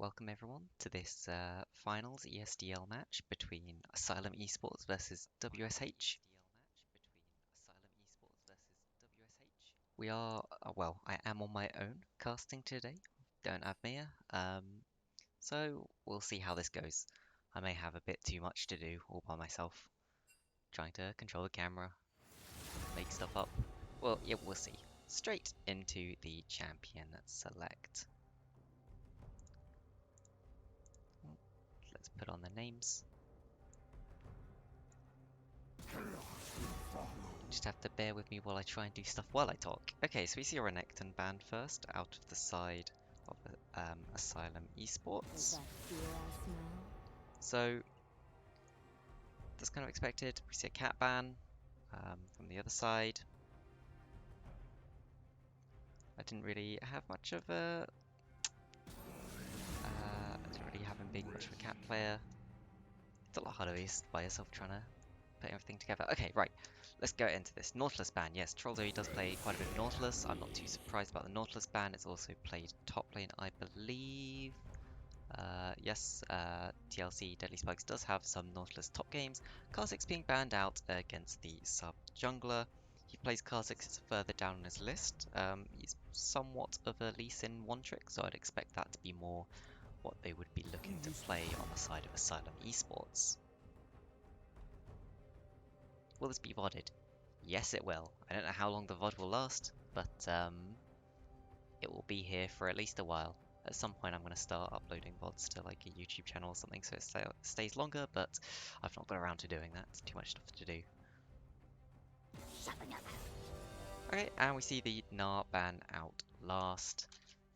welcome everyone to this finals ESDL match between Asylum Esports versus WSH. We are, well, I am on my own casting today. Don't have Mia. So we'll see how this goes. I may have a bit too much to do all by myself, trying to control the camera, make stuff up. Well, yeah, we'll see. Straight into the champion select. Let's put on the names. Just have to bear with me while I try and do stuff while I talk. Okay, so we see a Renekton band first, out of the side of Asylum Esports. So, that's kind of expected. We see a cat ban from the other side. I didn't really have much of a... I didn't really have him being much of a cat player. It's a lot harder by yourself trying to put everything together. Okay, right. Let's go into this. Nautilus ban. Yes, Trollzoe does play quite a bit of Nautilus. I'm not too surprised about the Nautilus ban. It's also played top lane, I believe. Yes, TLC Deadly Spikes does have some Nautilus top games. Kha'Zix being banned out against the sub jungler. He plays Kha'Zix, it's further down on his list. He's somewhat of a Lee Sin one trick, so I'd expect that to be more what they would be looking to play on the side of Asylum Esports. Will this be VODed? Yes, it will. I don't know how long the VOD will last, but it will be here for at least a while. At some point I'm going to start uploading VODs to like a YouTube channel or something so it stays longer, but I've not got around to doing that. Too much stuff to do. Okay, and we see the Gnar ban out last,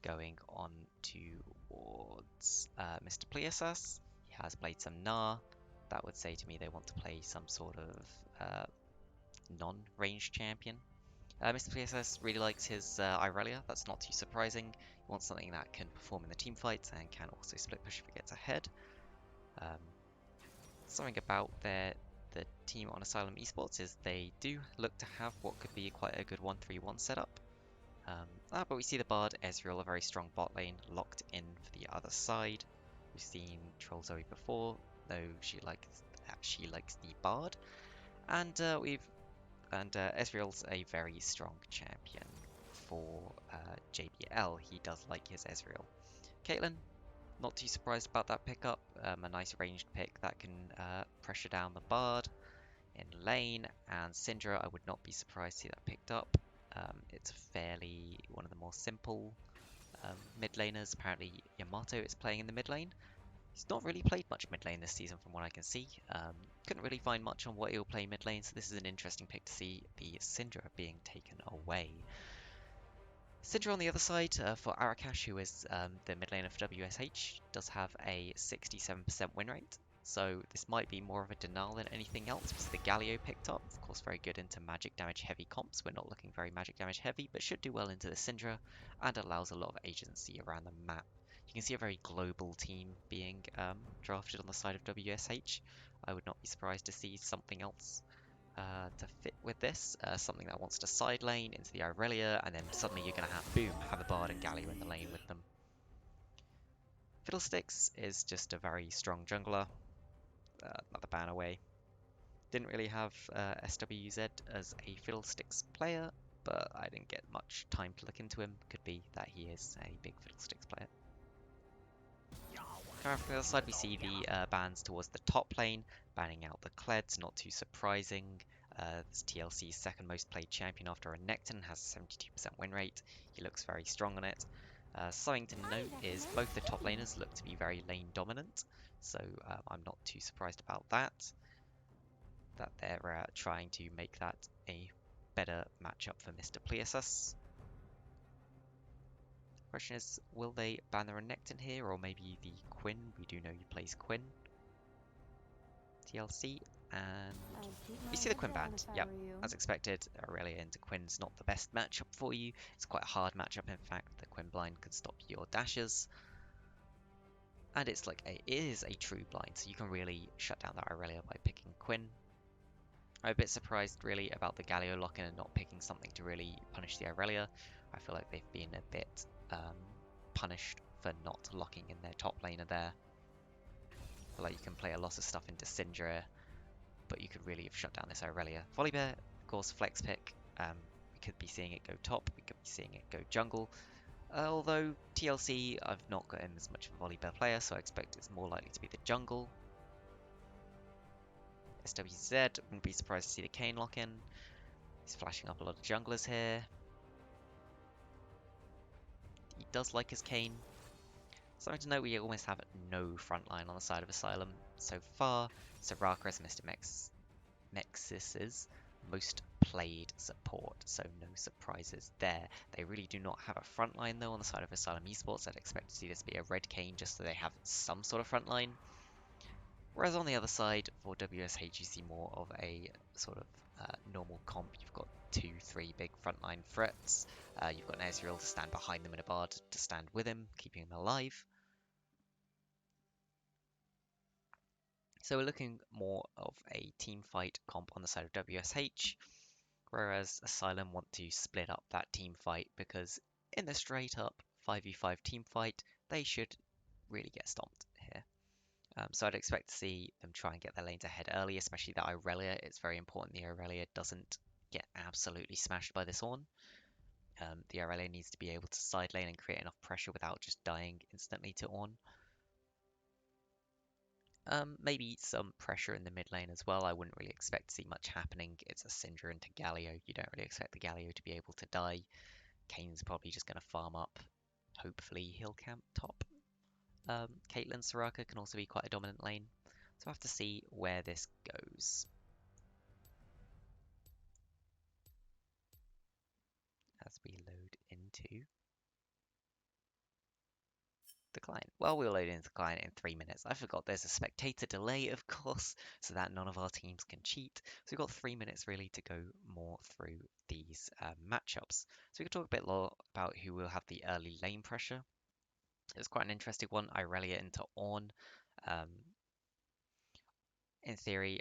going on towards Mr. Pliesas. He has played some Gnar. That would say to me they want to play some sort of non-ranged champion. Mr. PSS really likes his Irelia, that's not too surprising. He wants something that can perform in the team fights and can also split push if it gets ahead. Something about the team on Asylum Esports is they do look to have what could be quite a good 1-3-1 setup. But we see the Bard, Ezreal, a very strong bot lane, locked in for the other side. We've seen Trollzoe before, though she likes the Bard. And Ezreal's a very strong champion for JBL. He does like his Ezreal. Caitlyn, not too surprised about that pickup. A nice ranged pick that can pressure down the Bard in lane. And Syndra, I would not be surprised to see that picked up. It's fairly one of the more simple mid laners. Apparently Yamato is playing in the mid lane. He's not really played much mid lane this season from what I can see. Couldn't really find much on what he'll play mid lane, so this is an interesting pick to see the Syndra being taken away. Syndra on the other side for Arakash, who is the mid laner for WSH, does have a 67% win rate. So this might be more of a denial than anything else, because the Galio picked up. Of course, very good into magic damage heavy comps. We're not looking very magic damage heavy, but should do well into the Syndra and allows a lot of agency around the map. You can see a very global team being drafted on the side of WSH. I would not be surprised to see something else to fit with this. Something that wants to side lane into the Irelia, and then suddenly you're going to have a Bard and Galio in the lane with them. Fiddlesticks is just a very strong jungler. Another ban away. Didn't really have SWZ as a Fiddlesticks player, but I didn't get much time to look into him. Could be that he is a big Fiddlesticks player. Coming from the other side, we see the bans towards the top lane, banning out the Kleds, not too surprising. This TLC's second most played champion after a Renekton, has a 72% win rate. He looks very strong on it. Something to note is both the top laners look to be very lane dominant, so I'm not too surprised about that. That they're trying to make that a better matchup for Mr. Pliesas. Question is, will they ban the Renekton here, or maybe the Quinn? We do know he plays Quinn. TLC, and we see the Quinn banned. Yep, as expected, Aurelia into Quinn's not the best matchup for you. It's quite a hard matchup, in fact. The Quinn blind could stop your dashes. And it's like it is a true blind, so you can really shut down that Aurelia by picking Quinn. I'm a bit surprised really about the Galio lock-in and not picking something to really punish the Aurelia. I feel like they've been a bit punished for not locking in their top laner there. I feel like you can play a lot of stuff into Syndra, but you could really have shut down this Irelia. Volibear, of course, flex pick. We could be seeing it go top, we could be seeing it go jungle. Although TLC, I've not got him as much of a Volibear player, so I expect it's more likely to be the jungle. SWZ, wouldn't be surprised to see the Kayn lock in. He's flashing up a lot of junglers here. He does like his Kayn. Something to note, we almost have no frontline on the side of Asylum so far. Soraka is Mr. Mexis's most played support, so no surprises there. They really do not have a frontline though on the side of Asylum Esports. I'd expect to see this be a red Kayn just so they have some sort of frontline. Whereas on the other side, for WSH, you see more of a sort of normal comp. You've got 2-3 big frontline threats. You've got an Ezreal to stand behind them and a Bard to stand with him, keeping him alive. So we're looking more of a team fight comp on the side of WSH, whereas Asylum want to split up that team fight because in the straight up 5v5 team fight, they should really get stomped here. So I'd expect to see them try and get their lanes ahead early, especially the Irelia. It's very important the Irelia doesn't get absolutely smashed by this Ornn. The Irelia needs to be able to side lane and create enough pressure without just dying instantly to Ornn. Maybe some pressure in the mid lane as well. I wouldn't really expect to see much happening. It's a Syndra into Galio. You don't really expect the Galio to be able to die. Kayn's probably just going to farm up. Hopefully he'll camp top. Caitlyn Soraka can also be quite a dominant lane. So we'll have to see where this goes. As we load into the client. Well, we'll load into the client in 3 minutes. I forgot there's a spectator delay, of course, so that none of our teams can cheat. So we've got 3 minutes really to go more through these matchups. So we can talk a bit more about who will have the early lane pressure. It's quite an interesting one. Irelia into Ornn. In theory,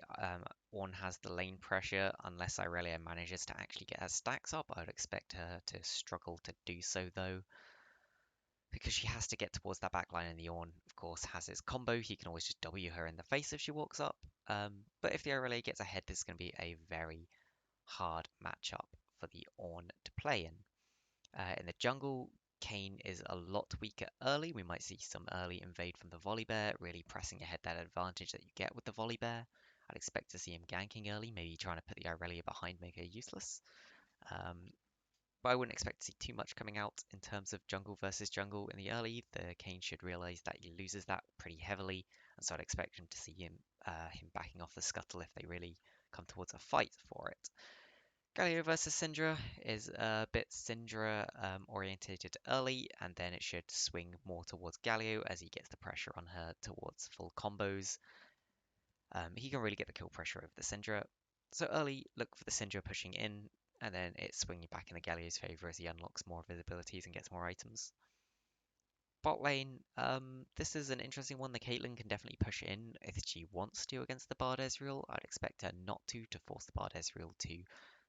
Ornn has the lane pressure unless Irelia manages to actually get her stacks up. I would expect her to struggle to do so though, because she has to get towards that backline, and the Ornn, of course, has his combo. He can always just W her in the face if she walks up. But if the Irelia gets ahead, this is going to be a very hard matchup for the Ornn to play in. In the jungle, Kayn is a lot weaker early. We might see some early invade from the Volibear, really pressing ahead that advantage that you get with the Volibear. I'd expect to see him ganking early, maybe trying to put the Irelia behind, make her useless. But I wouldn't expect to see too much coming out in terms of jungle versus jungle in the early. The Kayn should realize that he loses that pretty heavily, and so I'd expect him to see him backing off the scuttle if they really come towards a fight for it. Galio versus Syndra is a bit Syndra orientated early, and then it should swing more towards Galio as he gets the pressure on her towards full combos. He can really get the kill pressure over the Syndra. So early, look for the Syndra pushing in, and then it's swinging back in the Galio's favor as he unlocks more of his abilities and gets more items. Bot lane, this is an interesting one. The Caitlyn can definitely push in if she wants to against the Bard Ezreal. I'd expect her not to force the Bard Ezreal to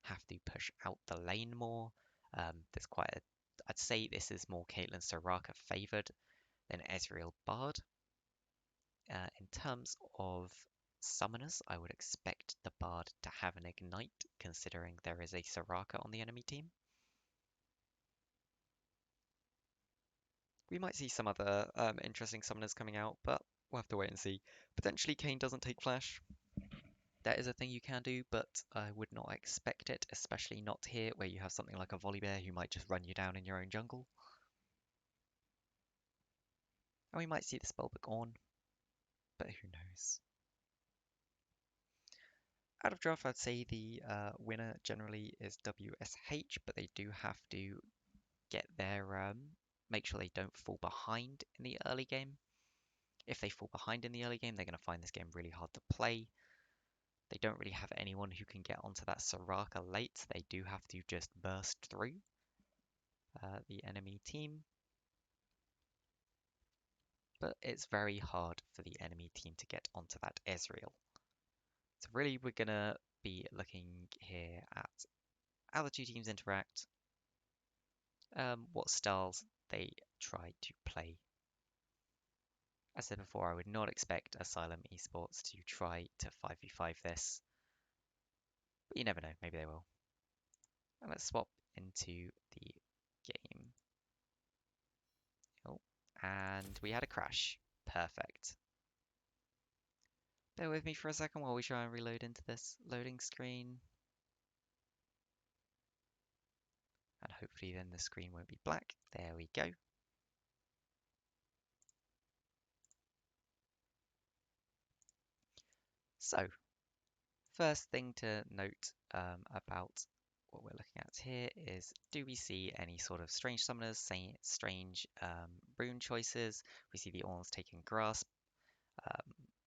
have to push out the lane more. There's quite a, I'd say this is more Caitlyn Soraka favored than Ezreal Bard. In terms of summoners, I would expect the Bard to have an Ignite, considering there is a Soraka on the enemy team. We might see some other interesting summoners coming out, but we'll have to wait and see. Potentially Kayn doesn't take flash. That is a thing you can do, but I would not expect it, especially not here where you have something like a Volibear who might just run you down in your own jungle. And we might see the Spellbook on, but who knows. Out of draft, I'd say the winner generally is WSH, but they do have to get their make sure they don't fall behind in the early game. If they fall behind in the early game, they're going to find this game really hard to play. They don't really have anyone who can get onto that Soraka late. They do have to just burst through the enemy team. But it's very hard for the enemy team to get onto that Ezreal. So really we're going to be looking here at how the two teams interact, what styles they try to play As I said before, I would not expect Asylum Esports to try to 5v5 this, but you never know, maybe they will. And let's swap into the game. Oh, and we had a crash. Perfect. Bear with me for a second while we try and reload into this loading screen. And hopefully then the screen won't be black. There we go. So, first thing to note about what we're looking at here is, do we see any sort of strange summoners, strange rune choices? We see the Orns taking Grasp.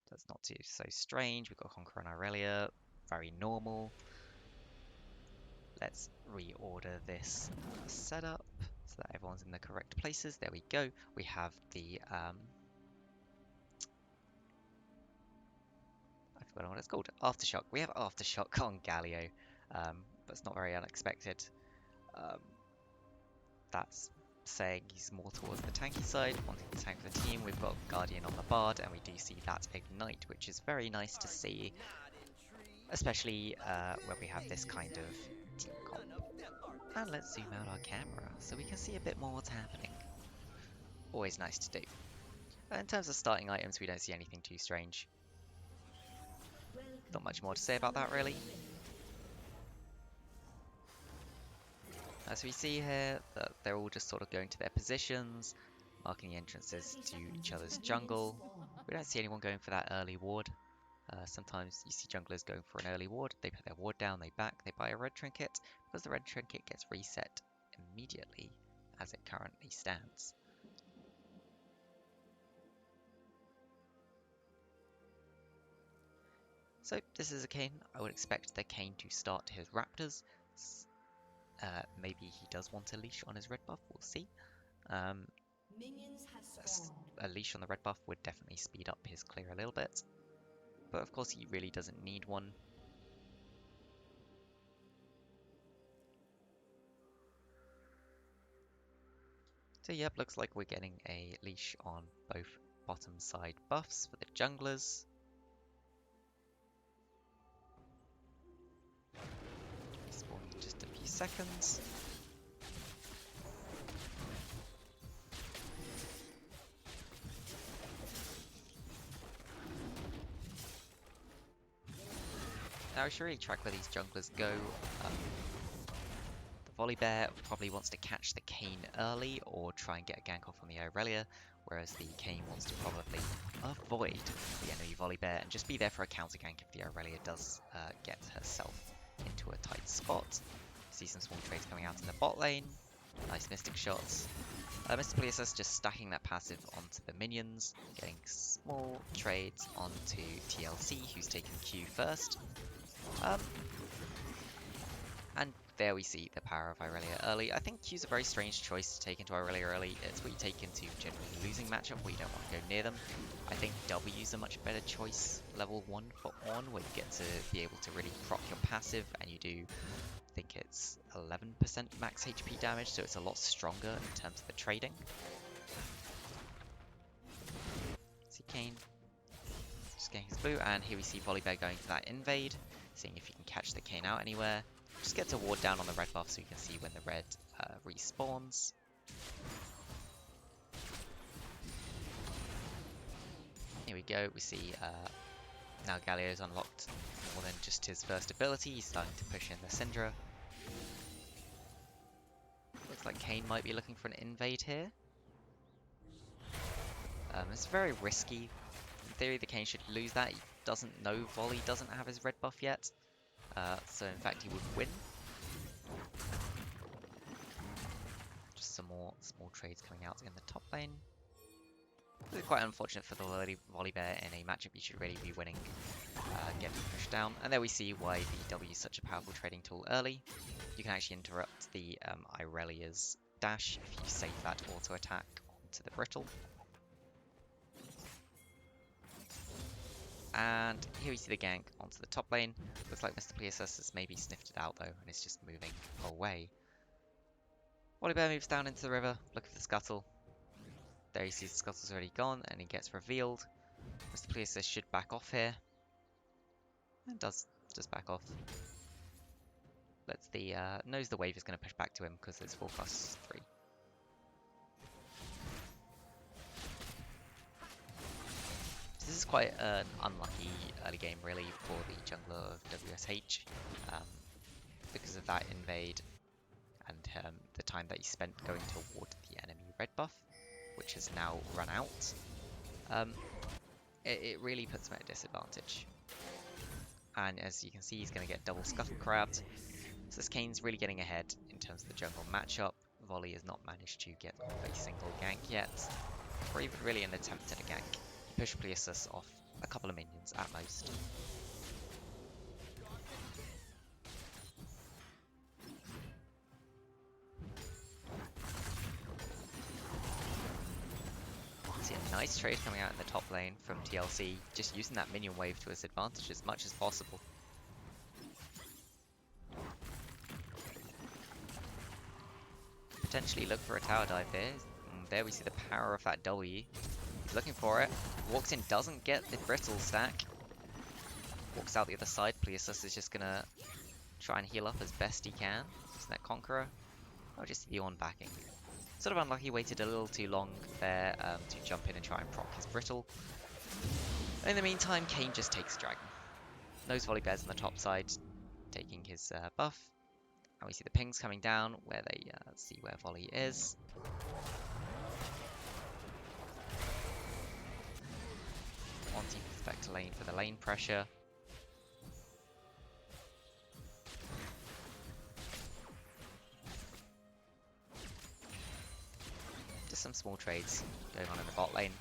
That's not too so strange. We've got Conqueror and Irelia, very normal. Let's reorder this setup so that everyone's in the correct places. There we go. We have the I forgot what it's called. Aftershock. We have Aftershock on Galio. That's not very unexpected. That's saying he's more towards the tanky side, wanting to tank the team. We've got Guardian on the Bard, and we do see that Ignite, which is very nice to see, especially when we have this kind of team comp. And let's zoom out our camera so we can see a bit more what's happening. Always nice to do. In terms of starting items, we don't see anything too strange. Not much more to say about that, really. As we see here, that they're all just sort of going to their positions, marking the entrances to each other's jungle. We don't see anyone going for that early ward. Sometimes you see junglers going for an early ward, they put their ward down, they back, they buy a red trinket, because the red trinket gets reset immediately as it currently stands. So this is a Kayn. I would expect the Kayn to start his Raptors. Maybe he does want a leash on his red buff, we'll see. A leash on the red buff would definitely speed up his clear a little bit. But of course he really doesn't need one. So yep, looks like we're getting a leash on both bottom side buffs for the junglers. Spawn in just a few seconds. Now I should really track where these junglers go. The Volibear probably wants to catch the Kayn early or try and get a gank off on the Irelia, whereas the Kayn wants to probably avoid the enemy Volibear and just be there for a counter gank if the Irelia does get herself into a tight spot. See some small trades coming out in the bot lane. Nice Mystic shots. Mr. Plesiosaurus just stacking that passive onto the minions, getting small trades onto TLC, who's taking Q first. And there we see the power of Irelia early. I think Q's a very strange choice to take into Irelia early. It's what you take into generally losing matchup where you don't want to go near them. I think W's a much better choice level 1 for Ornn, where you get to be able to really proc your passive, and you do, I think it's 11% max HP damage, so it's a lot stronger in terms of the trading. See Kayn just getting his blue, and here we see Volibear going for that invade, seeing if he can catch the Kayn out anywhere. Just gets a ward down on the red buff so you can see when the red respawns. Here we go, we see now Galio's unlocked more than just his first ability, he's starting to push in the Syndra. Looks like Kayn might be looking for an invade here. It's very risky. In theory the Kayn should lose that, he doesn't know Volley doesn't have his red buff yet. So in fact he would win. Just some more small trades coming out in the top lane. It's quite unfortunate for the Volibear in a matchup you should really be winning, getting pushed down. And there we see why the W is such a powerful trading tool early. You can actually interrupt the Irelia's dash if you save that auto attack onto the Brittle. And here we see the gank onto the top lane. Looks like Mr. Plesiosaurus has maybe sniffed it out though, and is just moving away. Volibear moves down into the river, looking for the scuttle. There he sees Scuttle's already gone, and he gets revealed. Mr. Plesiosaur should back off here. And does just back off. Knows the wave is going to push back to him because it's 4+3. This is quite an unlucky early game, really, for the jungler of WSH, because of that invade and the time that he spent going toward the enemy red buff, which has now run out. It really puts him at a disadvantage. And as you can see, he's going to get double scuttle crabbed. So this Kane's really getting ahead in terms of the jungle matchup. Volley has not managed to get off a single gank yet, or even really an attempt at a gank. He pushed Plesiosaur off a couple of minions at most. See a nice trade coming out in the top lane from TLC, just using that minion wave to his advantage as much as possible. Potentially look for a tower dive here. And there we see the power of that W. He's looking for it. Walks in, doesn't get the brittle stack. Walks out the other side. Plesiosaur is just gonna try and heal up as best he can. Isn't that Conqueror? Oh, just the on backing. Sort of unlucky, waited a little too long there to jump in and try and proc his brittle. And in the meantime, Kane just takes Dragon. Those volley bears on the top side taking his buff. And we see the pings coming down where they see where Volley is. Wanting to expect a lane for the lane pressure. Just some small trades going on in the bot lane.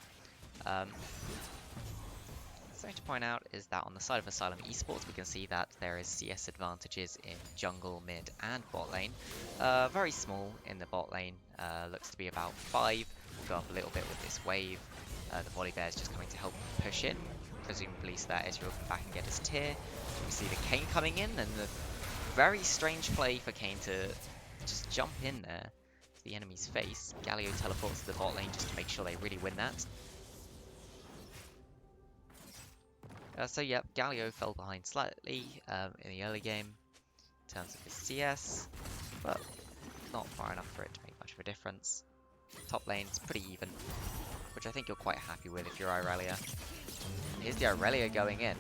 Something to point out is that on the side of Asylum Esports, we can see that there is CS advantages in jungle, mid, and bot lane. Very small in the bot lane, looks to be about 5. We'll go up a little bit with this wave. The volley bear is just coming to help push in, presumably so that Ezreal can back and get his tier. We see the Kane coming in, and the very strange play for Kane to just jump in there to the enemy's face. Galio teleports to the bot lane just to make sure they really win that. So yeah, Galio fell behind slightly in the early game in terms of his CS, but not far enough for it to make much of a difference. Top lane's pretty even, which I think you're quite happy with if you're Irelia. Here's the Irelia going in,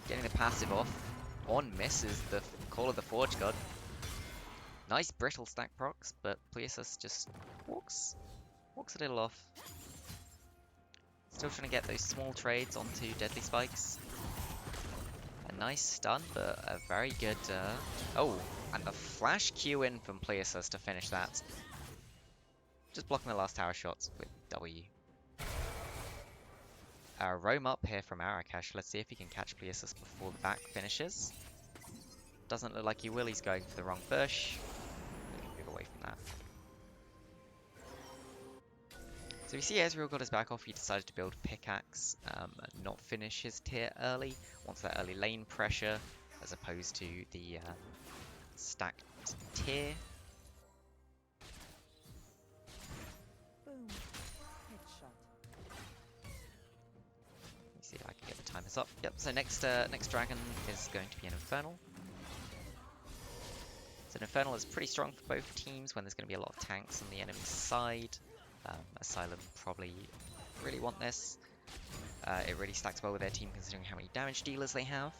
getting the passive off. On miss is the Call of the Forge God. Nice brittle stack procs, but Plesiosaur just walks a little off. Still trying to get those small trades onto Deadly Spikes. A nice stun, but a very good... Oh, and a flash Q in from Plesiosaur to finish that. Just blocking the last tower shots with W. Roam up here from Arakash. Let's see if he can catch Plesiosaur before the back finishes. Doesn't look like he will. He's going for the wrong bush. Move away from that. So we see Ezreal got his back off. He decided to build pickaxe and not finish his tier early. Wants that early lane pressure as opposed to the stacked tier. Boom. Headshot. Let me see if I can get the timers up. Yep. So next dragon is going to be an Infernal. So an Infernal is pretty strong for both teams when there's going to be a lot of tanks on the enemy side. Asylum probably really want this. It really stacks well with their team considering how many damage dealers they have.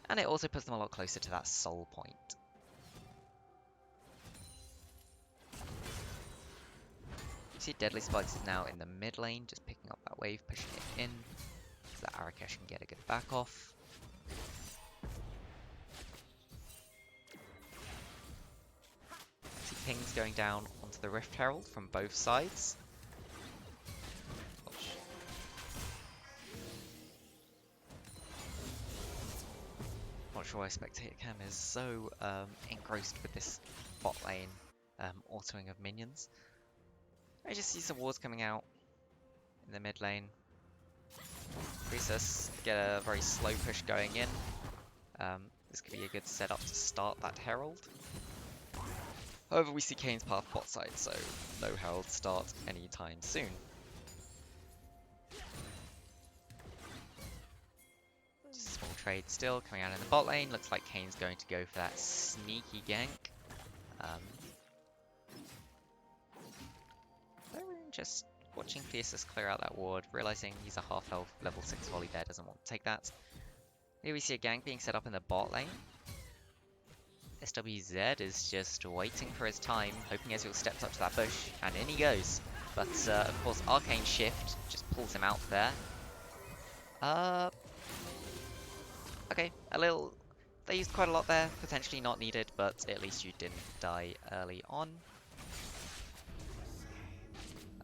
And it also puts them a lot closer to that soul point. You see Deadly Spikes is now in the mid lane, just picking up that wave, pushing it in, so that Arakash can get a good back off. See pings going down onto the Rift Herald from both sides. Not sure why Spectator Cam is so engrossed with this bot lane autoing of minions. I just see some wards coming out in the mid lane. Priestess get a very slow push going in. This could be a good setup to start that Herald. However, we see Kane's path bot side, so no herald start anytime soon. Small trade still coming out in the bot lane. Looks like Kane's going to go for that sneaky gank. Just watching Thesis clear out that ward, realizing he's a half health level 6 volley bear, doesn't want to take that. Here we see a gank being set up in the bot lane. SWZ is just waiting for his time, hoping Ezreal steps up to that bush, and in he goes. But of course, Arcane Shift just pulls him out there. Okay, a little. They used quite a lot there, potentially not needed, but at least you didn't die early on.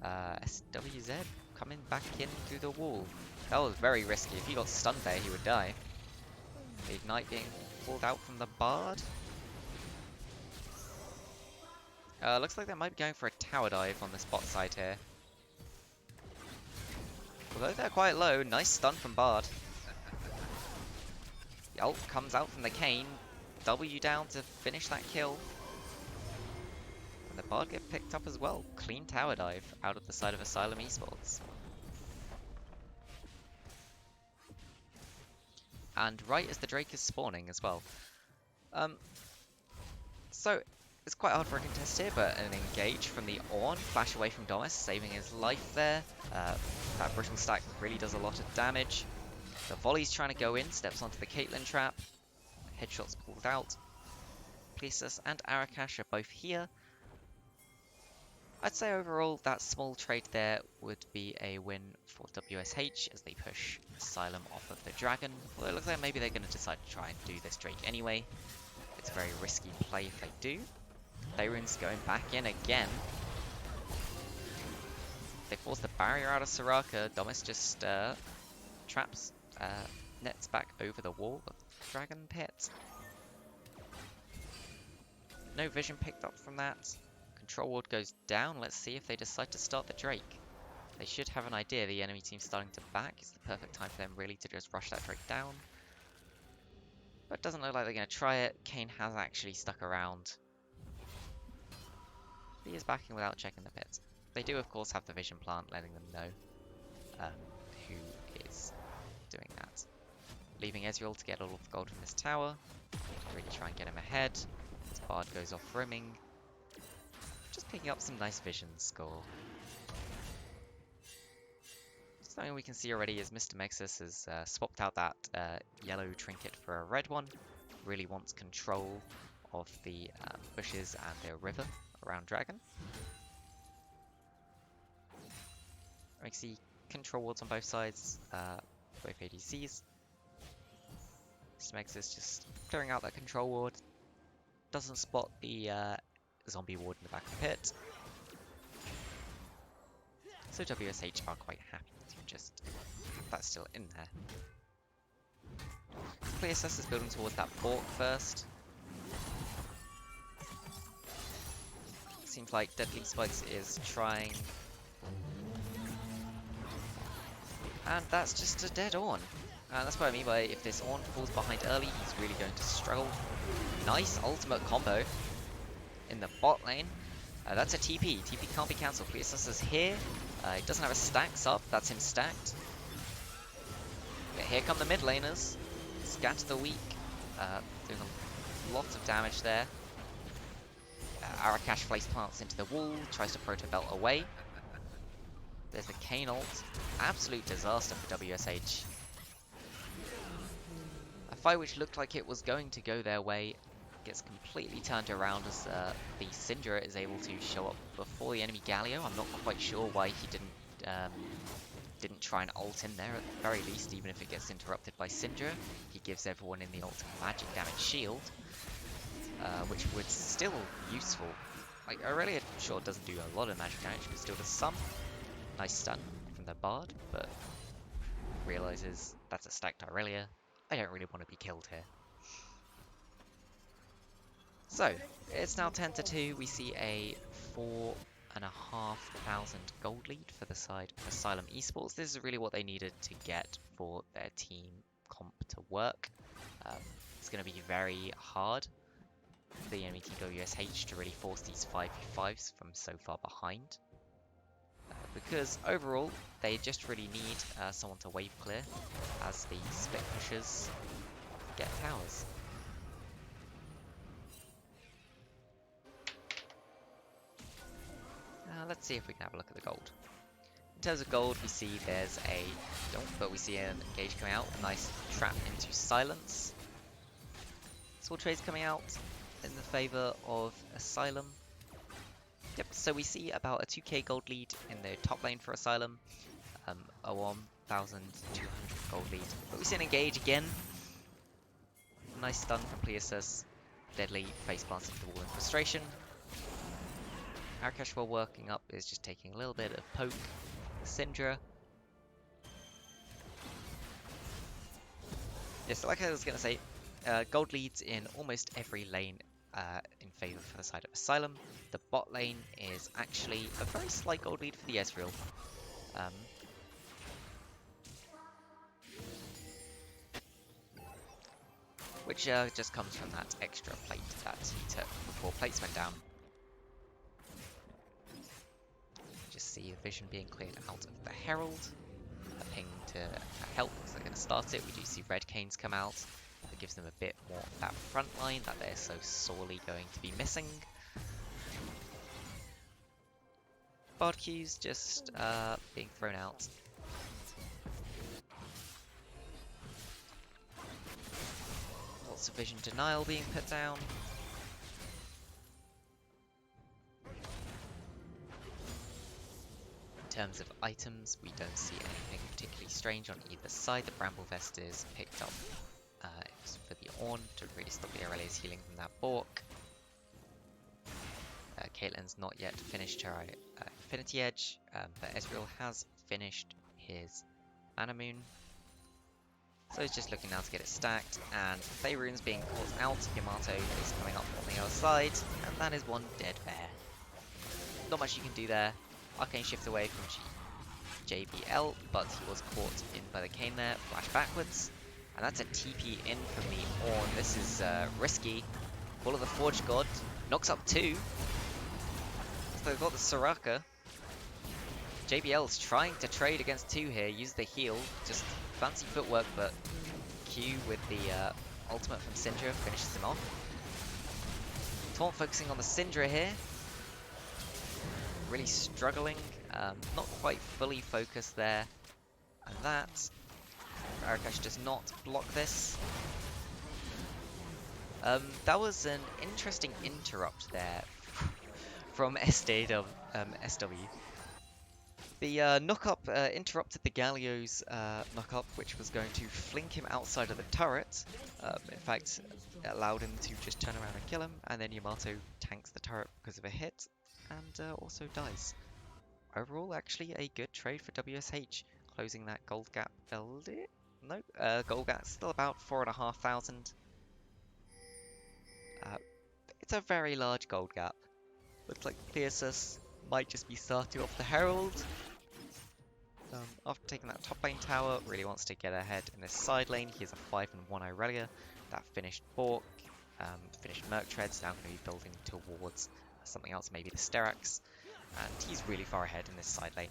SWZ coming back in through the wall. That was very risky. If he got stunned there, he would die. The Ignite being pulled out from the Bard. Looks like they might be going for a tower dive on this bot side here. Although they're quite low, nice stun from Bard. The ult comes out from the Kane. W down to finish that kill. And the Bard get picked up as well. Clean tower dive out of the side of Asylum Esports. And right as the Drake is spawning as well. So it's quite hard for a contest here, but an engage from the Ornn, flash away from Domus, saving his life there. That brittle stack really does a lot of damage. The volley's trying to go in, steps onto the Caitlyn trap. Headshots pulled out. Plesis and Arakash are both here. I'd say overall that small trade there would be a win for WSH as they push Asylum off of the Dragon. Although it looks like maybe they're going to decide to try and do this Drake anyway. It's a very risky play if they do. Dayrun's going back in again. They force the barrier out of Soraka. Domus just traps, nets back over the wall of the Dragon Pit. No vision picked up from that. Control ward goes down. Let's see if they decide to start the Drake. They should have an idea. The enemy team's starting to back. It's the perfect time for them really to just rush that Drake down. But it doesn't look like they're going to try it. Kane has actually stuck around. He is backing without checking the pit. They do, of course, have the vision plant, letting them know who is doing that. Leaving Ezreal to get all of the gold from this tower. Really try and get him ahead. This Bard goes off roaming. Just picking up some nice vision score. Something we can see already is Mr. Mexus has swapped out that yellow trinket for a red one. Really wants control of the bushes and the river around Dragon. We can see control wards on both sides, both ADCs. Mr. Mexus just clearing out that control ward. Doesn't spot the zombie ward in the back of the pit. So WSH are quite happy to just have that still in there. PSS is building towards that fork first. Seems like Deadly Spikes is trying. And that's just a dead Ornn. And that's what I mean by if this Ornn falls behind early, he's really going to struggle. Nice ultimate combo in the bot lane. That's a TP. TP can't be cancelled. PSS is here. He doesn't have a stacks up. That's him stacked. But here come the mid laners. Scatter the weak. Doing a lot of damage there. Arakash place plants into the wall. Tries to proto belt away. There's the Kane ult. Absolute disaster for WSH. A fight which looked like it was going to go their way gets completely turned around as the Syndra is able to show up before the enemy Galio. I'm not quite sure why he didn't try and ult in there at the very least, even if it gets interrupted by Syndra. He gives everyone in the ult magic damage shield, which would still be useful. Like, Aurelia sure doesn't do a lot of magic damage, but still does some. Nice stun from the Bard, but realizes that's a stacked Aurelia. I don't really want to be killed here. So, it's now 10-2. We see a 4,500 gold lead for the side of Asylum Esports. This is really what they needed to get for their team comp to work. It's going to be very hard the enemy team WSH to really force these 5v5s from so far behind. Because overall, they just really need someone to wave clear as the split pushers get towers. Let's see if we can have a look at the gold. In terms of gold, we see there's a don't, but we see an engage coming out, a nice trap into silence. Sword trades coming out in the favour of Asylum. Yep, so we see about a 2k gold lead in the top lane for Asylum, a 1,200 gold lead. But we see an engage again. Nice stun from Pleosus, deadly face plant into the wall in frustration. Arakash, while working up, is just taking a little bit of poke. Syndra. Yes, like I was going to say, gold leads in almost every lane in favour for the side of Asylum. The bot lane is actually a very slight gold lead for the Ezreal. Which just comes from that extra plate that he took before plates went down. Just see the vision being cleared out of the Herald. A ping to help because they're going to start it. We do see red canes come out. That gives them a bit more of that front line that they're so sorely going to be missing. Bard Q's just being thrown out. Lots of vision denial being put down. In terms of items, we don't see anything particularly strange on either side. The Bramble Vest is picked up for the Ornn to really stop the Aurelia's healing from that Bork. Caitlyn's not yet finished her Infinity Edge, but Ezreal has finished his Mana Moon. So he's just looking now to get it stacked, and Faerun's being caught out. Yamato is coming up on the other side, and that is one dead bear. Not much you can do there. Arcane shift away from JBL, but he was caught in by the cane there. Flash backwards, and that's a TP in from the Ornn. This is risky. Call of the Forge God knocks up 2. So they've got the Soraka. JBL's trying to trade against 2 here. Use the heal, just fancy footwork, but Q with the ultimate from Syndra finishes him off. Taunt focusing on the Syndra here. Really struggling, not quite fully focused there. And that, Arakash does not block this. That was an interesting interrupt there from SW. The knock-up interrupted the Galio's knock-up, which was going to flink him outside of the turret. In fact, it allowed him to just turn around and kill him, and then Yamato tanks the turret because of a hit, and also dies. Overall, actually a good trade for WSH, closing that gold gap a little. No, gold gap still about 4,500. It's a very large gold gap. Looks like Theosus might just be starting off the Herald. After taking that top lane tower, really wants to get ahead in this side lane. He has a 5-1 Irelia. That finished Bork, finished Merc Treads, now going to be building towards something else, maybe the Sterax. And he's really far ahead in this side lane.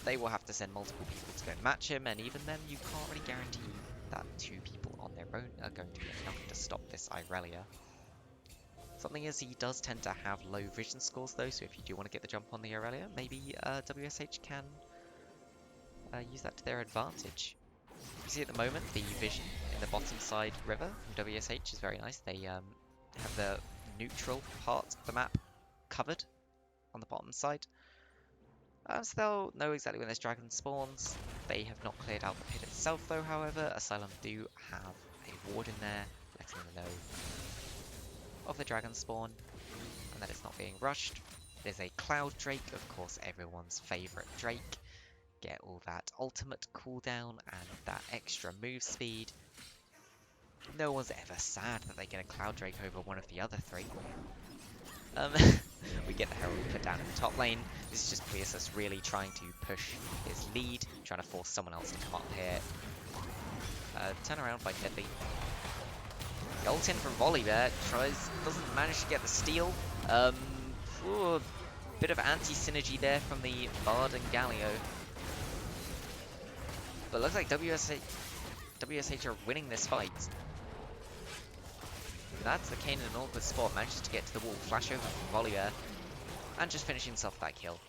They will have to send multiple people to go and match him, and even then you can't really guarantee that 2 people on their own are going to be enough to stop this Irelia. Something is, he does tend to have low vision scores though, so if you do want to get the jump on the Irelia, maybe WSH can use that to their advantage. You see at the moment, the vision in the bottom side river from WSH is very nice. They have the neutral part of the map covered on the bottom side. So they'll know exactly when this dragon spawns. They have not cleared out the pit itself though, however. Asylum do have a ward in there, letting them know of the dragon spawn, and that it's not being rushed. There's a Cloud Drake, of course everyone's favourite Drake. Get all that ultimate cooldown and that extra move speed. No one's ever sad that they get a Cloud Drake over one of the other 3. We get the Herald put down in the top lane. This is just Pleosus really trying to push his lead, trying to force someone else to come up here. Turn around by Deadly. Ult in from volley there. Doesn't manage to get the steal. Ooh, a bit of anti-synergy there from the Bard and Galio. But looks like WSH are winning this fight. That's the Kane in an awkward spot. Manages to get to the wall. Flash over from volley there. And just finishing off that kill.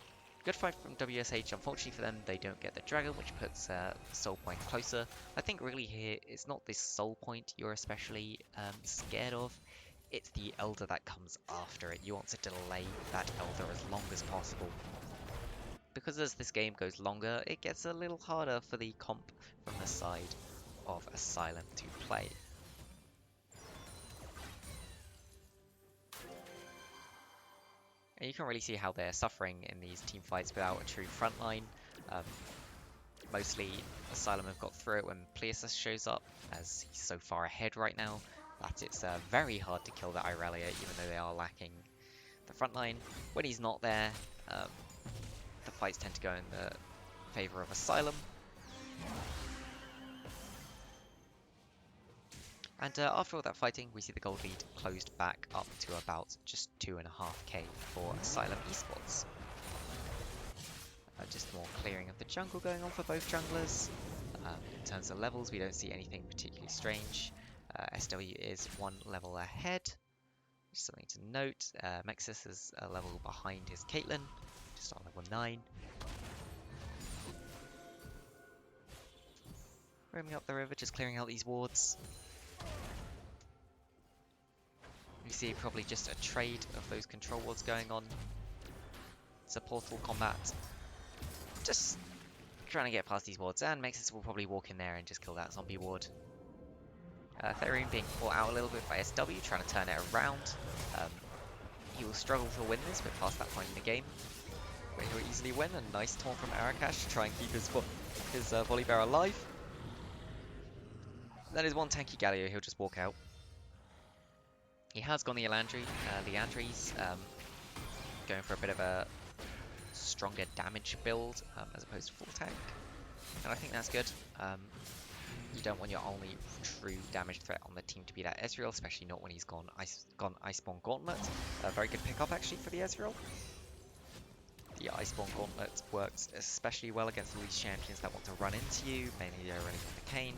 Good fight from WSH. Unfortunately for them, they don't get the dragon, which puts Soul Point closer. I think really here, it's not this Soul Point you're especially scared of. It's the Elder that comes after it. You want to delay that Elder as long as possible. Because as this game goes longer, it gets a little harder for the comp from the side of Asylum to play. And you can really see how they're suffering in these team fights without a true frontline. Mostly Asylum have got through it when Pleasus shows up, as he's so far ahead right now that it's very hard to kill the Irelia, even though they are lacking the frontline. When he's not there, the fights tend to go in the favour of Asylum. And after all that fighting, we see the gold lead closed back up to about just 2.5k for Asylum Esports. Just more clearing of the jungle going on for both junglers. In terms of levels, we don't see anything particularly strange. SW is 1 level ahead. Just something to note. Mexus is a level behind his Caitlyn, just on level 9. Roaming up the river, just clearing out these wards. We see probably just a trade of those control wards going on. It's a portal combat. Just trying to get past these wards, and Mexus will probably walk in there and just kill that zombie ward. Therian being caught out a little bit by SW, trying to turn it around. He will struggle to win this, but past that point in the game, where he'll easily win. A nice taunt from Arakash to try and keep his volley bear alive. That is one tanky Galio, he'll just walk out. He has gone the Leandri's, going for a bit of a stronger damage build as opposed to full tank, and I think that's good. You don't want your only true damage threat on the team to be that Ezreal, especially not when he's gone Iceborne Gauntlet. A very good pickup actually for the Ezreal. The Iceborne Gauntlet works especially well against all these champions that want to run into you, mainly they're running from the Kayn.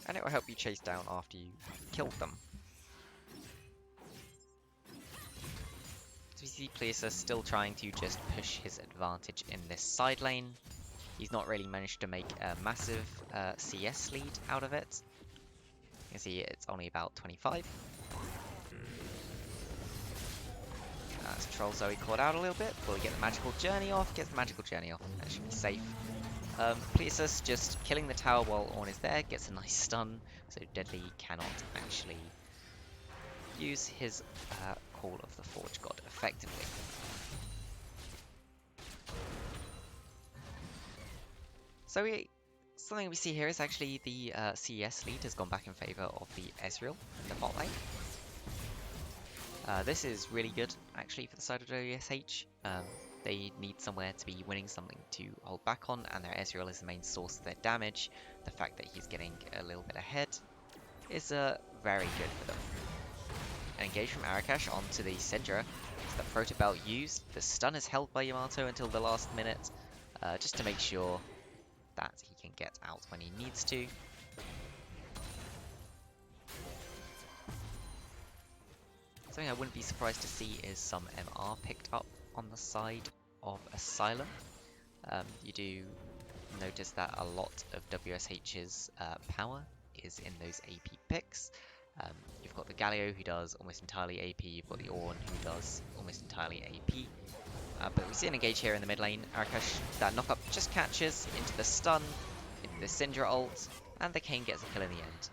And it will help you chase down after you killed them. So we see Pleasus still trying to just push his advantage in this side lane. He's not really managed to make a massive CS lead out of it. You can see it's only about 25. That's Troll Zoe caught out a little bit. Will he get the magical journey off? Gets the magical journey off. That should be safe. Pleasus just killing the tower while Ornn is there. Gets a nice stun. So Deadly cannot actually use his Call of the Forge God effectively. So something we see here is actually the CES lead has gone back in favour of the Ezreal in the bot lane. This is really good actually for the side of WSH. They need somewhere to be winning, something to hold back on, and their Ezreal is the main source of their damage. The fact that he's getting a little bit ahead is very good for them. An engage from Arakash onto the Syndra. It's the Proto Belt used. The stun is held by Yamato until the last minute, just to make sure that he can get out when he needs to. Something I wouldn't be surprised to see is some MR picked up on the side of Asylum. You do notice that a lot of WSH's power is in those AP picks. You've got the Galio who does almost entirely AP, you've got the Ornn who does almost entirely AP. But we see an engage here in the mid lane. Arakash, that knockup just catches into the stun, into the Syndra ult, and the Kayn gets a kill in the end.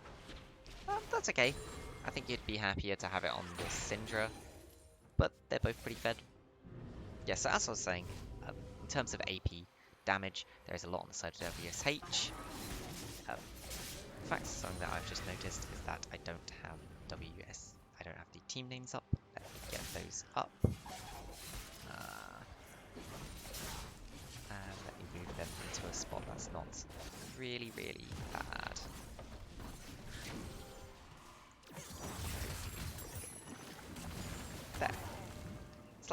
That's okay. I think you'd be happier to have it on the Syndra, but they're both pretty fed. Yeah, so as I was saying, in terms of AP damage, there is a lot on the side of WSH. In fact, something that I've just noticed is that I don't have I don't have the team names up. Let me get those up. And let me move them into a spot that's not really, really bad.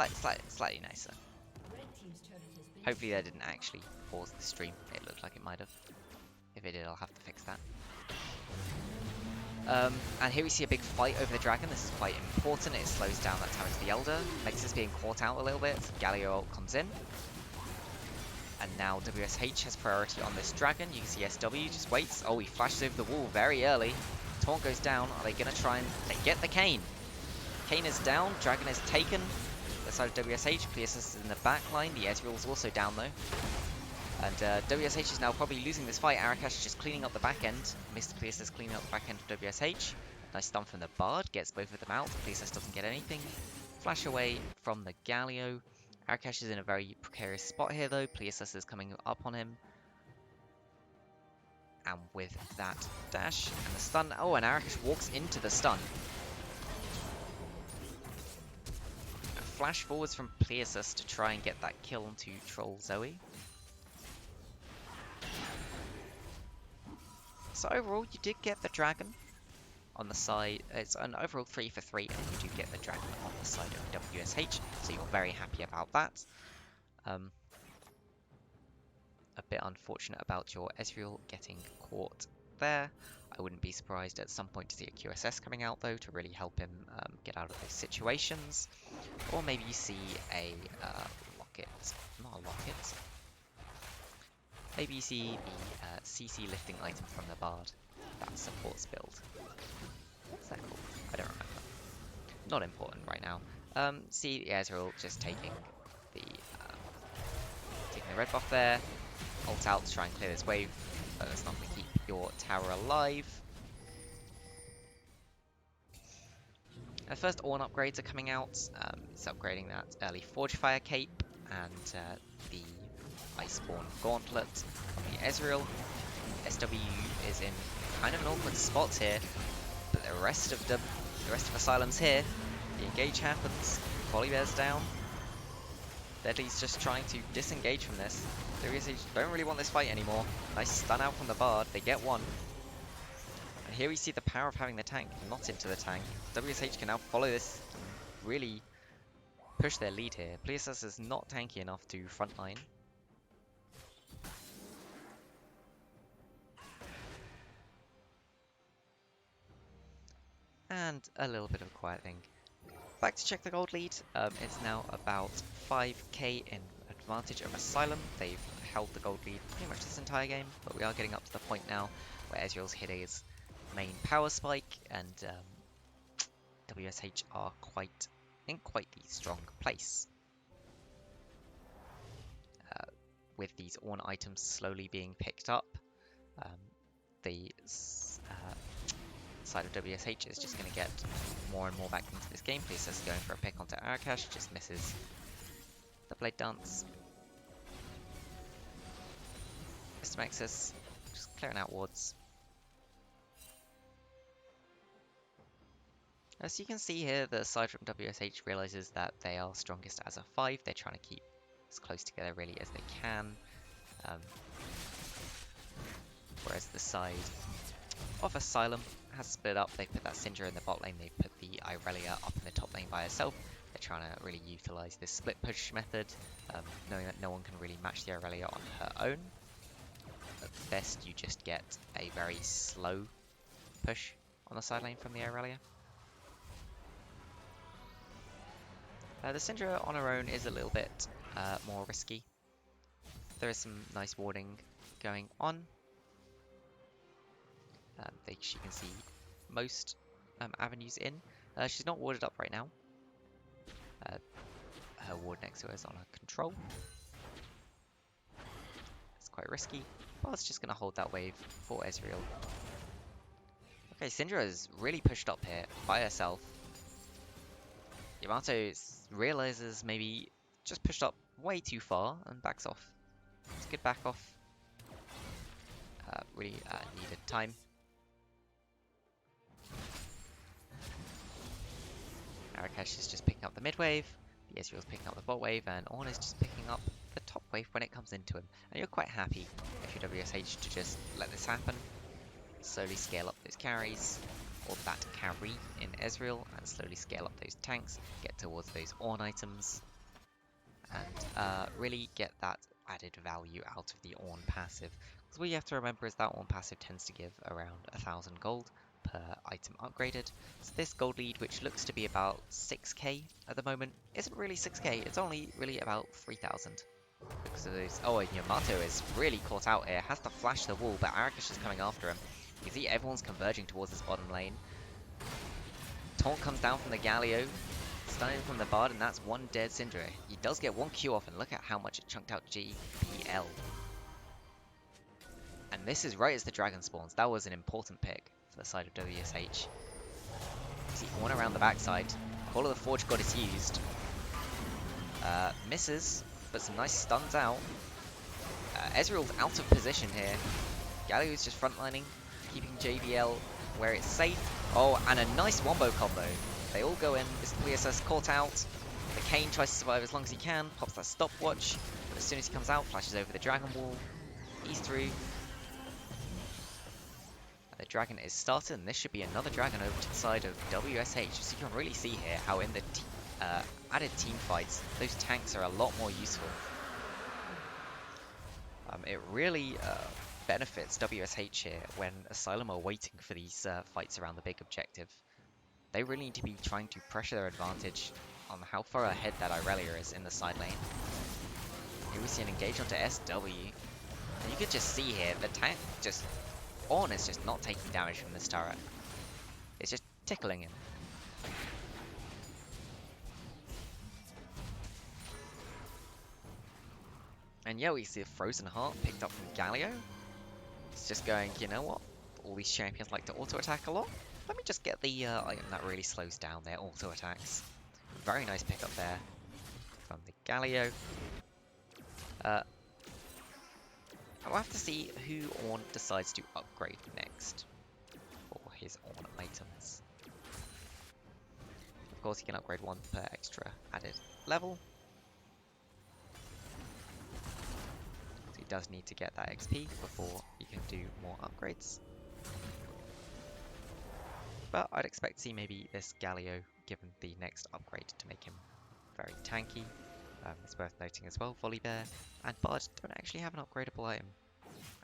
slightly nicer. Hopefully that didn't actually pause the stream. It looked like it might have. If it did, I'll have to fix that. And here we see a big fight over the dragon. This is quite important. It slows down that time to the Elder. Makes us being caught out a little bit. Galio ult comes in. And now WSH has priority on this dragon. You can see SW just waits. Oh, he flashes over the wall very early. Taunt goes down. Are they going to try and... They get the Kayn. Kayn is down. Dragon is taken. The side of WSH. Pleosis is in the back line. The Ezreal is also down though. And WSH is now probably losing this fight. Arakash is just cleaning up the back end. Mr. Pleosis cleaning up the back end of WSH. Nice stun from the Bard. Gets both of them out. Pleosis doesn't get anything. Flash away from the Galio. Arakash is in a very precarious spot here though. Pleosis is coming up on him. And with that dash and the stun. Oh, and Arakash walks into the stun. A flash forwards from Pleosis to try and get that kill onto Troll Zoe. So overall, you did get the dragon on the side. It's an overall 3 for 3, and you do get the dragon on the side of WSH, so you're very happy about that. A bit unfortunate about your Ezreal getting caught there. I wouldn't be surprised at some point to see a QSS coming out, though, to really help him get out of those situations. Or maybe you see a locket. Not a locket. Maybe you see the CC lifting item from the Bard that supports build. What's that called? I don't remember. Not important right now. See the Ezreal just taking the red buff there. Ult out to try and clear this wave, but that's not going to keep your tower alive. The first Ornn upgrades are coming out. It's upgrading that early Forge-Fire cape and the Iceborne Gauntlet from the Ezreal. SW is in kind of an awkward spot here, but the rest of Asylum's here. The engage happens. Volibear's down. Deadly's just trying to disengage from this. WSH don't really want this fight anymore. Nice stun out from the Bard. They get one. And here we see the power of having the tank not into the tank. WSH can now follow this and really push their lead here. Pleosis is not tanky enough to frontline. And a little bit of a quiet thing. Back to check the gold lead. It's now about 5k in advantage of Asylum. They've held the gold lead pretty much this entire game, but we are getting up to the point now where Ezreal's hitting his main power spike, and WSH are in quite the strong place. With these Ornn items slowly being picked up, the side of WSH is just going to get more and more back into this game. Pleosis going for a pick onto Arakash, just misses the blade dance. Mr. Mexus just clearing out wards. As you can see here, the side from WSH realizes that they are strongest as a 5. They're trying to keep as close together really as they can. Whereas the side of Asylum has split up. They put that Syndra in the bot lane. They put the Irelia up in the top lane by herself. They're trying to really utilize this split push method, knowing that no one can really match the Irelia on her own. At best, you just get a very slow push on the side lane from the Irelia. The Syndra on her own is a little bit more risky. There is some nice warding going on. She can see most avenues in. She's not warded up right now. Her ward next to her is on her control. It's quite risky. Bard's just going to hold that wave for Ezreal. Okay, Syndra is really pushed up here by herself. Yamato realizes maybe just pushed up way too far and backs off. It's a good back off. Really needed time. Arakash is just picking up the mid wave, the Ezreal's picking up the bot wave, and Ornn is just picking up the top wave when it comes into him. And you're quite happy if you're WSH to just let this happen, slowly scale up those carries, or that carry in Ezreal, and slowly scale up those tanks, get towards those Ornn items, and really get that added value out of the Ornn passive. Because what you have to remember is that Ornn passive tends to give around 1,000 gold per item upgraded. So this gold lead, which looks to be about 6k at the moment, isn't really 6k, it's only really about 3,000. Because of those. Oh, and Yamato is really caught out here, has to flash the wall, but Arakish is coming after him. You can see everyone's converging towards this bottom lane. Taunt comes down from the Galio, stunning from the Bard, and that's one dead Syndra. He does get one Q off, and look at how much it chunked out GBL. And this is right as the dragon spawns. That was an important pick for the side of WSH. See one around the backside. Call of the Forge God is used. Misses, but some nice stuns out. Ezreal's out of position here. Galio's just frontlining, keeping JBL where it's safe. Oh, and a nice wombo combo. They all go in. Mr. PSS caught out. The Kane tries to survive as long as he can, pops that stopwatch, but as soon as he comes out, flashes over the Dragon Wall. He's through. The dragon is started, and this should be another dragon over to the side of WSH. So you can really see here how in the added team fights, those tanks are a lot more useful. It really benefits WSH here when Asylum are waiting for these fights around the big objective. They really need to be trying to pressure their advantage on how far ahead that Irelia is in the side lane. Here we see an engage onto SW. And you could just see here, the tank just... Ornn is just not taking damage from this turret. It's just tickling him. And yeah, we see a Frozen Heart picked up from Galio. It's just going, you know what? All these champions like to auto-attack a lot. Let me just get the item that really slows down their auto-attacks. Very nice pickup there from the Galio. I'll have to see who Ornn decides to upgrade next for his Ornn items. Of course, he can upgrade one per extra added level. So he does need to get that XP before he can do more upgrades. But I'd expect to see maybe this Galio given the next upgrade to make him very tanky. It's worth noting as well, Volibear and Bard don't actually have an upgradable item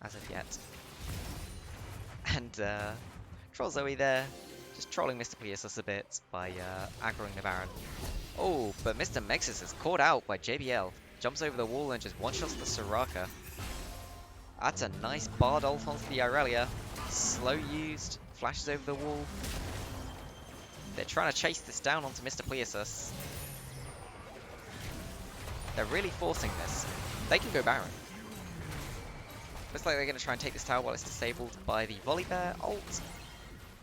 as of yet. And Troll Zoe there, just trolling Mr. Pleosus a bit by aggroing the Baron. Oh, but Mr. Mexus is caught out by JBL. Jumps over the wall and just one-shots the Soraka. That's a nice Bard ult onto the Irelia. Slow used, flashes over the wall. They're trying to chase this down onto Mr. Pleosus. They're really forcing this. They can go Baron. Looks like they're going to try and take this tower while it's disabled by the Volibear ult.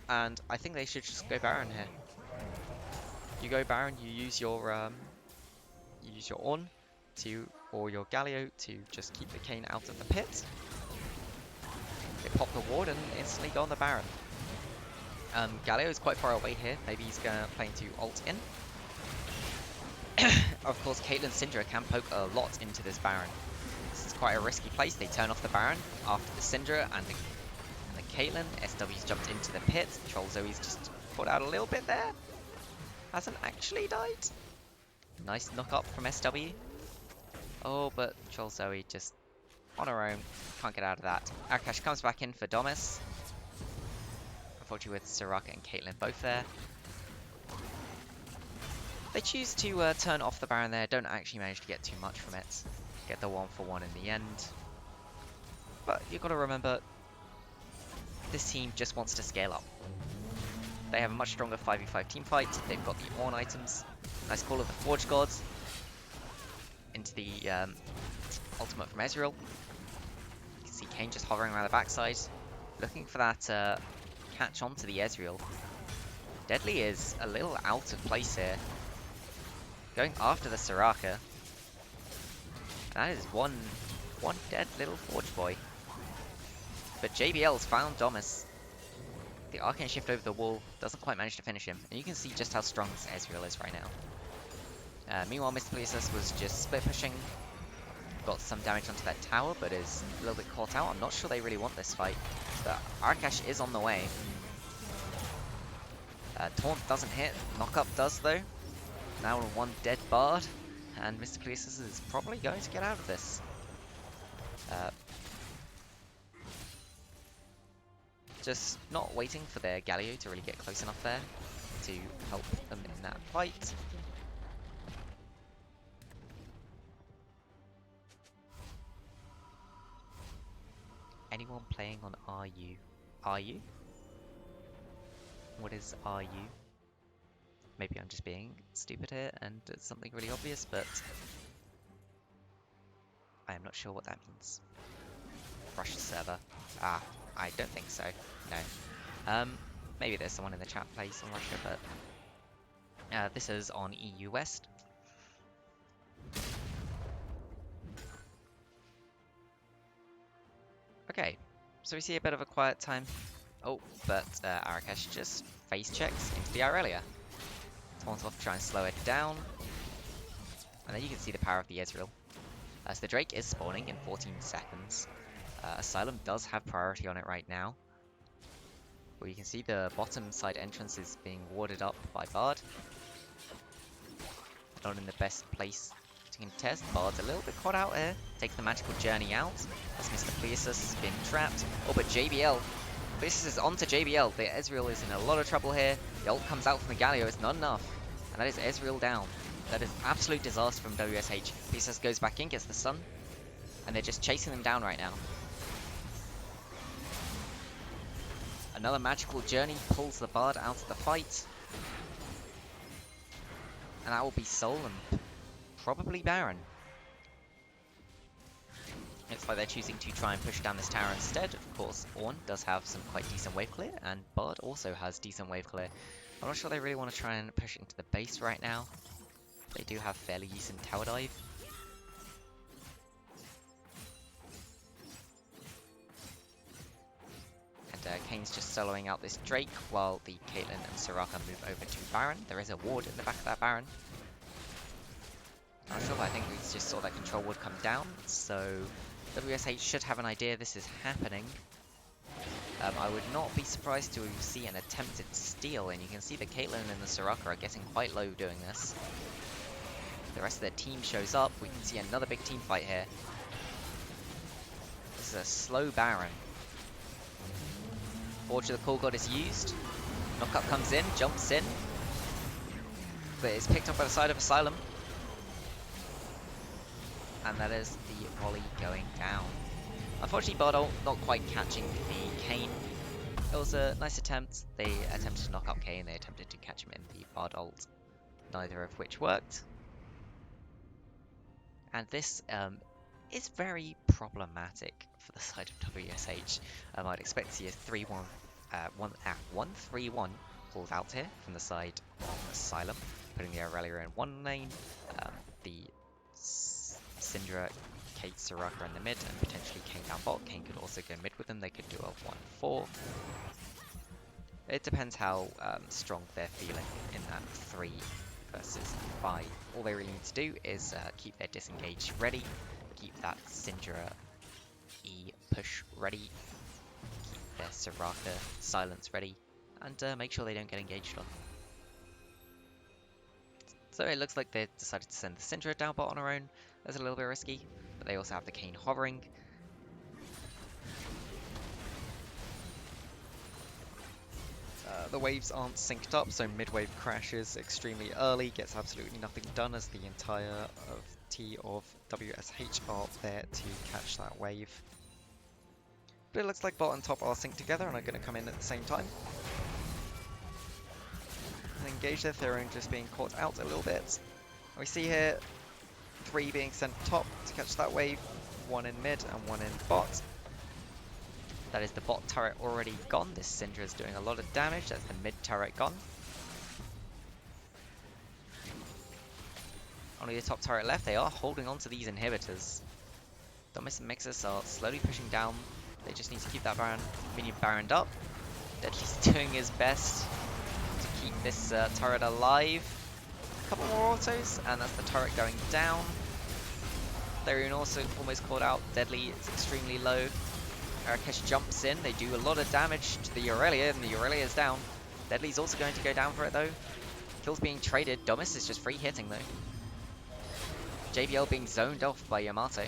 And I think they should just go Baron here. You go Baron, you use your Ornn or your Galio to just keep the Kane out of the pit. They pop the ward and instantly go on the Baron. Galio is quite far away here. Maybe he's going to plan to ult in. Of course, Caitlyn Syndra can poke a lot into this Baron. This is quite a risky place. They turn off the Baron after the Syndra and the Caitlyn. SW's jumped into the pit. Troll Zoe's just put out a little bit there. Hasn't actually died. Nice knock up from SW. Oh, but Troll Zoe just on her own. Can't get out of that. Akash comes back in for Domus. Unfortunately with Soraka and Caitlyn both there. They choose to turn off the Baron there, don't actually manage to get too much from it. Get the 1-for-1 in the end. But you've got to remember, this team just wants to scale up. They have a much stronger 5v5 team fight, they've got the Ornn items. Nice call of the Forge God into the ultimate from Ezreal. You can see Kane just hovering around the backside, looking for that catch onto the Ezreal. Deadly is a little out of place here. Going after the Soraka. That is one dead little Forge boy. But JBL's found Domus. The Arcane Shift over the wall doesn't quite manage to finish him. And you can see just how strong this Ezreal is right now. Meanwhile, Mr. Pleosus was just split pushing. Got some damage onto that tower, but is a little bit caught out. I'm not sure they really want this fight. But Arkash is on the way. Taunt doesn't hit. Knockup does though. Now one dead Bard. And Mr. Polices is probably going to get out of this. Just not waiting for their Galio to really get close enough there to help them in that fight. Anyone playing on RU? RU? What is RU? Maybe I'm just being stupid here and it's something really obvious, but I am not sure what that means. Russia server. Ah, I don't think so. No. Maybe there's someone in the chat plays on Russia, but this is on EU West. Okay, so we see a bit of a quiet time. Oh, but Arakesh just face checks into the Aurelia. Taunts off to try and slow it down. And then you can see the power of the Ezreal. So the Drake is spawning in 14 seconds. Asylum does have priority on it right now. Well, you can see the bottom side entrance is being warded up by Bard. Not in the best place to contest. Bard's a little bit caught out here. Takes the magical journey out. As Mr. Pleasus has been trapped. Oh, but JBL. Pleasus is onto JBL. The Ezreal is in a lot of trouble here. The ult comes out from the Galio. It's not enough. And that is Ezreal down. That is absolute disaster from WSH. Pleasus goes back in, gets the sun. And they're just chasing them down right now. Another magical journey pulls the Bard out of the fight. And that will be Soul and probably Baron. Looks like they're choosing to try and push down this tower instead. Of course, Ornn does have some quite decent wave clear, and Bard also has decent wave clear. I'm not sure they really want to try and push it into the base right now. They do have fairly decent tower dive. Kane's just soloing out this Drake while the Caitlyn and Soraka move over to Baron. There is a ward in the back of that Baron. I'm not sure, but I think we just saw that control ward come down, so WSH should have an idea this is happening. I would not be surprised to see an attempted steal, and you can see the Caitlyn and the Soraka are getting quite low doing this. The rest of their team shows up. We can see another big team fight here. This is a slow Baron. Forge of the Cool God is used. Knockup comes in, jumps in. But it's picked up by the side of Asylum. And that is the volley going down. Unfortunately, Bard ult not quite catching the Kayn. It was a nice attempt. They attempted to knock up Kayn, they attempted to catch him in the Bard ult. Neither of which worked. And this is very problematic for the side of WSH. I'd expect to see a 1-3-1 pulled out here from the side of Asylum, putting the Aurelia in one lane, the Syndra, Kate, Soraka in the mid, and potentially Kayn down bot. Kayn could also go mid with them. They could do a 1-4. It depends how strong they're feeling in that 3 versus 5. All they really need to do is keep their disengage ready, keep that Syndra E push ready, keep their Soraka silence ready, and make sure they don't get engaged on. So it looks like they decided to send the Syndra down bot on her own. That's a little bit risky, but they also have the Kayn hovering. The waves aren't synced up, so mid-wave crashes extremely early, gets absolutely nothing done as the entire T of WSH are there to catch that wave. But it looks like bot and top are synced together and are going to come in at the same time. And engage their Theron just being caught out a little bit. We see here 3 being sent top to catch that wave, 1 in mid and 1 in bot. That is the bot turret already gone. This Syndra is doing a lot of damage. That's the mid turret gone. Only the top turret left. They are holding on to these inhibitors. Domus and Mixus are slowly pushing down. They just need to keep that minion baroned up. Deadly's doing his best to keep this turret alive. A couple more autos, and that's the turret going down. Therian also almost caught out. Deadly is extremely low. Arakesh jumps in, they do a lot of damage to the Aurelia, and the Aurelia is down. Deadly's also going to go down for it though. Kills being traded, Domus is just free hitting though. JBL being zoned off by Yamato.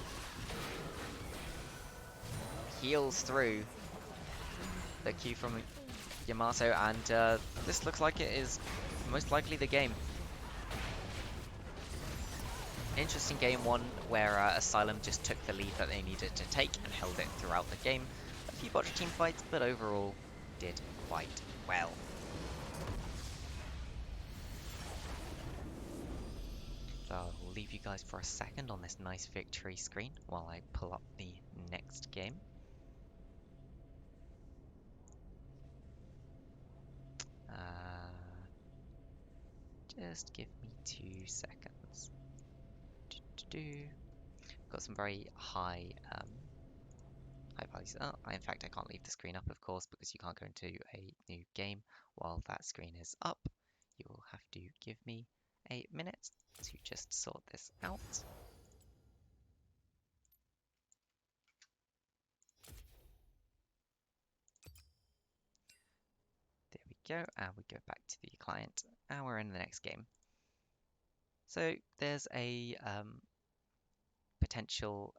Heals through the Q from Yamato, and this looks like it is most likely the game. Interesting game one where Asylum just took the lead that they needed to take and held it throughout the game. A few botched team fights, but overall did quite well. So I'll leave you guys for a second on this nice victory screen while I pull up the next game. Just give me 2 seconds. Got some very high values. Oh, in fact, I can't leave the screen up, of course, because you can't go into a new game while that screen is up. You will have to give me a minute to just sort this out. There we go, and we go back to the client, and we're in the next game. So there's a potential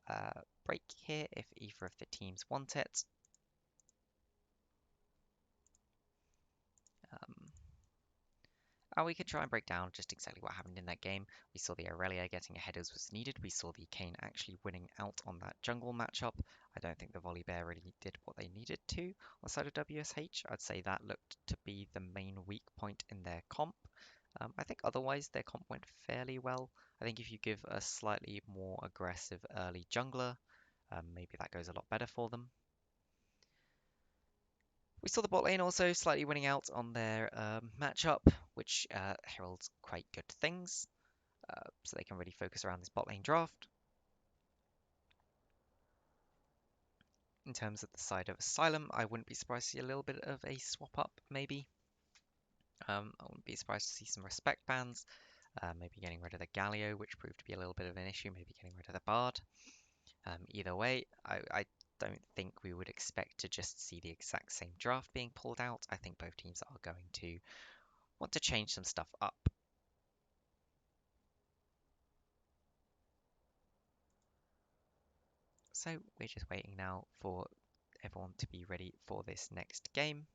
break here if either of the teams want it. And we could try and break down just exactly what happened in that game. We saw the Aurelia getting ahead as was needed. We saw the Kayn actually winning out on that jungle matchup. I don't think the Volibear really did what they needed to on the side of WSH. I'd say that looked to be the main weak point in their comp. I think otherwise their comp went fairly well. I think if you give a slightly more aggressive early jungler, maybe that goes a lot better for them. We saw the bot lane also slightly winning out on their matchup, which heralds quite good things, so they can really focus around this bot lane draft. In terms of the side of Asylum, I wouldn't be surprised to see a little bit of a swap up, maybe. I wouldn't be surprised to see some respect bans, maybe getting rid of the Galio, which proved to be a little bit of an issue, maybe getting rid of the Bard. Either way, I don't think we would expect to just see the exact same draft being pulled out. I think both teams are going to want to change some stuff up. So we're just waiting now for everyone to be ready for this next game.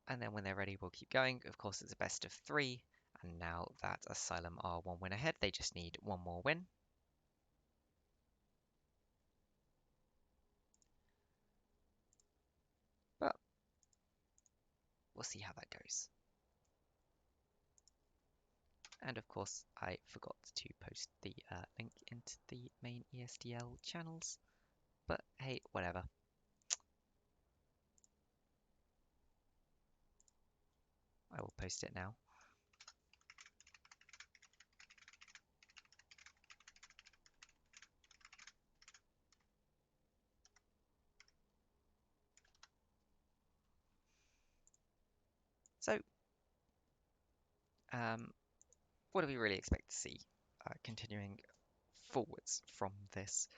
And then when they're ready, we'll keep going. Of course, it's a best of 3. And now that Asylum are 1 win ahead, they just need 1 more win. But we'll see how that goes. And of course, I forgot to post the link into the main ESDL channels. But hey, whatever. I will post it now. So, what do we really expect to see continuing forwards from this?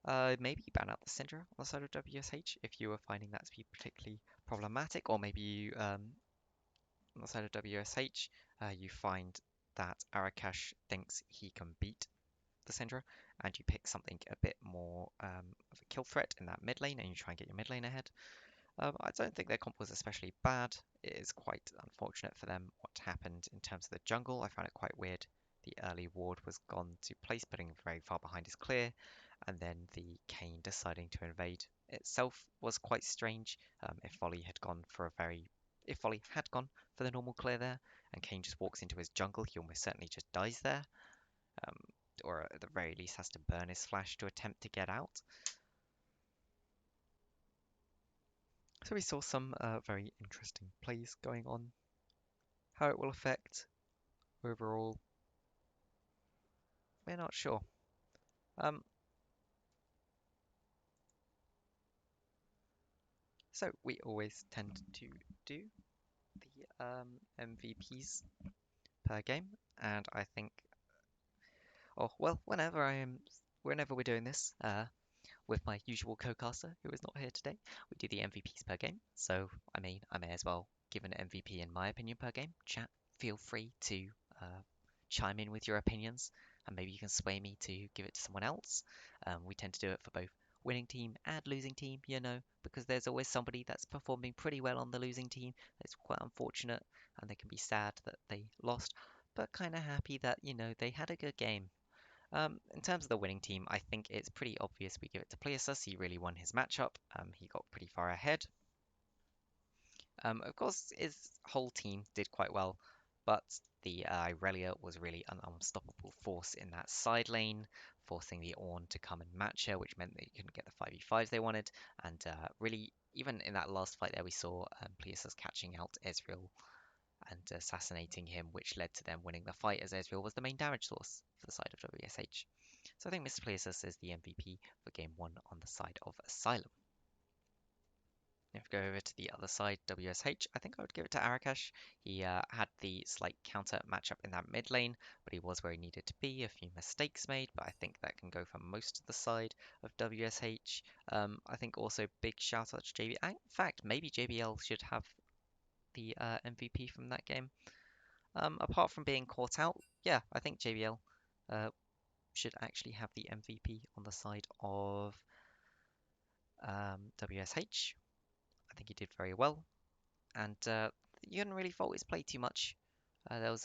Maybe ban out the Syndra on the side of WSH if you were finding that to be particularly problematic, or maybe you, on the side of WSH, you find that Arakash thinks he can beat the Syndra, and you pick something a bit more of a kill threat in that mid lane, and you try and get your mid lane ahead. I don't think their comp was especially bad. It is quite unfortunate for them what happened in terms of the jungle. I found it quite weird. The early ward was gone to place, putting very far behind is clear, and then the Kayn deciding to invade itself was quite strange. If Volley had gone for the normal clear there, and Kayn just walks into his jungle, he almost certainly just dies there, or at the very least has to burn his flash to attempt to get out. So we saw some very interesting plays going on. How it will affect overall, we're not sure. So we always tend to do the MVPs per game, and I think, whenever we're doing this, with my usual co-caster who is not here today, we do the MVPs per game. So I mean, I may as well give an MVP in my opinion per game. Chat, feel free to chime in with your opinions, and maybe you can sway me to give it to someone else. We tend to do it for both winning team and losing team, because there's always somebody that's performing pretty well on the losing team. It's quite unfortunate, and they can be sad that they lost, but kind of happy that, they had a good game. In terms of the winning team, I think it's pretty obvious we give it to Pleasus. He really won his matchup. He got pretty far ahead. Of course, his whole team did quite well, but the Irelia was really an unstoppable force in that side lane, forcing the Ornn to come and match her, which meant they couldn't get the 5v5s they wanted. And really, even in that last fight there, we saw Pleasus catching out Ezreal and assassinating him, which led to them winning the fight, as Ezreal was the main damage source for the side of WSH. So I think Mr. Pleasus is the MVP for Game 1 on the side of Asylum. If we go over to the other side, WSH, I think I would give it to Arakash. He had the slight counter matchup in that mid lane, but he was where he needed to be. A few mistakes made, but I think that can go for most of the side of WSH. I think also big shout out to JBL. In fact, maybe JBL should have the MVP from that game. Apart from being caught out, yeah, I think JBL should actually have the MVP on the side of WSH. I think he did very well, and you couldn't really fault his play too much. There was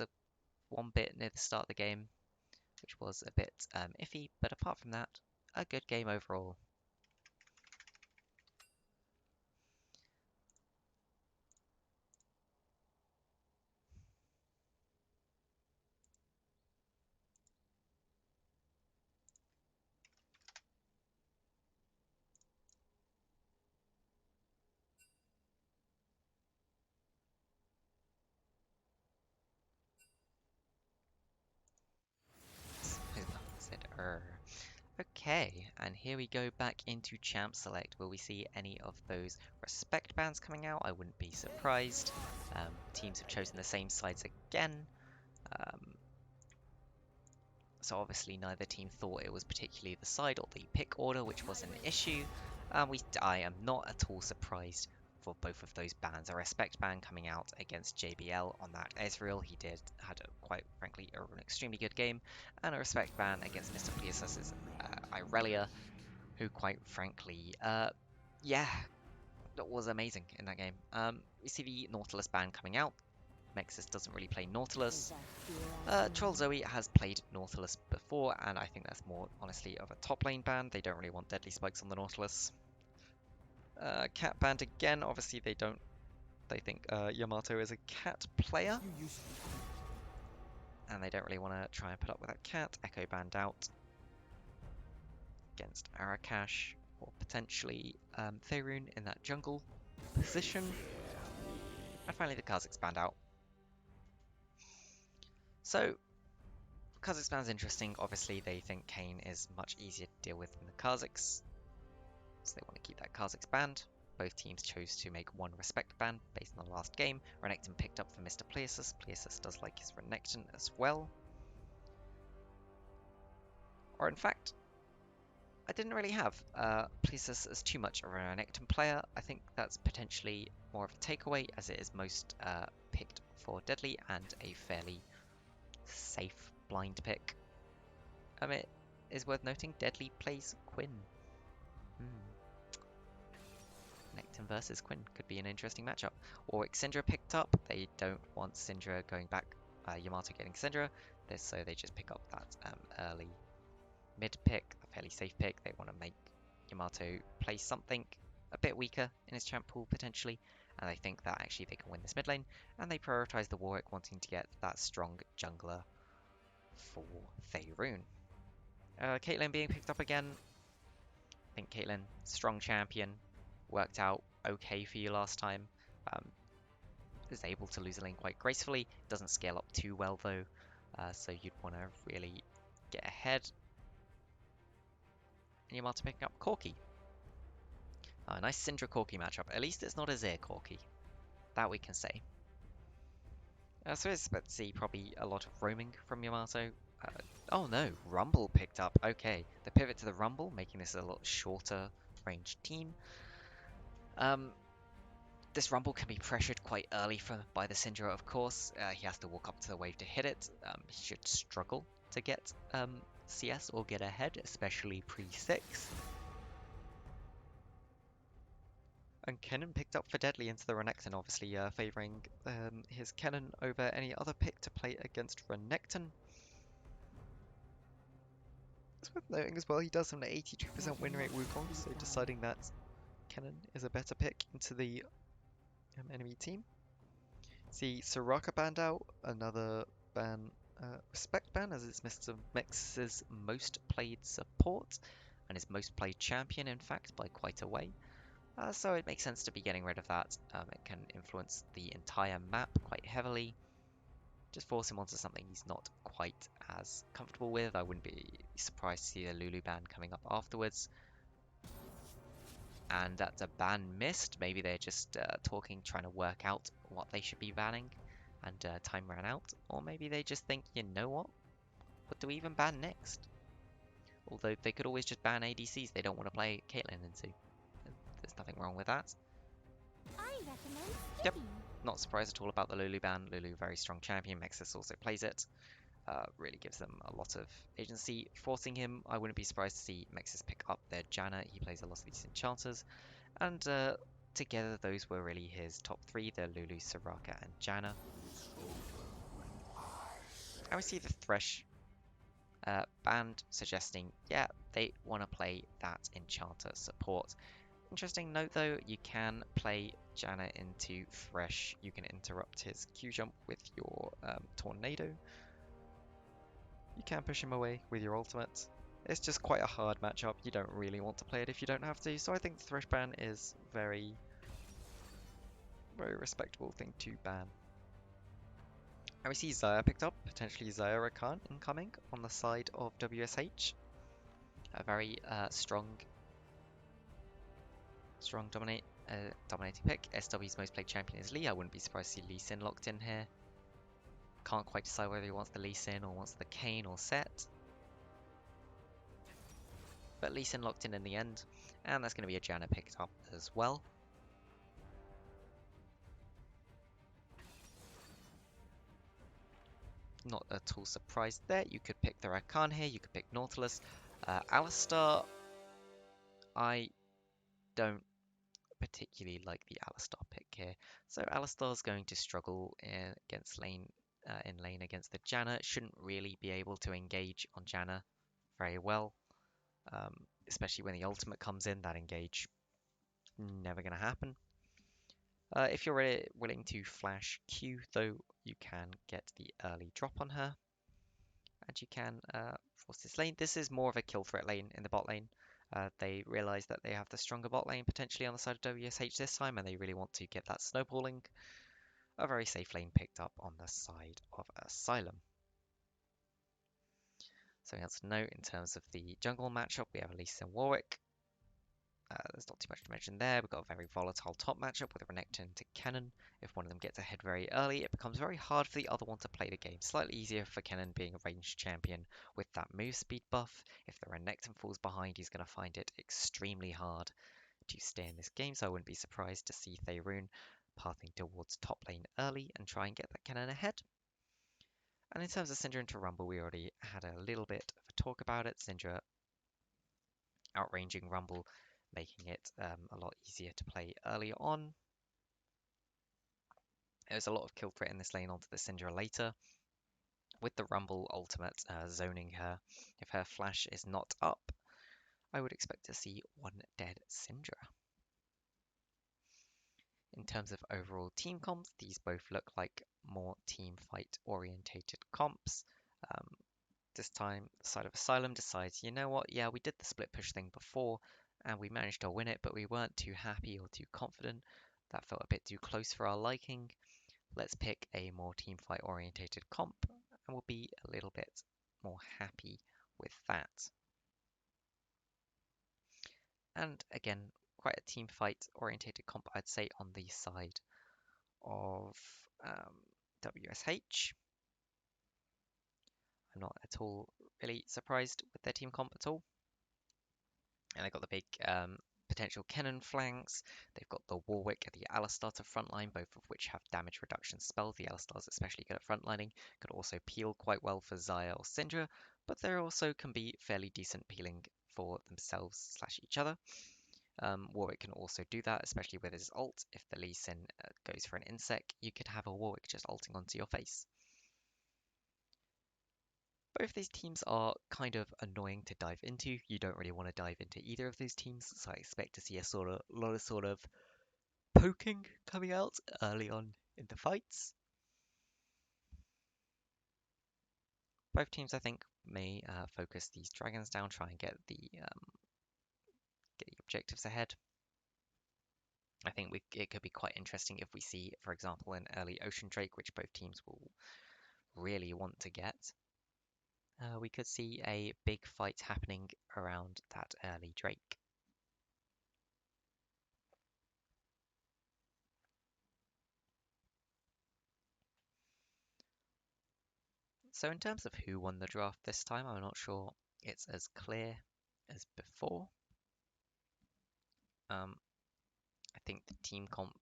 one bit near the start of the game which was a bit iffy, but apart from that, a good game overall. Said Okay, and here we go back into Champ Select. Will we see any of those respect bands coming out? I wouldn't be surprised. Teams have chosen the same sides again. So obviously neither team thought it was particularly the side or the pick order, which was an issue. I am not at all surprised for both of those bans. A respect ban coming out against JBL on that Ezreal. He had quite frankly an extremely good game, and a respect ban against Mr. Pleasus' Irelia, who quite frankly, yeah, that was amazing in that game. We see the Nautilus ban coming out. Mexus doesn't really play Nautilus. Troll Zoe has played Nautilus before, and I think that's more, honestly, of a top lane ban. They don't really want deadly spikes on the Nautilus. Cat banned again. Obviously, they think Yamato is a cat player, and they don't really want to try and put up with that cat. Echo banned out against Arakash, or potentially Faerun in that jungle position. And finally, the Kha'Zix banned out. So, Kha'Zix's interesting. Obviously, they think Kayn is much easier to deal with than the Kha'Zix, so they want to keep that Kha'Zix banned. Both teams chose to make one respect ban based on the last game. Renekton picked up for Mr. Pleasus. Pleasus does like his Renekton as well. Or in fact, I didn't really have Pleasus as too much of a Renekton player. I think that's potentially more of a takeaway, as it is most picked for Deadly and a fairly safe blind pick. It is worth noting Deadly plays Quinn. Renekton versus Quinn could be an interesting matchup. Warwick Syndra picked up. They don't want Syndra going back, Yamato getting Syndra, so they just pick up that early mid pick, a fairly safe pick. They want to make Yamato play something a bit weaker in his champ pool potentially, and they think that actually they can win this mid lane, and they prioritize the Warwick wanting to get that strong jungler for Faerun. Caitlyn being picked up again. I think Caitlyn, strong champion, worked out okay for you last time. Is able to lose a lane quite gracefully. Doesn't scale up too well though, so you'd want to really get ahead. And Yamato picking up Corki. Nice Syndra Corki matchup. At least it's not a Azir Corki. That we can say. So we expect to see probably a lot of roaming from Yamato. Oh no, Rumble picked up. Okay, the pivot to the Rumble, making this a lot shorter range team. This Rumble can be pressured quite early by the Syndra, of course. He has to walk up to the wave to hit it. He should struggle to get CS or get ahead, especially pre-6. And Kennen picked up for Deadly into the Renekton, obviously favouring his Kennen over any other pick to play against Renekton. It's worth noting as well, he does have an 82% win rate Wukong, so deciding that Kennen is a better pick into the enemy team. See Soraka banned out, another ban, respect ban, as it's Mr. Mix's most played support and his most played champion, in fact, by quite a way. So it makes sense to be getting rid of that. It can influence the entire map quite heavily. Just force him onto something he's not quite as comfortable with. I wouldn't be surprised to see the Lulu ban coming up afterwards. And that's a ban missed. Maybe they're just talking, trying to work out what they should be banning, and time ran out. Or maybe they just think, you know what do we even ban next? Although they could always just ban ADCs they don't want to play Caitlyn into. There's nothing wrong with that. I recommend Yep. skipping. Not surprised at all about the Lulu ban. Lulu, very strong champion. Mexus also plays it. Really gives them a lot of agency. Forcing him, I wouldn't be surprised to see Mexus pick up their Janna. He plays a lot of these enchanters. And together, those were really his top three, the Lulu, Soraka, and Janna. And we see the Thresh banned, suggesting, yeah, they want to play that enchanter support. Interesting note though, you can play Janna into Thresh. You can interrupt his Q jump with your Tornado. You can push him away with your ultimate. It's just quite a hard matchup. You don't really want to play it if you don't have to. So I think the Thresh ban is very respectable thing to ban. And we see Xayah picked up, potentially Xayah Rakan incoming on the side of WSH. A very strong dominating pick. SW's most played champion is Lee. I wouldn't be surprised to see Lee Sin locked in here. Can't quite decide whether he wants the Lee Sin or wants the Kayn or Set. But Lee Sin locked in the end. And that's going to be a Janna picked up as well. Not at all surprised there. You could pick the Rakan here. You could pick Nautilus. Alistar, I don't particularly like the Alistar pick here. So Alistar's going to struggle against lane in lane against the Janna. Shouldn't really be able to engage on Janna very well, especially when the ultimate comes in. That engage never going to happen. If you're willing to flash Q, though, you can get the early drop on her, and you can force this lane. This is more of a kill threat lane in the bot lane. They realize that they have the stronger bot lane potentially on the side of WSH this time, and they really want to get that snowballing. A very safe lane picked up on the side of Asylum. Something else to note in terms of the jungle matchup, we have Elise and Warwick. There's not too much to mention there. We've got a very volatile top matchup with Renekton to Kennen. If one of them gets ahead very early, it becomes very hard for the other one to play the game. Slightly easier for Kennen being a ranged champion with that move speed buff. If the Renekton falls behind, he's going to find it extremely hard to stay in this game. So I wouldn't be surprised to see Thayrun pathing towards top lane early and try and get that Kennen ahead. And in terms of Syndra into Rumble, we already had a little bit of a talk about it. Syndra outranging Rumble, making it a lot easier to play early on. There's a lot of kill threat in this lane onto the Syndra later. With the Rumble ultimate zoning her, if her flash is not up, I would expect to see one dead Syndra. In terms of overall team comps, these both look like more team fight orientated comps. This time, the side of Asylum decides, you know what, yeah, we did the split push thing before, and we managed to win it, but we weren't too happy or too confident. That felt a bit too close for our liking. Let's pick a more team fight orientated comp, and we'll be a little bit more happy with that. And again, quite a team fight orientated comp, I'd say, on the side of WSH. I'm not at all really surprised with their team comp at all. And they got the big potential Kennen flanks. They've got the Warwick and the Alistar to frontline, both of which have damage reduction spells. The Alistar's especially good at frontlining, could also peel quite well for Xayah or Syndra, but they also can be fairly decent peeling for themselves / each other. Warwick can also do that, especially with his ult. If the Lee Sin goes for an insect, you could have a Warwick just ulting onto your face. Both these teams are kind of annoying to dive into. You don't really want to dive into either of those teams, so I expect to see a lot of sort of poking coming out early on in the fights. Both teams, I think, may focus these dragons down, try and get the objectives ahead. I think it could be quite interesting if we see, for example, an early Ocean Drake, which both teams will really want to get. We could see a big fight happening around that early Drake. So in terms of who won the draft this time, I'm not sure it's as clear as before. I think the team comp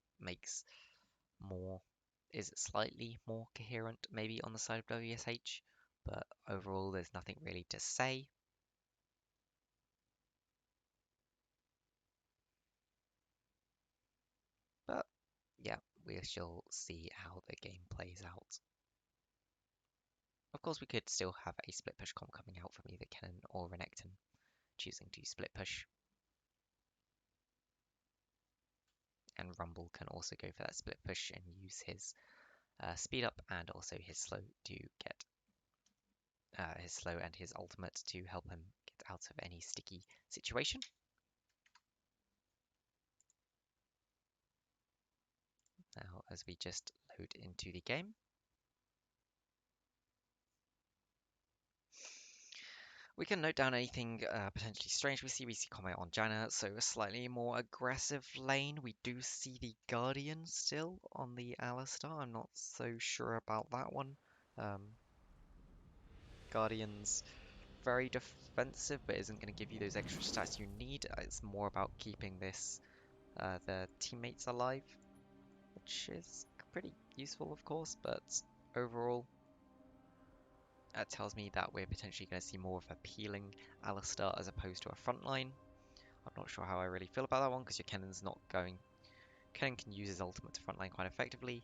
is slightly more coherent maybe on the side of WSH, but overall there's nothing really to say. But yeah, we shall see how the game plays out. Of course, we could still have a split push comp coming out from either Kennen or Renekton, choosing to split push. And Rumble can also go for that split push and use his speed up and also his slow to get his slow and his ultimate to help him get out of any sticky situation. Now, as we just load into the game, we can note down anything potentially strange we see comment on Janna, so a slightly more aggressive lane. We do see the Guardian still on the Alistar. I'm not so sure about that one. Guardian's very defensive, but isn't going to give you those extra stats you need. It's more about keeping the teammates alive, which is pretty useful, of course, but overall, that tells me that we're potentially going to see more of a peeling Alistar as opposed to a frontline. I'm not sure how I really feel about that one because your Kennen's not going. Kennen can use his ultimate to frontline quite effectively,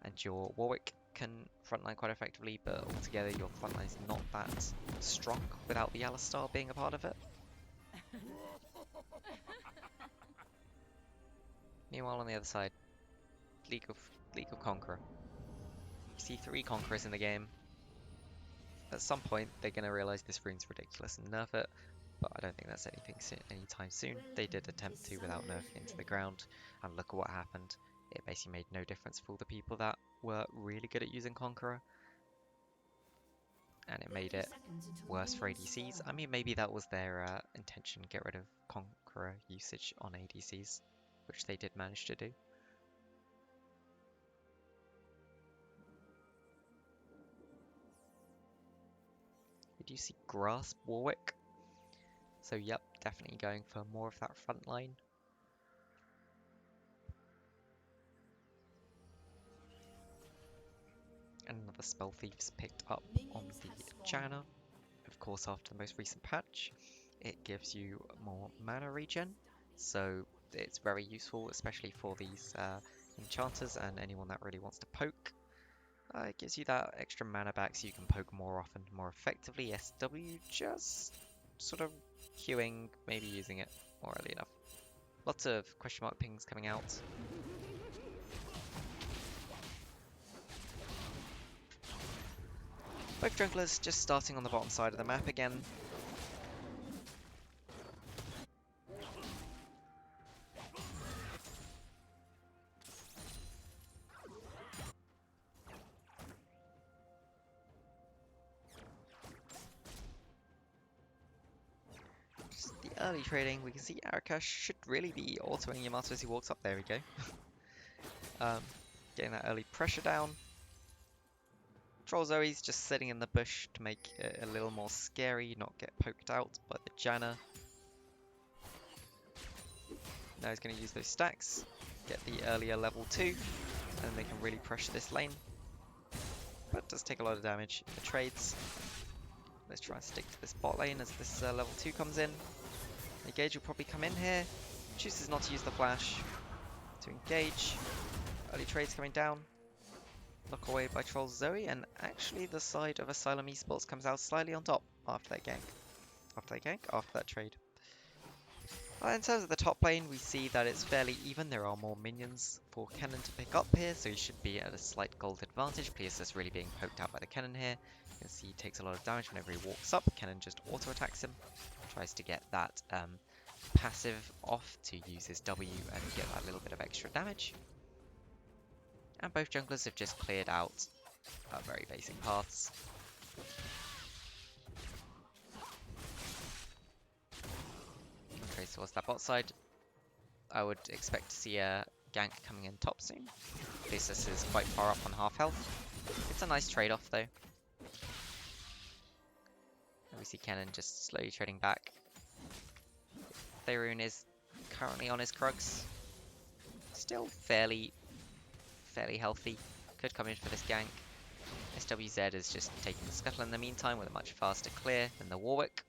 and your Warwick can frontline quite effectively, but altogether your frontline is not that strong without the Alistar being a part of it. Meanwhile, on the other side, League of Conqueror. You see 3 Conquerors in the game. At some point, they're going to realize this rune's ridiculous and nerf it, but I don't think that's anytime soon. They did attempt to without nerfing into the ground, and look at what happened. It basically made no difference for all the people that were really good at using Conqueror, and it made it worse for ADCs. I mean, maybe that was their intention, get rid of Conqueror usage on ADCs, which they did manage to do. We do see Grasp Warwick, so yep, definitely going for more of that front line. And another Spell Thief's picked up on the Janna. Of course, after the most recent patch, it gives you more mana regen, so it's very useful, especially for these enchanters and anyone that really wants to poke. It gives you that extra mana back so you can poke more often, more effectively. SW just sort of queuing, maybe using it more early enough. Lots of question mark pings coming out. Both junglers just starting on the bottom side of the map again. Just the early trading, we can see Arakash should really be autoing Yamato as he walks up. There we go. Getting that early pressure down. Troll Zoe's just sitting in the bush to make it a little more scary, not get poked out by the Janna. Now he's going to use those stacks, get the earlier level 2, and then they can really pressure this lane. But it does take a lot of damage in the trades. Let's try and stick to this bot lane as this level 2 comes in. Engage will probably come in here. Chooses not to use the flash to engage. Early trades coming down. Knock away by Troll Zoe, and actually the side of Asylum Esports comes out slightly on top after that gank. After that trade. In terms of the top lane, we see that it's fairly even. There are more minions for Kennen to pick up here, so he should be at a slight gold advantage. Plius really being poked out by the Kennen here. You can see he takes a lot of damage whenever he walks up. Kennen just auto-attacks him. Tries to get that passive off to use his W and get that little bit of extra damage. And both junglers have just cleared out very basic paths. Trace towards that bot side. I would expect to see a gank coming in top soon. This is quite far up on half health. It's a nice trade-off though. And we see Kennen just slowly trading back. Thayrun is currently on his Krugs. Still fairly healthy. Could come in for this gank. SWZ is just taking the scuttle in the meantime with a much faster clear than the Warwick.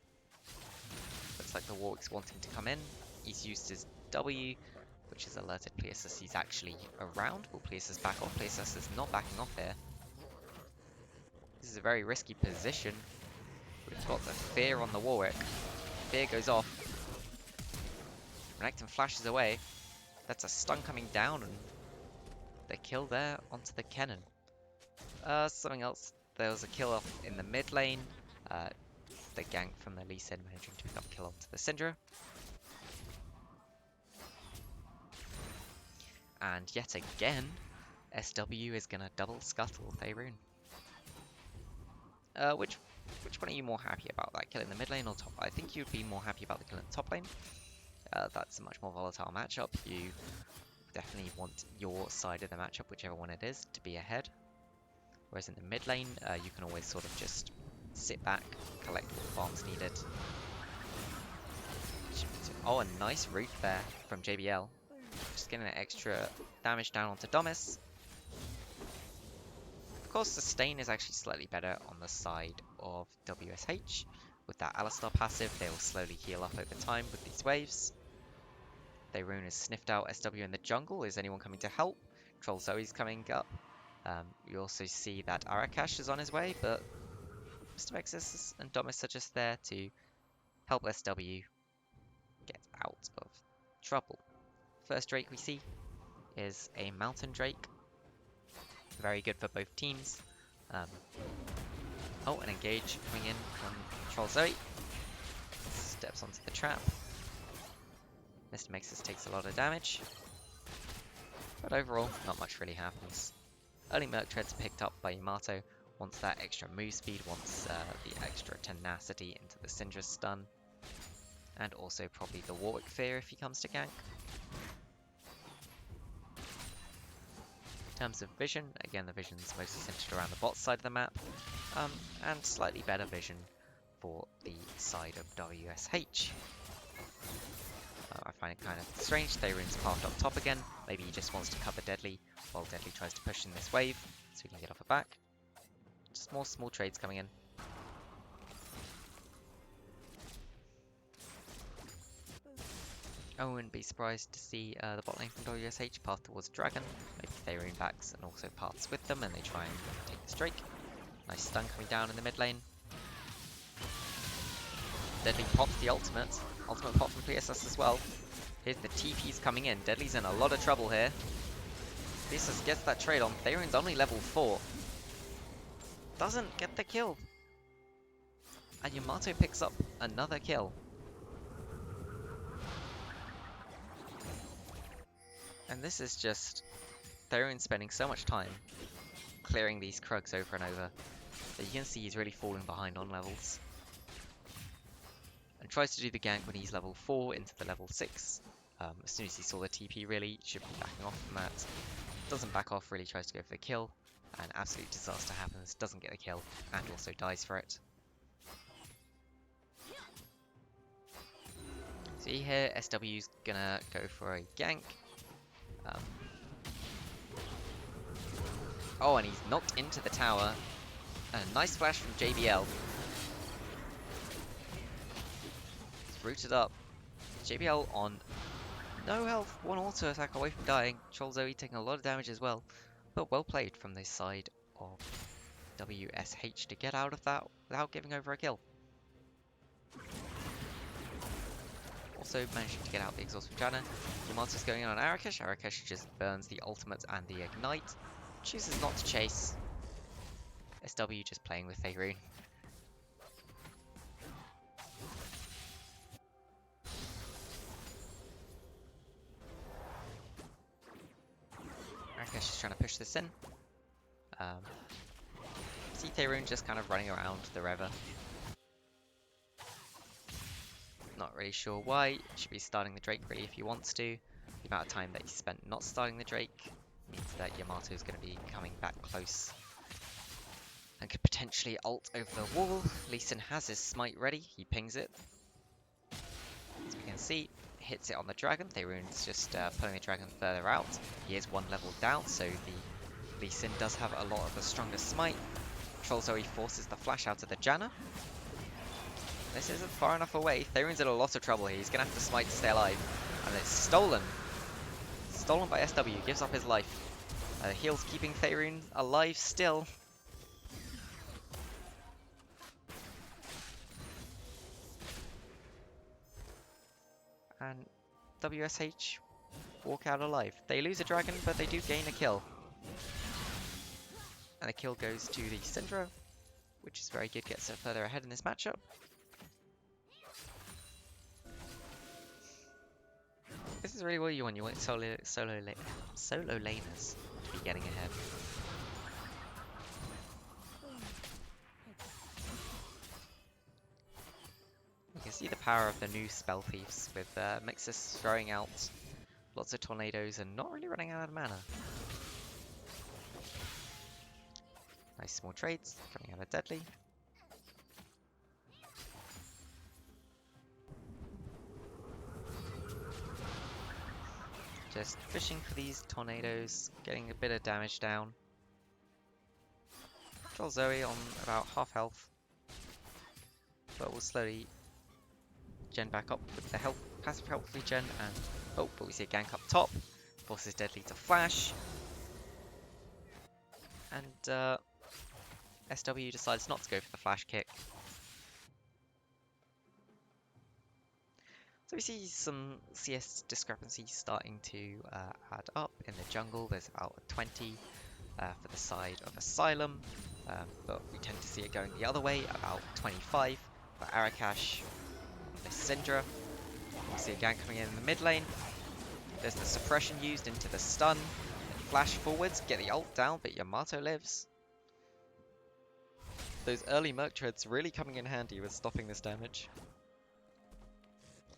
Looks like the Warwick's wanting to come in. He's used his W, which has alerted Plius he's actually around. Will Plius back off? Plius is not backing off here. This is a very risky position. We've got the Fear on the Warwick. Fear goes off. Renekton flashes away. That's a stun coming down, and the kill there onto the Kennen. Something else. There was a kill off in the mid lane. The gank from the Lee Sin managing to pick up a kill onto the Syndra. And yet again, SW is going to double scuttle Thayrun. Which one are you more happy about? That kill in the mid lane or top? I think you'd be more happy about the kill in the top lane. That's a much more volatile matchup. You definitely want your side of the matchup, whichever one it is, to be ahead. Whereas in the mid lane, you can always sort of just sit back, collect what farms needed. Oh, a nice root there from JBL. Just getting that extra damage down onto Domus. Of course, Sustain is actually slightly better on the side of WSH. With that Alistar passive, they will slowly heal up over time with these waves. Thayrun has sniffed out SW in the jungle. Is anyone coming to help? Troll Zoe's coming up. You also see that Arakash is on his way, but Mr. Vexus and Domus are just there to help SW get out of trouble. First Drake we see is a Mountain Drake. Very good for both teams. Oh, an engage coming in from Troll Zoe. Steps onto the trap. Mr. Mexus takes a lot of damage. But overall, not much really happens. Early Merc Tread's picked up by Yamato. Wants that extra move speed, wants the extra tenacity into the Syndra stun. And also probably the Warwick Fear if he comes to gank. In terms of vision, again the vision's mostly centered around the bot side of the map. And slightly better vision for the side of WSH. I find it kind of strange. Thayrun's parked up top again. Maybe he just wants to cover Deadly while Deadly tries to push in this wave so he can get off her back. Just more small trades coming in. I wouldn't be surprised to see the bot lane from WSH path towards Dragon. Maybe Thayrun backs and also paths with them and they try and take this Drake. Nice stun coming down in the mid lane. Deadly pops the ultimate. Ultimate pop from PSS as well. Here's the TPs coming in. Deadly's in a lot of trouble here. PSS gets that trade on. Thayrun's only level 4. Doesn't get the kill. And Yamato picks up another kill. And this is just Thayrun spending so much time clearing these Krugs over and over that you can see he's really falling behind on levels. And tries to do the gank when he's level 4 into the level 6. As soon as he saw the TP, really should be backing off from that. Doesn't back off, really tries to go for the kill. And absolute disaster happens, doesn't get the kill, and also dies for it. See here, SW's gonna go for a gank. Oh, and he's knocked into the tower. And a nice flash from JBL. He's rooted up. JBL on no health, one auto attack away from dying. Troll Zoe taking a lot of damage as well. But well played from the side of WSH to get out of that without giving over a kill. Also managing to get out the exhaust from Janna. Yamato's going in on Arakesh. Arakesh just burns the ultimate and the ignite. Chooses not to chase. SW just playing with Faerun. Arakesh is trying to push this in. See Faerun just kind of running around the river. Not really sure why. Should be starting the Drake really if he wants to. The amount of time that he spent not starting the Drake means that Yamato is going to be coming back close and could potentially ult over the wall. Lee Sin has his smite ready. He pings it. As we can see, hits it on the dragon. Faerun's just pulling the dragon further out. He is one level down, so the Lee Sin does have a lot of the stronger smite. Troll Zoe forces the flash out of the Janna. This isn't far enough away. Faerun's in a lot of trouble here. He's going to have to smite to stay alive. And it's stolen. Stolen by SW. Gives up his life. The heal's keeping Faerun alive still. And WSH walk out alive. They lose a dragon, but they do gain a kill. And the kill goes to the Syndra, which is very good. Gets it further ahead in this matchup. This is really what you want. You want solo laners to be getting ahead. You can see the power of the new spell thieves with Mixus throwing out lots of tornadoes and not really running out of mana. Nice small trades coming out of Deadly. Just fishing for these tornadoes, getting a bit of damage down. Troll Zoe on about half health, but we'll slowly gen back up with the health, passive health regen, and oh, but we see a gank up top, forces Deadly to flash, and SW decides not to go for the flash kick. So we see some CS discrepancies starting to add up in the jungle. There's about a 20 for the side of Asylum, but we tend to see it going the other way, about 25 for Arakash on this Syndra. We see a gank coming in the mid lane. There's the suppression used into the stun. Flash forwards, get the ult down, but Yamato lives. Those early Merc Treads really coming in handy with stopping this damage.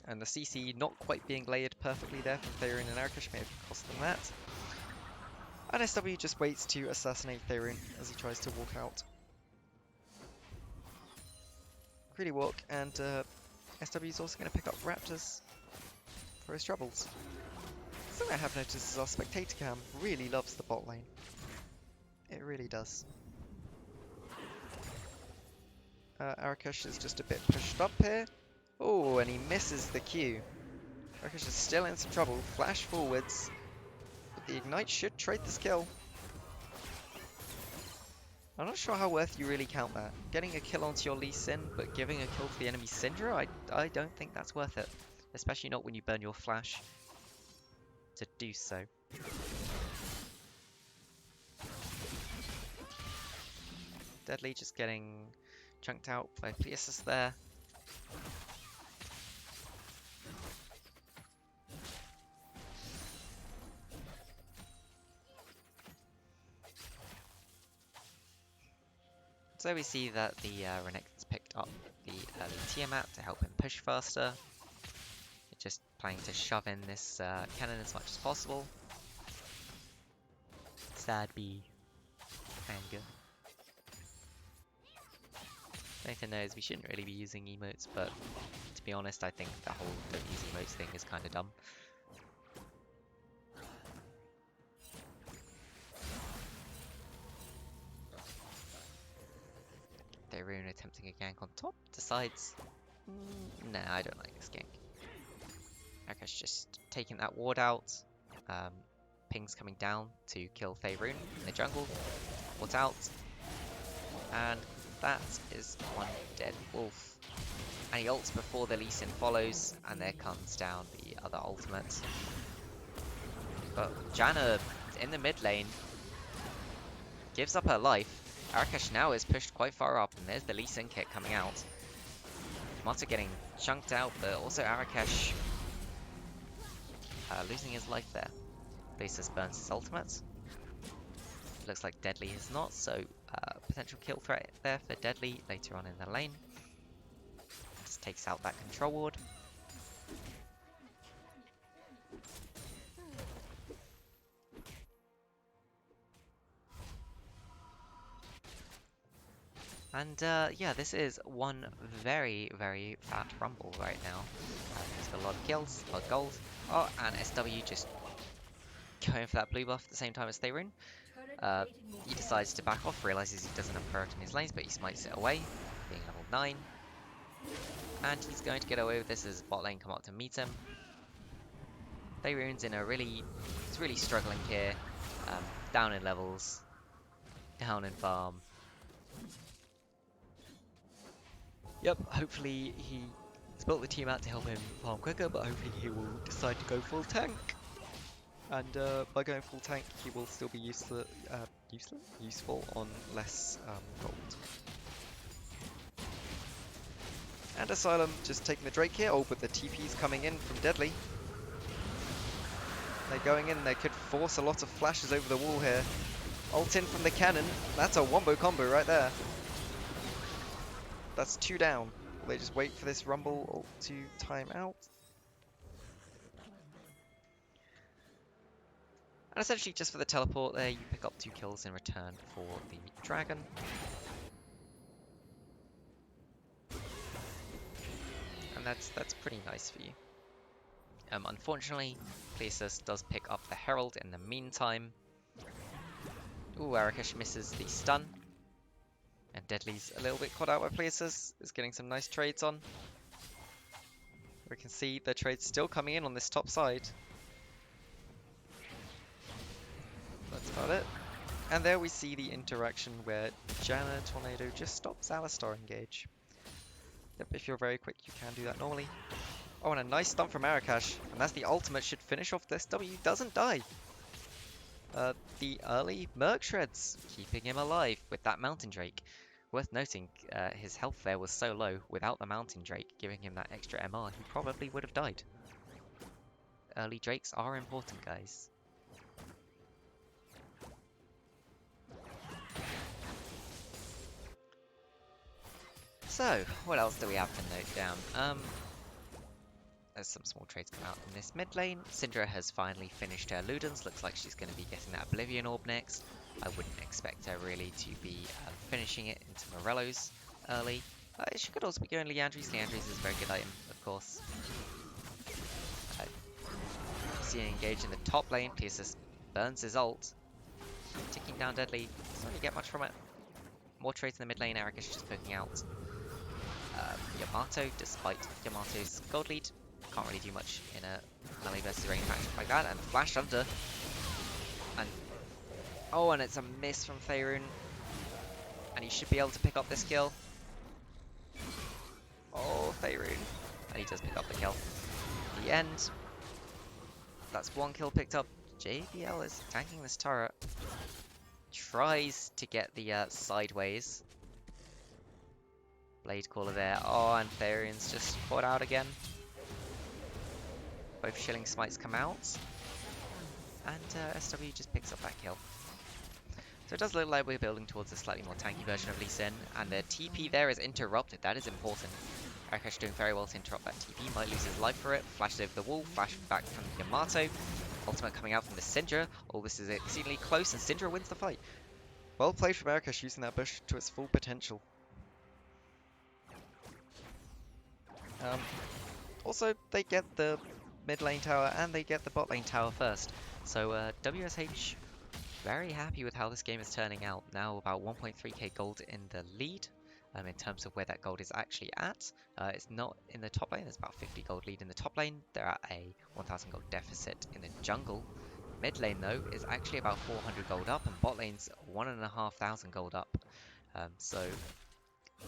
And the CC not quite being layered perfectly there from Faerun and Arakesh may have cost them that. And SW just waits to assassinate Faerun as he tries to walk out. Greedy walk, and SW is also going to pick up Raptors for his troubles. Something I have noticed is our spectator cam really loves the bot lane. It really does. Arakesh is just a bit pushed up here. Oh, and he misses the Q. Arakesh is still in some trouble. Flash forwards. But the Ignite should trade this kill. I'm not sure how worth you really count that. Getting a kill onto your Lee Sin, but giving a kill to the enemy Syndra, I don't think that's worth it. Especially not when you burn your flash to do so. Deadly just getting chunked out by Pleosis there. So we see that the Renekton's picked up the early Tiamat to help him push faster. Just planning to shove in this cannon as much as possible. Sad bee. Anger. Nathan knows we shouldn't really be using emotes, but to be honest. I think the whole don't use emotes thing is kind of dumb. They're attempting a gank on top, decides, nah, I don't like this gank. Akash just taking that ward out. Ping's coming down to kill Faerun in the jungle. Ward's out. And that is one dead wolf. And he ults before the Lee Sin follows, and there comes down the other ultimate. But Janna in the mid lane gives up her life. Arakash now is pushed quite far up, and there's the Lee Sin kit coming out. Mata getting chunked out, but also Arakash losing his life there. Blazus burns his ultimate. Looks like Deadly is not, so potential kill threat there for Deadly later on in the lane. Just takes out that control ward. And yeah, this is one very, very fat rumble right now. He's got a lot of kills, a lot of gold. Oh, and SW just going for that blue buff at the same time as Faerun. He decides to back off, realizes he doesn't have priority in his lanes, but he smites it away, being level 9. And he's going to get away with this as bot lane come up to meet him. Faerun's in a he's really struggling here. Down in levels, down in farm. Yep, hopefully he's built the team out to help him farm quicker, but hopefully he will decide to go full tank. And by going full tank, he will still be useful on less gold. And Asylum just taking the Drake here. Oh, but the TP's coming in from Deadly. They're going in. They could force a lot of flashes over the wall here. Ult in from the cannon. That's a wombo combo right there. That's 2 down. Will they just wait for this Rumble ult to time out? And essentially just for the teleport there, you pick up 2 kills in return for the dragon. And that's pretty nice for you. Unfortunately, Blazus does pick up the Herald in the meantime. Ooh, Arakash misses the stun. And Deadly's a little bit caught out by Blazus, is getting some nice trades on. We can see the trades still coming in on this top side. That's about it. And there we see the interaction where Janna Tornado just stops Alistar engage. Yep, if you're very quick, you can do that normally. Oh, and a nice stun from Arakash, and that's the ultimate, should finish off this W, doesn't die. The early Merc Shreds, keeping him alive with that Mountain Drake. Worth noting, his health there was so low, without the Mountain Drake giving him that extra MR, he probably would have died. Early Drakes are important, guys. So, what else do we have to note down? There's some small trades come out in this mid lane. Syndra has finally finished her Ludens. Looks like she's going to be getting that Oblivion Orb next. I wouldn't expect her really to be finishing it into Morello's early. She could also be going Leandry's. Leandry's is a very good item, of course. See him engage in the top lane. Blazus burns his ult. Ticking down Deadly. Doesn't really get much from it. More trades in the mid lane. Eric is just poking out Yamato, despite Yamato's gold lead. Can't really do much in a melee versus range matchup like that. And flash under. And oh, and it's a miss from Faerun. And he should be able to pick up this kill. Oh, Faerun. And he does pick up the kill. The end. That's 1 kill picked up. JBL is tanking this turret. Tries to get the sideways. Blade Caller there. Oh, and Faerun's just caught out again. Both Shilling Smites come out. And SW just picks up that kill. So it does look like we're building towards a slightly more tanky version of Lee Sin. And the TP there is interrupted. That is important. Arakash doing very well to interrupt that TP. Might lose his life for it. Flashes over the wall. Flash back from Yamato. Ultimate coming out from the Syndra. Oh, this is exceedingly close, and Syndra wins the fight. Well played from Arakash, using that bush to its full potential. Also, they get the mid lane tower and they get the bot lane tower first. So WSH very happy with how this game is turning out. Now about 1.3k gold in the lead. In terms of where that gold is actually at. It's not in the top lane, there's about 50 gold lead in the top lane. They're at a 1000 gold deficit in the jungle. Mid lane though is actually about 400 gold up, and bot lane's 1,500 gold up. So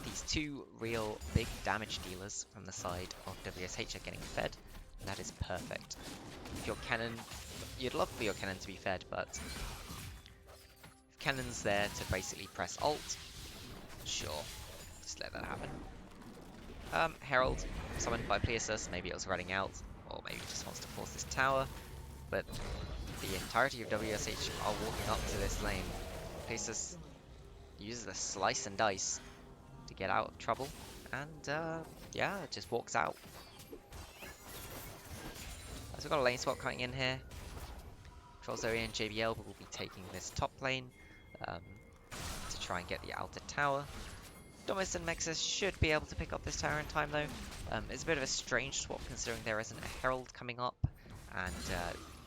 these two real big damage dealers from the side of WSH are getting fed, and that is perfect. If your cannon, you'd love for your cannon to be fed, but if cannon's there to basically press alt, sure, just let that happen. Herald, summoned by Pleasus, maybe it was running out, or maybe it just wants to force this tower, but the entirety of WSH are walking up to this lane. Pleasus uses a slice and dice to get out of trouble, and yeah, just walks out. So we've got a lane swap coming in here. Trollzeri and JBL will be taking this top lane to try and get the outer tower. Domus and Mexus should be able to pick up this tower in time though. It's a bit of a strange swap considering there isn't a Herald coming up, and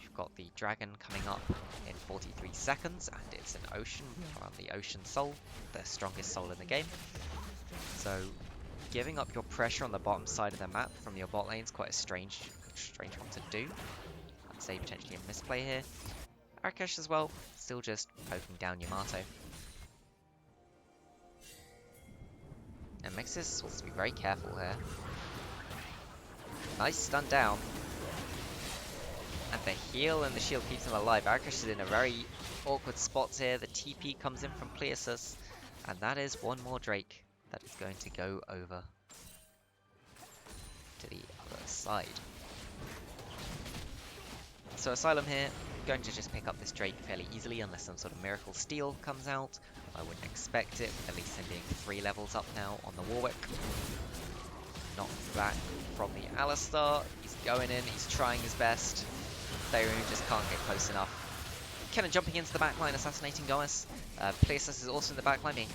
you've got the Dragon coming up in 43 seconds, and it's an Ocean. We are on the Ocean Soul, the strongest soul in the game. So giving up your pressure on the bottom side of the map from your bot lane is quite a strange one to do. I'd say potentially a misplay here. Arakesh as well, still just poking down Yamato. And Mexus wants to be very careful here. Nice stun down. And the heal and the shield keeps him alive. Arakesh is in a very awkward spot here. The TP comes in from Pleasus, and that is one more Drake that is going to go over to the other side. So Asylum here, going to just pick up this Drake fairly easily unless some sort of miracle steal comes out. I wouldn't expect it, at least him being 3 levels up now on the Warwick. Knocked back from the Alistar. He's going in, he's trying his best. Faerun just can't get close enough. Kennen jumping into the backline, assassinating Gomez. Pleasus is also in the backline, being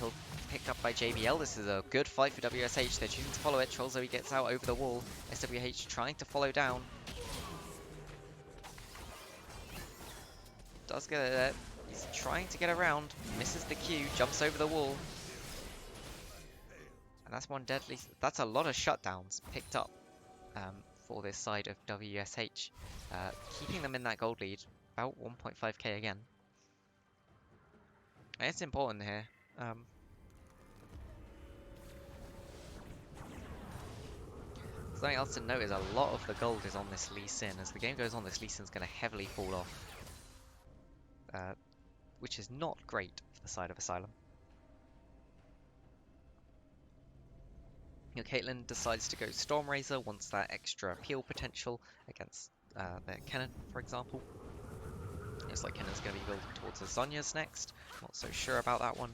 picked up by JBL. This is a good fight for WSH. They're choosing to follow it. Trollzeri gets out over the wall. SWH trying to follow down. Does get it there. He's trying to get around. Misses the Q. Jumps over the wall. And that's one deadly. That's a lot of shutdowns picked up for this side of WSH. Keeping them in that gold lead. About 1.5k again. And it's important here. Something else to note is a lot of the gold is on this Lee Sin. As the game goes on, this Lee Sin's going to heavily fall off. Which is not great for the side of Asylum. Caitlyn decides to go Stormrazor, wants that extra peel potential against their Kennen, for example. Looks like Kennen's going to be building towards the Zhonya's next. Not so sure about that one.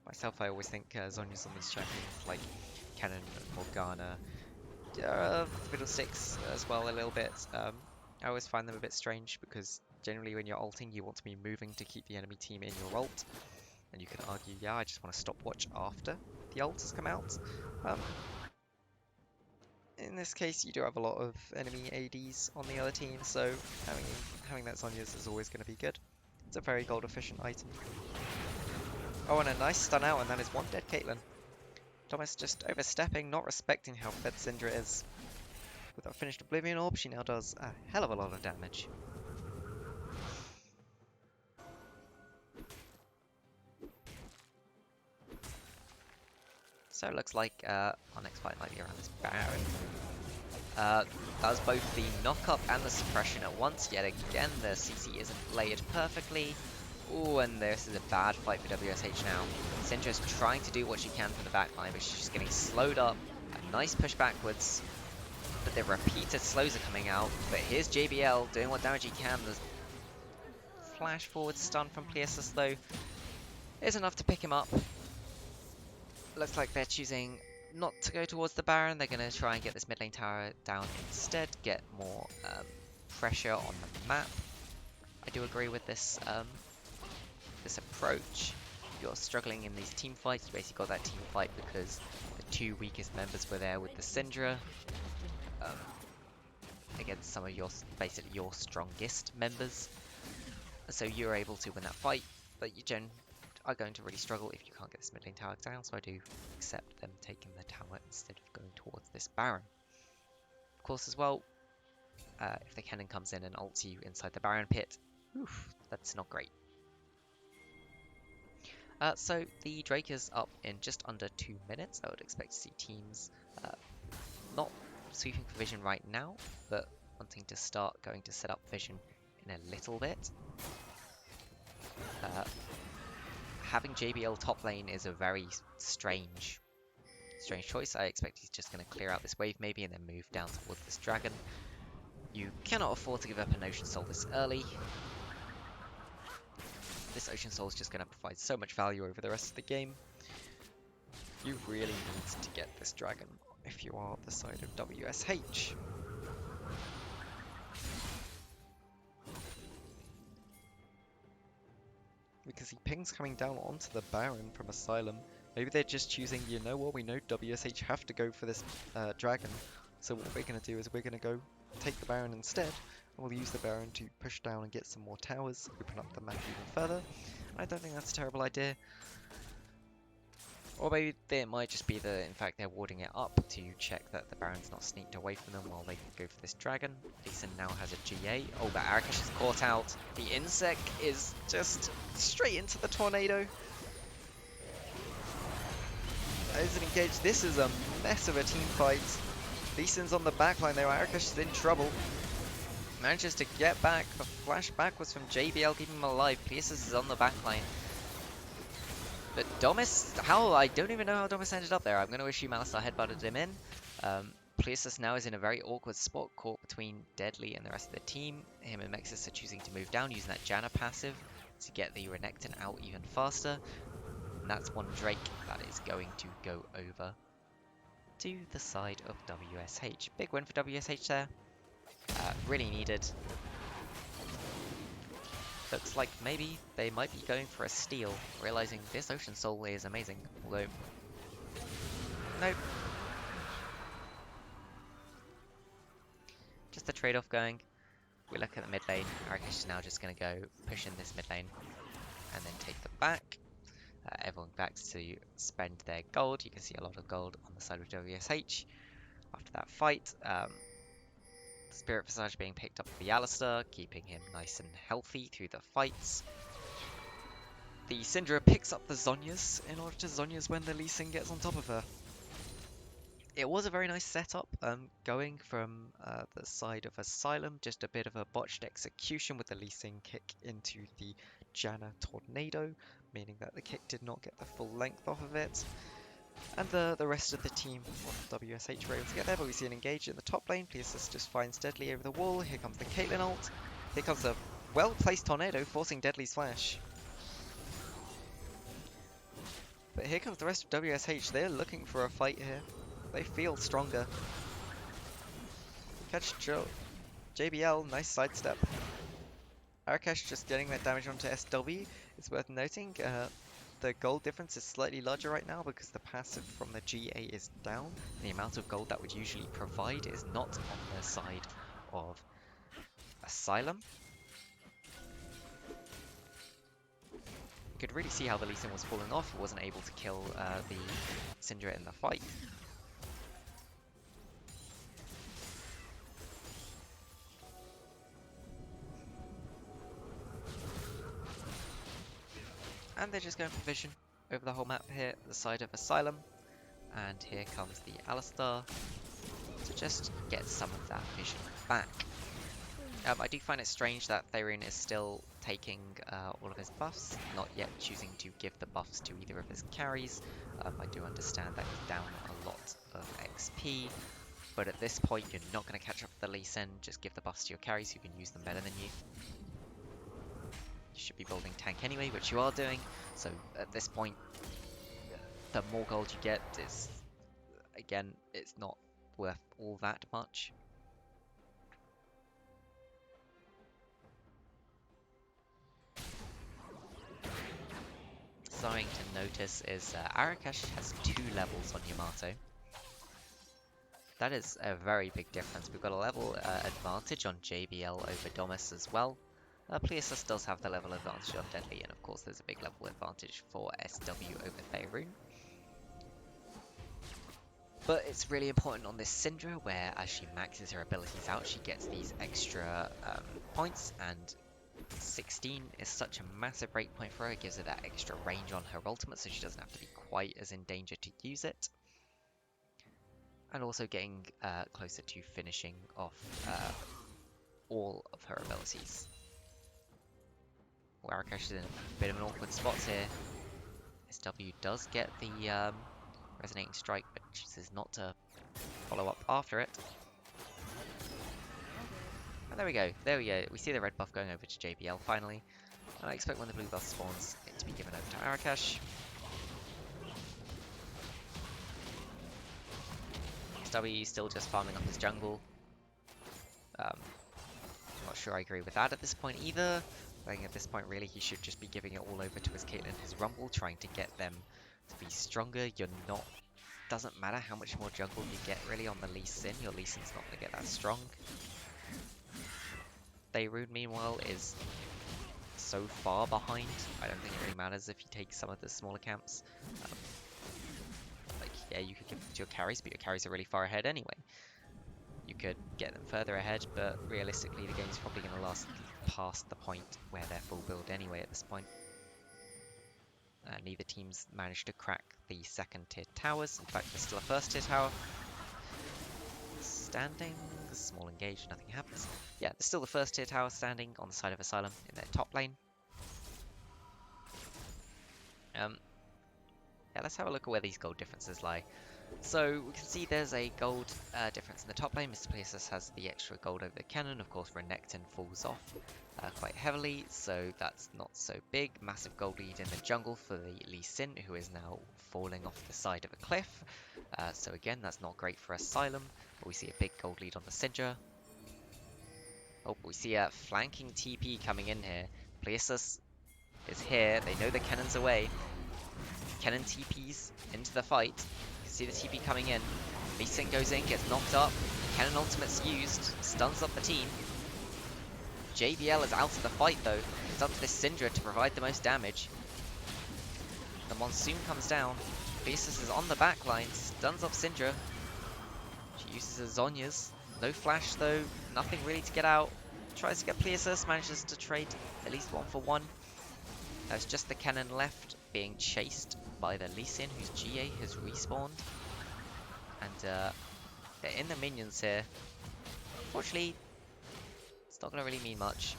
Myself, I always think Zhonya's on these champions like Kennen and Morgana. Fiddlesticks as well a little bit. I always find them a bit strange because generally when you're ulting you want to be moving to keep the enemy team in your ult. And you can argue, yeah, I just want to stopwatch after the ult has come out. In this case, you do have a lot of enemy ADs on the other team, so having that Zhonya's is always going to be good. It's a very gold efficient item. Oh, and a nice stun out, and that is one dead Caitlyn. Thomas just overstepping, not respecting how fed Syndra is. With that finished Oblivion Orb, she now does a hell of a lot of damage. So it looks like our next fight might be around this Baron. Does both the knock-up and the suppression at once. Yet again, the CC isn't layered perfectly. Ooh, and this is a bad fight for WSH now. Syndra's trying to do what she can from the backline, but she's just getting slowed up. A nice push backwards. But the repeated slows are coming out. But here's JBL doing what damage he can. The flash forward stun from Pleasus, though, is enough to pick him up. Looks like they're choosing not to go towards the Baron. They're going to try and get this mid lane tower down instead, get more pressure on the map. I do agree with this this approach. If you're struggling in these team fights, you basically got that team fight because the 2 weakest members were there with the Syndra. against some of your, basically your strongest members. So you're able to win that fight, but you are going to really struggle if you can't get this mid lane tower down, so I do accept them taking the tower instead of going towards this Baron. Of course as well, if the cannon comes in and ults you inside the Baron pit, oof, that's not great. So the Drake is up in just under 2 minutes. I would expect to see teams not sweeping for vision right now, but wanting to start going to set up vision in a little bit. Having JBL top lane is a very strange choice. I expect he's just going to clear out this wave maybe and then move down towards this dragon. You cannot afford to give up an Ocean Soul this early. This Ocean Soul is just going to provide so much value over the rest of the game. You really need to get this dragon if you are the side of WSH. Because he pings coming down onto the Baron from Asylum. Maybe they're just choosing, you know what, we know WSH have to go for this dragon. So what we're going to do is we're going to go take the Baron instead. And we'll use the Baron to push down and get some more towers, open up the map even further. I don't think that's a terrible idea. Or maybe it might just be that, in fact, they're warding it up to check that the Baron's not sneaked away from them while they go for this dragon. Lee Sin now has a GA. Oh, but Arakash is caught out. The Insect is just straight into the tornado. Isn't engaged. This is a mess of a team fight. Lee Sin's on the backline there. Arakash is in trouble. Manages to get back. The flash back was from JBL keeping him alive. Pleasus is on the backline. But Domus, I don't even know how Domus ended up there. I'm going to assume Alistar headbutted him in. Pleasus now is in a very awkward spot, caught between Deadly and the rest of the team. Him and Mexis are choosing to move down, using that Janna passive to get the Renekton out even faster. And that's one Drake that is going to go over to the side of WSH. Big win for WSH there. Really needed. Looks like maybe they might be going for a steal, realizing this Ocean Soul is amazing. Although, nope. Just a trade-off going. We look at the mid lane. Arakash is now just going to go push in this mid lane and then take them back. Everyone backs to spend their gold. You can see a lot of gold on the side of WSH after that fight. Spirit Visage being picked up for the Alistar, keeping him nice and healthy through the fights. The Syndra picks up the Zhonya's in order to Zhonya's when the Lee Sin gets on top of her. It was a very nice setup, going from the side of Asylum, just a bit of a botched execution with the Lee Sin kick into the Janna Tornado, meaning that the kick did not get the full length off of it. And the rest of the team of WSH were able to get there, but we see an engage in the top lane. Pleasus just finds Deadly over the wall. Here comes the Caitlyn ult. Here comes a well-placed tornado, forcing Deadly's flash. But here comes the rest of WSH. They're looking for a fight here. They feel stronger. Catch JBL, nice sidestep. Arakash just getting that damage onto SW. It's worth noting, the gold difference is slightly larger right now because the passive from the GA is down. The amount of gold that would usually provide is not on the side of Asylum. You could really see how the Lee Sin was falling off. He wasn't able to kill the Syndra in the fight. And they're just going for vision over the whole map here at the side of Asylum. And here comes the Alistar to just get some of that vision back. I do find it strange that Therion is still taking all of his buffs, not yet choosing to give the buffs to either of his carries. I do understand that he's down a lot of XP, but at this point you're not going to catch up with the Lee Sin. Just give the buffs to your carries who can use them better than you. You should be building tank anyway, which you are doing, so at this point the more gold you get is, again, it's not worth all that much. Something to notice is Arakash has 2 levels on Yamato. That is a very big difference. We've got a level advantage on JBL over Domus as well. Pleosus does have the level advantage on Deadly, and of course there's a big level advantage for SW over Faerun. But it's really important on this Syndra, where as she maxes her abilities out, she gets these extra points, and 16 is such a massive breakpoint for her. It gives her that extra range on her ultimate, so she doesn't have to be quite as in danger to use it. And also getting closer to finishing off all of her abilities. Warakash is in a bit of an awkward spot here. SW does get the Resonating Strike, but chooses not to follow up after it. And there we go, there we go. We see the red buff going over to JBL finally. And I expect when the blue buff spawns, it to be given over to Arakash. SW still just farming up his jungle. I'm not sure I agree with that at this point either. I think at this point really he should just be giving it all over to his Caitlyn, his Rumble, trying to get them to be stronger. You're not... Doesn't matter how much more jungle you get really on the Lee Sin, your Lee Sin's not going to get that strong. Faerun meanwhile is so far behind, I don't think it really matters if you take some of the smaller camps. Like, yeah, you could give it to your carries, but your carries are really far ahead anyway. You could get them further ahead, but realistically the game's probably going to last past the point where they're full build anyway at this point. Neither team's managed to crack the second tier towers. In fact, there's still a first tier tower standing. Small engage, nothing happens. Yeah, there's still the first tier tower standing on the side of Asylum in their top lane. Yeah, let's have a look at where these gold differences lie. So we can see there's a gold difference in the top lane. Mr. Places has the extra gold over the cannon. Of course, Renekton falls off quite heavily, so that's not so big. Massive gold lead in the jungle for the Lee Sin, who is now falling off the side of a cliff. So again, that's not great for Asylum, but we see a big gold lead on the Syndra. Oh, we see a flanking TP coming in here. Places is here. They know the cannon's away. Cannon TPs into the fight. You can see the TP coming in. Lee Sin goes in, gets knocked up. Cannon ultimate's used, stuns up the team. JBL is out of the fight though. It's up to this Syndra to provide the most damage. The Monsoon comes down. Beasus is on the back line, stuns up Syndra. She uses her Zhonya's. No flash though, nothing really to get out. Tries to get Pleasus, manages to trade at least 1 for 1. There's just the cannon left, being chased by the Lee Sin, whose GA has respawned. And they're in the minions here. Unfortunately, it's not going to really mean much.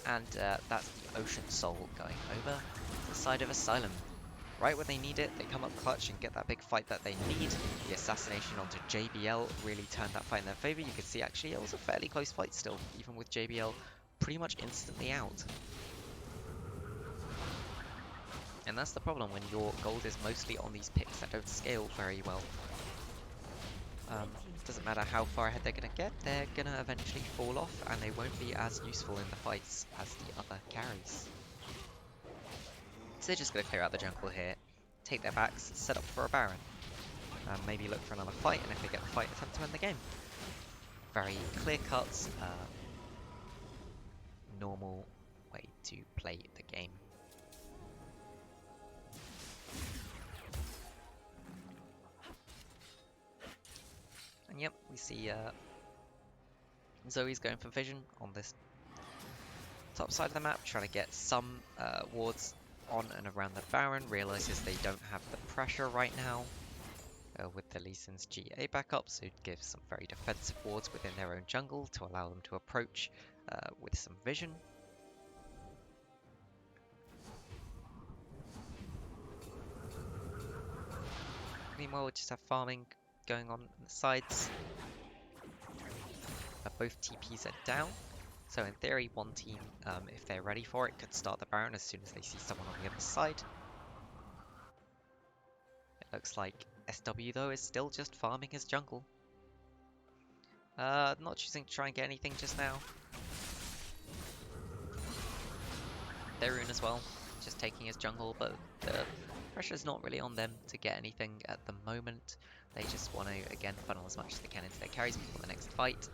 And that's the Ocean Soul going over to the side of Asylum. Right when they need it, they come up clutch and get that big fight that they need. The assassination onto JBL really turned that fight in their favor. You can see actually it was a fairly close fight still, even with JBL pretty much instantly out. And that's the problem when your gold is mostly on these picks that don't scale very well. Doesn't matter how far ahead they're going to get, they're going to eventually fall off and they won't be as useful in the fights as the other carries. So they're just going to clear out the jungle here, take their backs, set up for a Baron. Maybe look for another fight, and if they get the fight, attempt to win the game. Very clear cuts, normal way to play the game. And yep, we see Zoe's going for vision on this top side of the map, trying to get some wards on and around the Baron. Realizes they don't have the pressure right now with the Lee Sin's GA backup, so it gives some very defensive wards within their own jungle to allow them to approach with some vision. Meanwhile, we just have farming going on the sides. Both TPs are down, so in theory one team, if they're ready for it, could start the Baron as soon as they see someone on the other side. It looks like SW though is still just farming his jungle. Not choosing to try and get anything just now. Faerun as well, just taking his jungle, but the Pressure's not really on them to get anything at the moment. They just want to, again, funnel as much as they can into their carries before the next fight.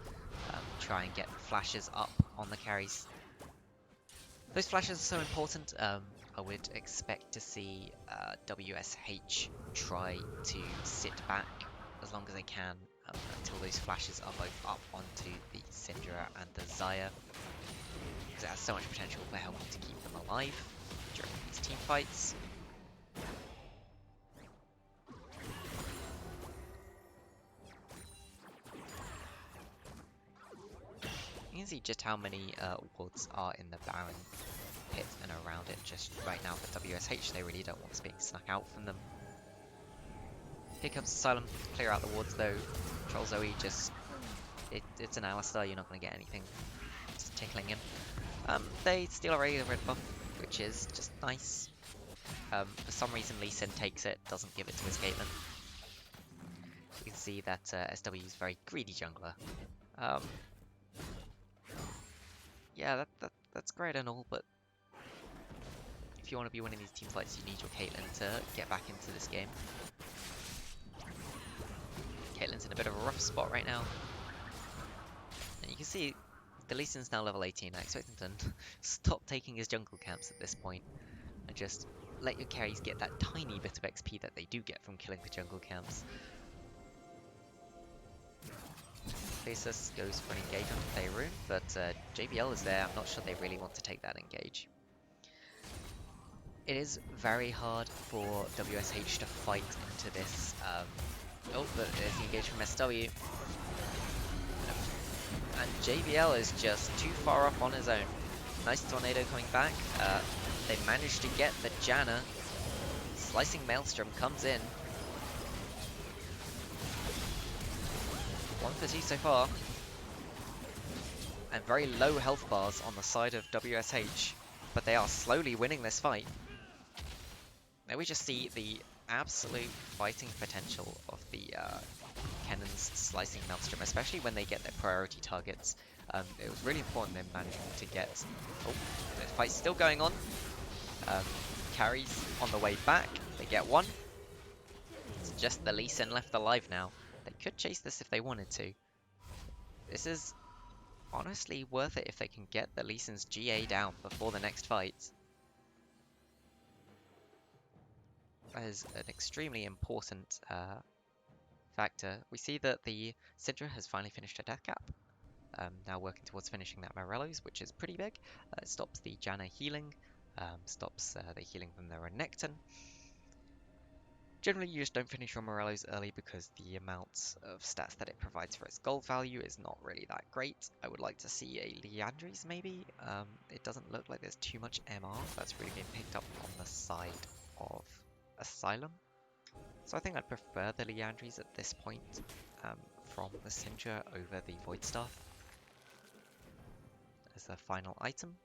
Try and get flashes up on the carries. Those flashes are so important. I would expect to see WSH try to sit back as long as they can until those flashes are both up onto the Syndra and the Xayah, because it has so much potential for helping to keep them alive during these team fights. You can see just how many wards are in the Baron pit and around it just right now for WSH. They really don't want this being snuck out from them. Here comes Asylum to clear out the wards though. Troll Zoe just... it's an Alistar, you're not going to get anything just tickling him. They steal a regular red buff, which is just nice. For some reason Lee Sin takes it, doesn't give it to his Caitlyn. You can see that SW is a very greedy jungler. Yeah, that's great and all, but if you want to be winning these team fights, you need your Caitlyn to get back into this game. Caitlyn's in a bit of a rough spot right now. And you can see the Lee Sin's now level 18. I expect him to stop taking his jungle camps at this point and just let your carries get that tiny bit of XP that they do get from killing the jungle camps. Faceless goes for an engage on Faerun, but JBL is there. I'm not sure they really want to take that engage. It is very hard for WSH to fight into this. Oh, but there's the engage from SW. And JBL is just too far off on his own. Nice tornado coming back. They managed to get the Janna. Slicing Maelstrom comes in. 1 for 2 so far. And very low health bars on the side of WSH. But they are slowly winning this fight. Now we just see the absolute fighting potential of the Kennons slicing Maelstrom, especially when they get their priority targets. It was really important them managing to get... Oh, the fight's still going on. Carries on the way back. They get one. It's just the Lee Sin left alive now. They could chase this if they wanted to. This is honestly worth it if they can get the Lee Sin's GA down before the next fight. That is an extremely important factor. We see that the Syndra has finally finished her death cap. Now working towards finishing that Morello's, which is pretty big. It stops the Janna healing, stops the healing from the Renekton. Generally, you just don't finish your Morello's early because the amount of stats that it provides for its gold value is not really that great. I would like to see a Liandry's maybe. It doesn't look like there's too much MR that's really been picked up on the side of Asylum. So I think I'd prefer the Liandry's at this point from the Syndra over the Void Staff as the final item.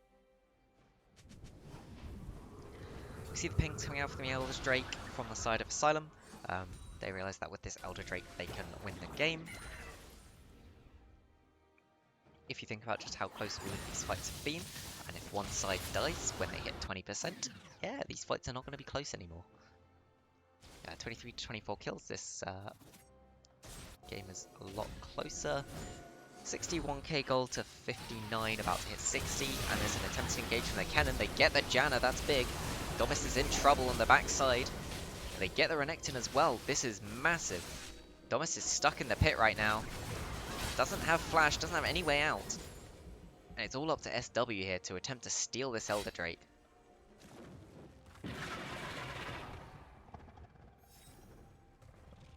We see the pings coming out from the Elder Drake from the side of Asylum. They realise that with this Elder Drake they can win the game. If you think about just how close all of these fights have been, and if one side dies when they hit 20%, yeah, these fights are not going to be close anymore. 23 to 24 kills, this game is a lot closer. 61k gold to 59, about to hit 60, and there's an attempted engage from the cannon. They get the Janna, that's big. Domus is in trouble on the backside. They get the Renekton as well. This is massive. Domus is stuck in the pit right now. Doesn't have flash, doesn't have any way out. And it's all up to SW here to attempt to steal this Elder Drake.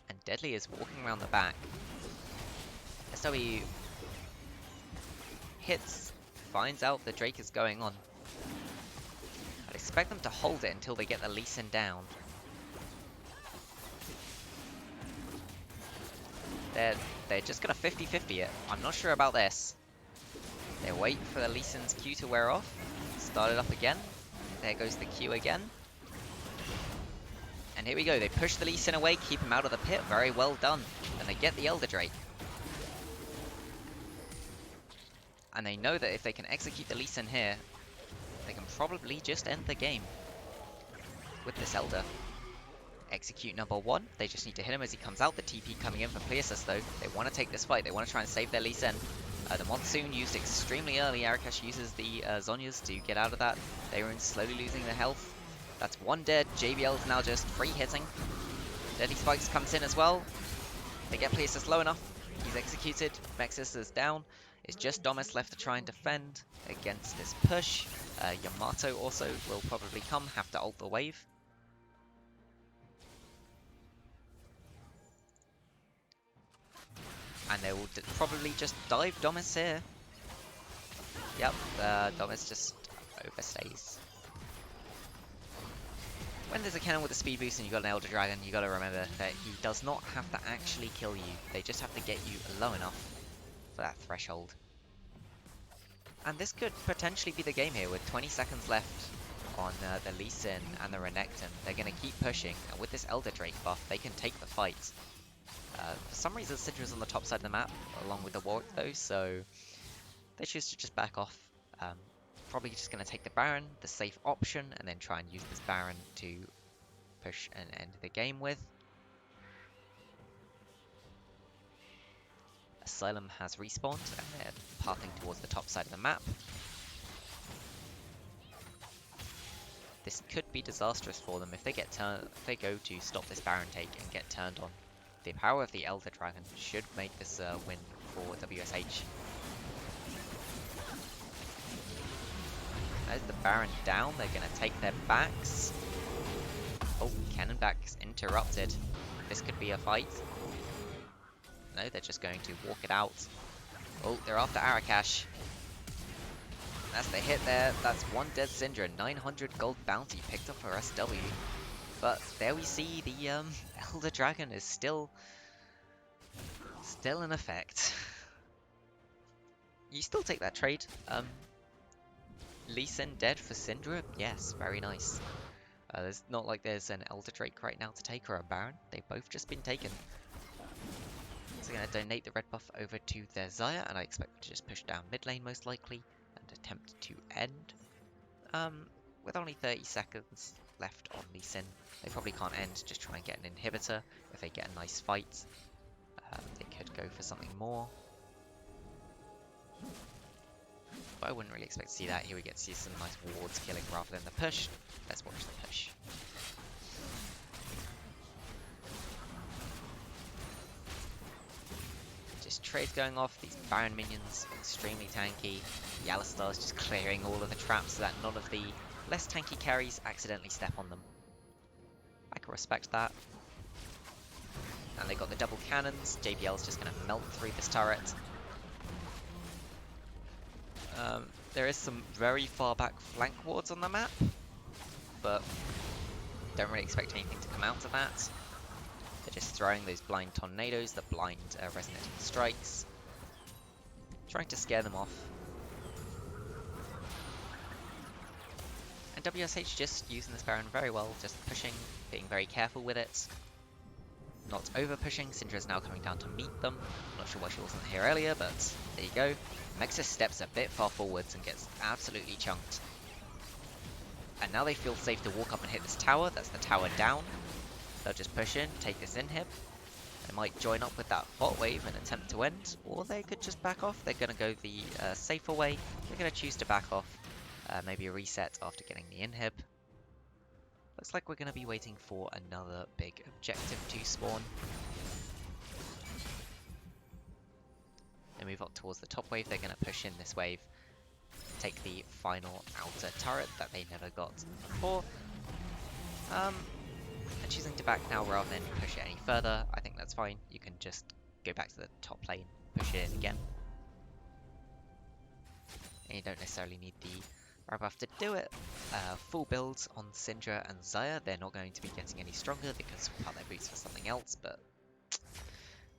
And Deadly is walking around the back. SW hits, finds out the Drake is going on. I'd expect them to hold it until they get the Lee Sin down. They're just gonna 50-50 it. I'm not sure about this. They wait for the Lee Sin's Q to wear off. Start it up again. There goes the Q again. And here we go. They push the Lee Sin away, keep him out of the pit. Very well done. And they get the Elder Drake. And they know that if they can execute the Lee Sin here, they can probably just end the game with this Elder. execute number 1. They just need to hit him as he comes out. The TP coming in for Pleasis though. They want to take this fight. They want to try and save their Lee Sin. The Monsoon used extremely early. Arakash uses the Zhonyas to get out of that. Daeron slowly losing their health. That's one dead. JBL is now just free hitting. Deadly Spikes comes in as well. They get Pleasis low enough. He's executed. Vexus is down. It's just Domus left to try and defend against this push. Yamato also will probably come, have to ult the wave. And they will probably just dive Domus here. Yep, Domus just overstays. When there's a cannon with a speed boost and you've got an Elder Dragon, you got to remember that he does not have to actually kill you. They just have to get you low enough for that threshold. And this could potentially be the game here with 20 seconds left on the Lee Sin and the Renekton. They're going to keep pushing, and with this Elder Drake buff, they can take the fight. For some reason, Syndra's on the top side of the map, along with the Warwick though, so they choose to just back off. Probably just going to take the Baron, the safe option, and then try and use this Baron to push and end the game with. Asylum has respawned, and they're pathing towards the top side of the map. This could be disastrous for them if they get if they go to stop this Baron take and get turned on. The power of the Elder Dragon should make this win for WSH. As the Baron down, they're going to take their backs. Oh, cannon backs interrupted. This could be a fight. No, they're just going to walk it out. Oh, they're after Arakash. That's the hit there. That's one dead Syndra. 900 gold bounty picked up for SW. But there we see the Elder Dragon is still in effect. You still take that trade. Lee Sin dead for Syndra? Yes, very nice. There's not like there's an Elder Drake right now to take or a Baron. They've both just been taken. So they're going to donate the red buff over to their Xayah, and I expect them to just push down mid lane most likely and attempt to end. With only 30 seconds left on Lee Sin, they probably can't end, just try and get an inhibitor. If they get a nice fight, they could go for something more. But I wouldn't really expect to see that. Here we get to see some nice wards killing rather than the push. Let's watch the push. Just trades going off. These Baron minions extremely tanky. The Alistar's just clearing all of the traps so that none of the less tanky carries accidentally step on them. I can respect that. And they got the double cannons. JBL's just going to melt through this turret. There is some very far back flank wards on the map, but don't really expect anything to come out of that. They're just throwing those blind tornadoes, the blind resonating strikes, trying to scare them off. And WSH just using this Baron very well, just pushing, being very careful with it. Not over pushing. Syndra's now coming down to meet them. Not sure why she wasn't here earlier, but there you go. Mexus steps a bit far forwards and gets absolutely chunked. And now they feel safe to walk up and hit this tower. That's the tower down. They'll just push in, take this inhib. They might join up with that bot wave and attempt to end, or they could just back off. They're going to go the safer way. They're going to choose to back off. Maybe a reset after getting the inhib. Looks like we're going to be waiting for another big objective to spawn. They move up towards the top wave. They're going to push in this wave, take the final outer turret that they never got before. And choosing to back now rather than push it any further. I think that's fine. You can just go back to the top lane, push it in again. And you don't necessarily need the red buff to do it. Full builds on Syndra and Xayah. They're not going to be getting any stronger because we cut their boots for something else, but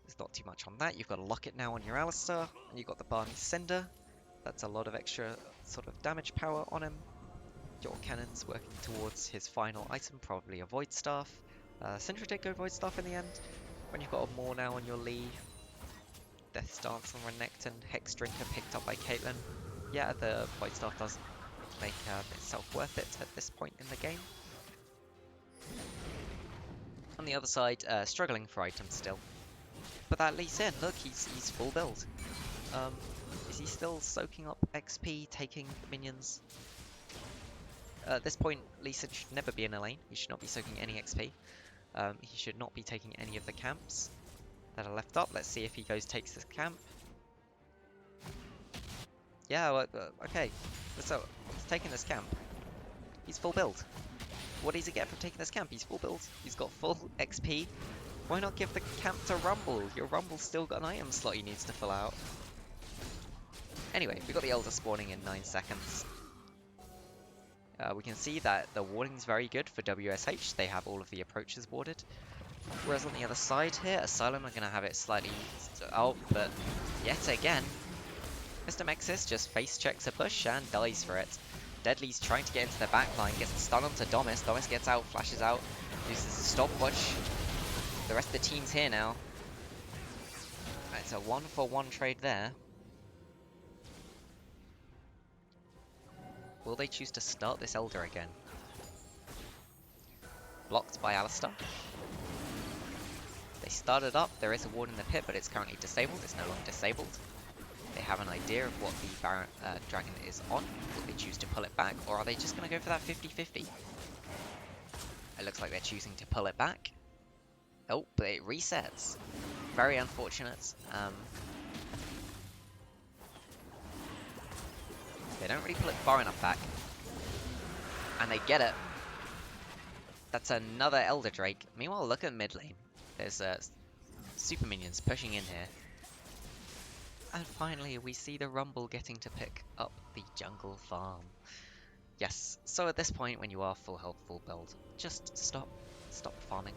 there's not too much on that. You've got a Locket now on your Alistar, and you've got the Barney Cinder. That's a lot of extra sort of damage power on him. Your cannon's working towards his final item, probably a Void Staff. Syndra did go Void Staff in the end. When you've got a Maw now on your Lee, Death Stance on Renekton, Hex Drinker picked up by Caitlyn. Yeah, the Void Staff does make itself worth it at this point in the game. On the other side, struggling for items still. But that Lee Sin, look, he's full build. Is he still soaking up XP, taking minions? At this point, Lee Sin should never be in a lane. He should not be soaking any XP. He should not be taking any of the camps that are left up. Let's see if he takes this camp. Yeah, well, okay. So, he's taking this camp. He's full build. What does he get from taking this camp? He's full build. He's got full XP. Why not give the camp to Rumble? Your Rumble's still got an item slot he needs to fill out. Anyway, we got the Elder spawning in 9 seconds. We can see that the warding's very good for WSH. They have all of the approaches warded. Whereas on the other side here, Asylum are going to have it slightly... Oh, but yet again, Mr. Mexis just face checks a push and dies for it. Deadly's trying to get into the backline, gets a stun onto Domus. Domus gets out, flashes out, uses a stopwatch. The rest of the team's here now. It's a 1-for-1 trade there. Will they choose to start this Elder again? Blocked by Alistar. They started up. There is a ward in the pit, but it's currently disabled. It's no longer disabled. They have an idea of what the Baron, Dragon is on. Will they choose to pull it back, or are they just going to go for that 50-50? It looks like they're choosing to pull it back. Oh, but it resets. Very unfortunate. They don't really pull it far enough back. And they get it. That's another Elder Drake. Meanwhile, look at mid lane. There's super minions pushing in here. And finally, we see the Rumble getting to pick up the jungle farm. Yes, so at this point, when you are full health, full build, just stop farming.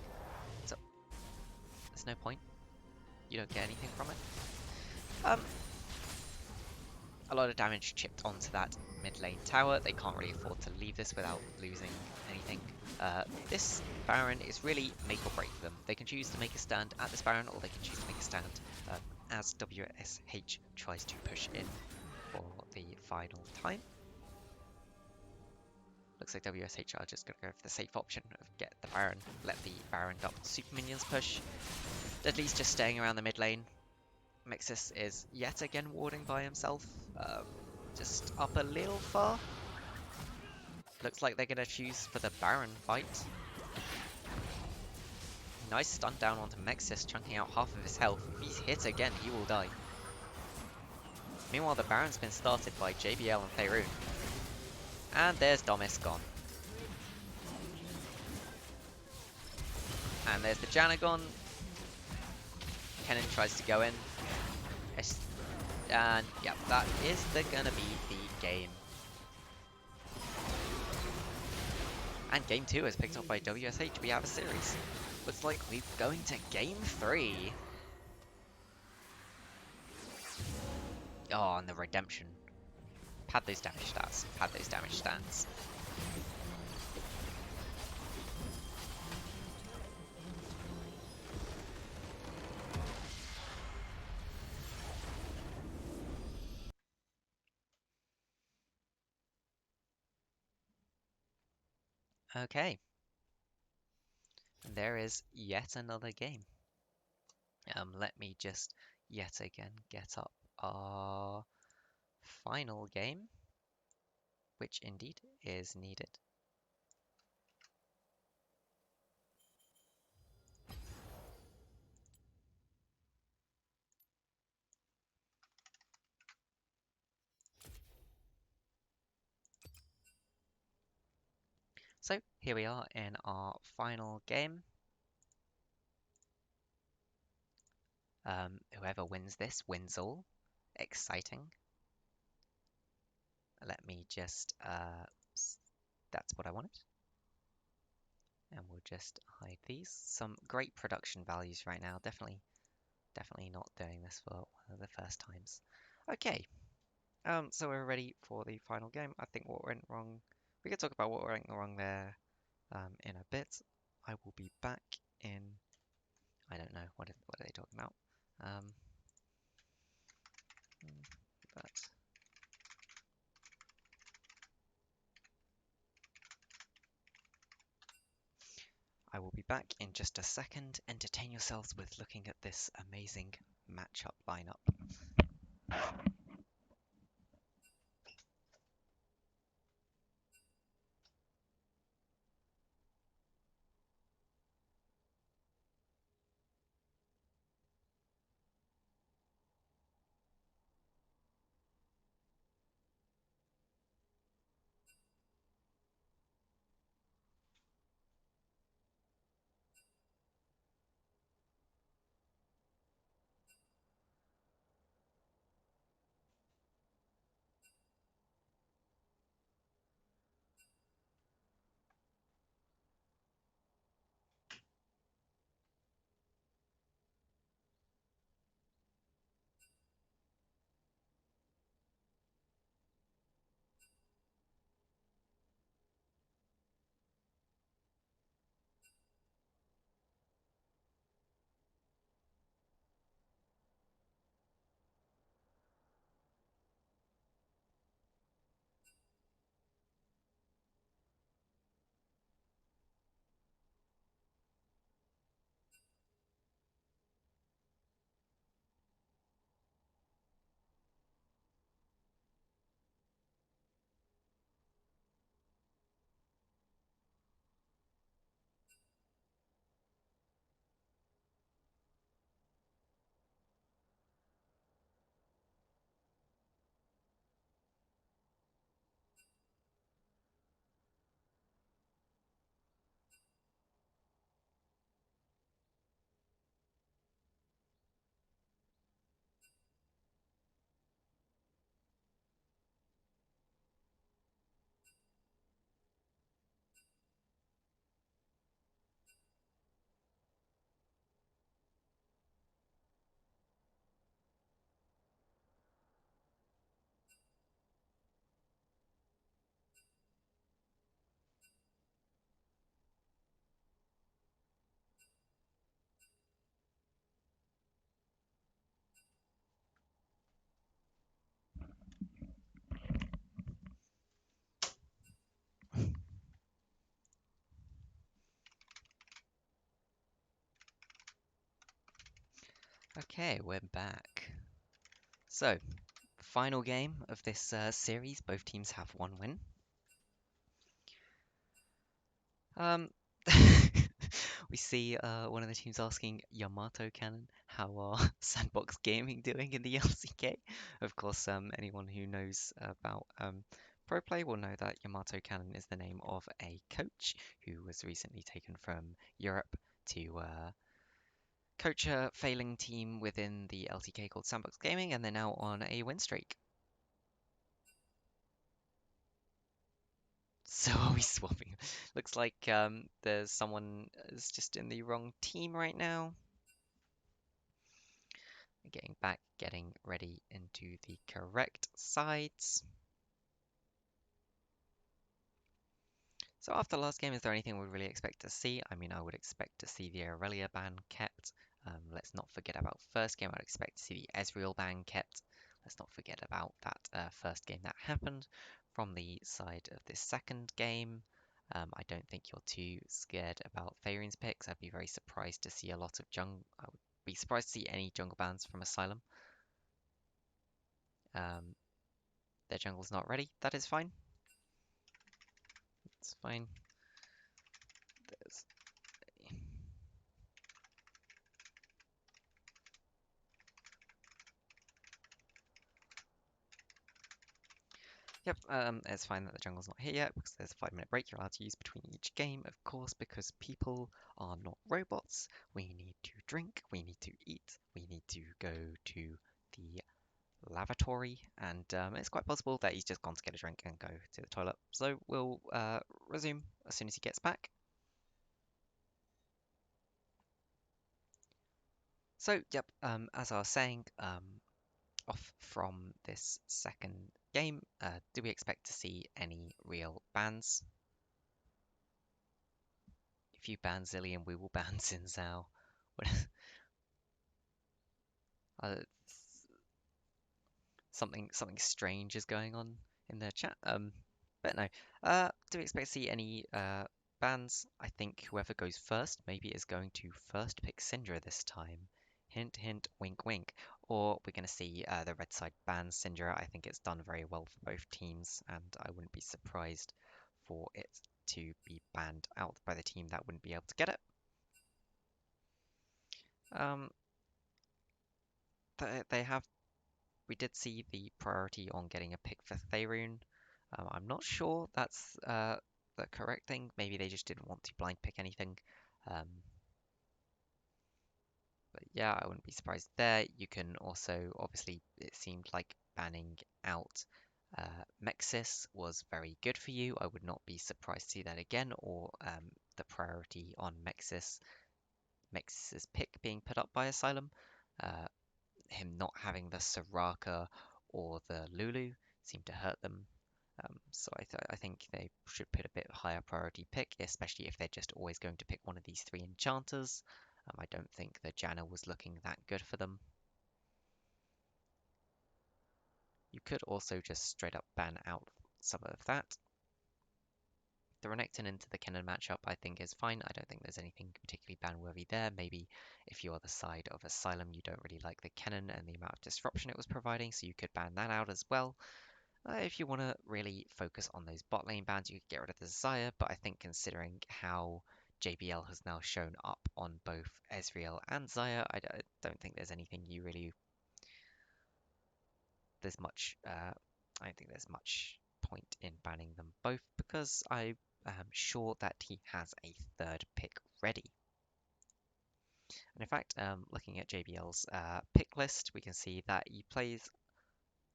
So, there's no point. You don't get anything from it. A lot of damage chipped onto that mid lane tower. They can't really afford to leave this without losing anything. This Baron is really make or break for them. They can choose to make a stand at this Baron, or they can choose to make a stand as WSH tries to push in for the final time. Looks like WSH are just going to go for the safe option of get the Baron, let the Baron up super minions push. Deadly's just staying around the mid lane. Mixus is yet again warding by himself, just up a little far. Looks like they're going to choose for the Baron fight. Nice stun down onto Mexis, chunking out half of his health. If he's hit again, he will die. Meanwhile, the Baron's been started by JBL and Faerun. And there's Domus gone. And there's the Janagon. Kennen tries to go in. And yeah, that is gonna be the game. And game 2 is picked up by WSH. We have a series. Looks like we're going to game 3. Oh, and the redemption. Pad those damage stats. Pad those damage stats. Okay. There is yet another game. Let me just yet again get up our final game, which indeed is needed. So here we are in our final game. Whoever wins this wins all. Exciting. Let me just, that's what I wanted. And we'll just hide these. Some great production values right now. Definitely not doing this for one of the first times. Okay. So we're ready for the final game. I think what went wrong, we could talk about what went wrong there in a bit. I will be back in, I don't know, what are they talking about? But I will be back in just a second. Entertain yourselves with looking at this amazing matchup lineup. Okay, we're back. So, final game of this series. Both teams have one win. Um, we see one of the teams asking Yamato Cannon, how are Sandbox Gaming doing in the LCK? Of course, anyone who knows about pro play will know that Yamato Cannon is the name of a coach who was recently taken from Europe to coach a failing team within the LCK called Sandbox Gaming, and they're now on a win streak. So are we swapping? Looks like there's someone is just in the wrong team right now. Getting back, getting ready into the correct sides. So after the last game, is there anything we really expect to see? I mean, I would expect to see the Aurelia ban kept. Let's not forget about first game. I'd expect to see the Ezreal ban kept. Let's not forget about that first game that happened. From the side of this second game, I don't think you're too scared about Thayrin's picks. I'd be very surprised to see a lot of jungle. I would be surprised to see any jungle bans from Asylum. Um, their jungle's not ready. That is fine. It's fine. There's Yep, it's fine that the jungle's not here yet because there's a 5-minute break you're allowed to use between each game, of course, because people are not robots. We need to drink, we need to eat, we need to go to the lavatory, and it's quite possible that he's just gone to get a drink and go to the toilet. So we'll resume as soon as he gets back. So, yep, as I was saying, off from this second game, do we expect to see any real bans? If you ban Zillion, we will ban Xin Zhao. uh, something strange is going on in the chat. But no. Do we expect to see any bans. I think whoever goes first maybe is going to first pick Syndra this time. Hint, hint, wink, wink. Or we're going to see the red side ban Syndra. I think it's done very well for both teams, and I wouldn't be surprised for it to be banned out by the team that wouldn't be able to get it. Um, they have. We did see the priority on getting a pick for Thayrune. I'm not sure that's the correct thing. Maybe they just didn't want to blind pick anything. Um, but yeah, I wouldn't be surprised there. You can also, obviously, it seemed like banning out Mexis was very good for you. I would not be surprised to see that again, or the priority on Mexis's pick being put up by Asylum. Uh, him not having the Soraka or the Lulu seemed to hurt them. So I think they should put a bit higher priority pick, especially if they're just always going to pick one of these three enchanters. I don't think the Janna was looking that good for them. You could also just straight up ban out some of that. The Renekton into the Kennen matchup I think is fine. I don't think there's anything particularly ban-worthy there. Maybe if you're the side of Asylum, you don't really like the Kennen and the amount of disruption it was providing, so you could ban that out as well. If you want to really focus on those bot lane bans, you could get rid of the Xayah, but I think considering how JBL has now shown up on both Ezreal and Xayah, I don't think there's anything you really... There's much... I don't think there's much point in banning them both, because I am sure that he has a third pick ready. And in fact, looking at JBL's pick list, we can see that he plays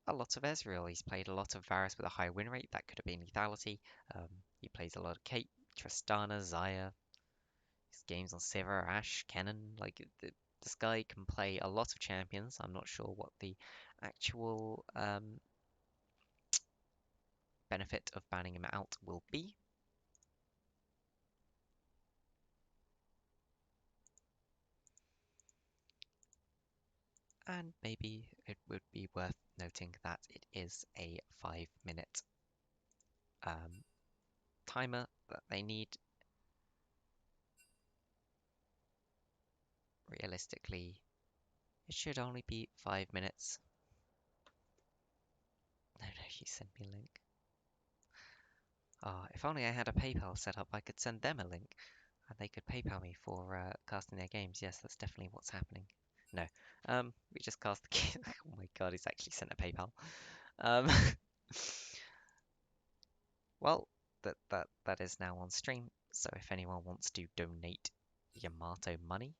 a lot of Ezreal. He's played a lot of Varus with a high win rate. That could have been lethality. He plays a lot of Kate, Tristana, Xayah. His games on Sivir, Ashe, Kennen. Like, this guy can play a lot of champions. I'm not sure what the actual benefit of banning him out will be. And maybe it would be worth noting that it is a 5-minute timer that they need. Realistically, it should only be 5 minutes. No, you send me a link. Ah, if only I had a PayPal set up, I could send them a link and they could PayPal me for casting their games. Yes, that's definitely what's happening. No, we just cast the game. Oh my god, he's actually sent a PayPal. Um, well, that is now on stream. So if anyone wants to donate Yamato money,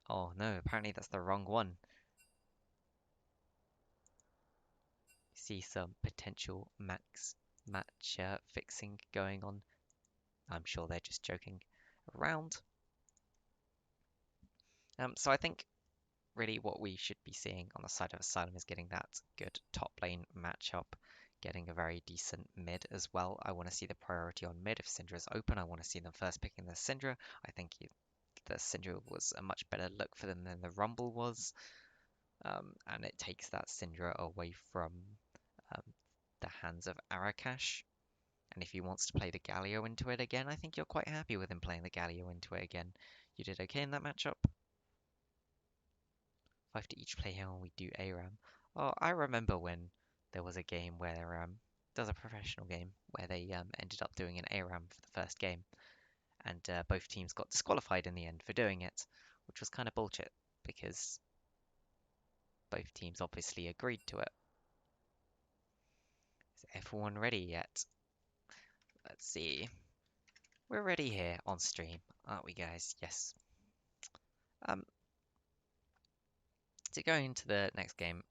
oh no, apparently that's the wrong one. See some potential match fixing going on. I'm sure they're just joking around. So I think really what we should be seeing on the side of Asylum is getting that good top lane matchup, getting a very decent mid as well. I want to see the priority on mid. If Syndra is open, I want to see them first picking the Syndra. I think the Syndra was a much better look for them than the Rumble was. And it takes that Syndra away from um, the hands of Arakash. And if he wants to play the Galio into it again, I think you're quite happy with him playing the Galio into it again. You did okay in that matchup. 5 to each player when we do ARAM. Oh, I remember when there was a game where there was a professional game where they ended up doing an ARAM for the first game, and both teams got disqualified in the end for doing it, which was kind of bullshit because both teams obviously agreed to it. Is everyone ready yet? Let's see. We're ready here on stream, aren't we, guys? Yes. To go into the next game,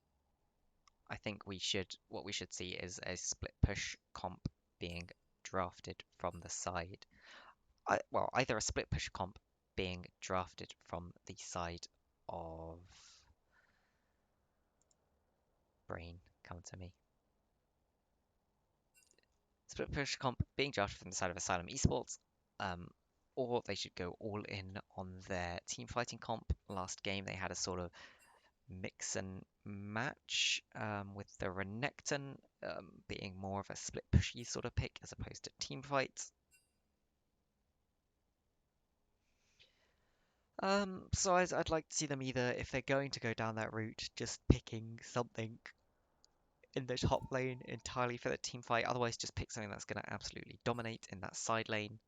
I think what we should see is a split push comp being drafted from the side. Well, either a split push comp being drafted from the side of Brain, come to me. Split push comp being drafted from the side of Asylum Esports, or they should go all in on their team fighting comp. Last game they had a sort of mix and match with the Renekton being more of a split pushy sort of pick as opposed to team fight. So I'd like to see them either, if they're going to go down that route, just picking something in the top lane entirely for the team fight. Otherwise, just pick something that's going to absolutely dominate in that side lane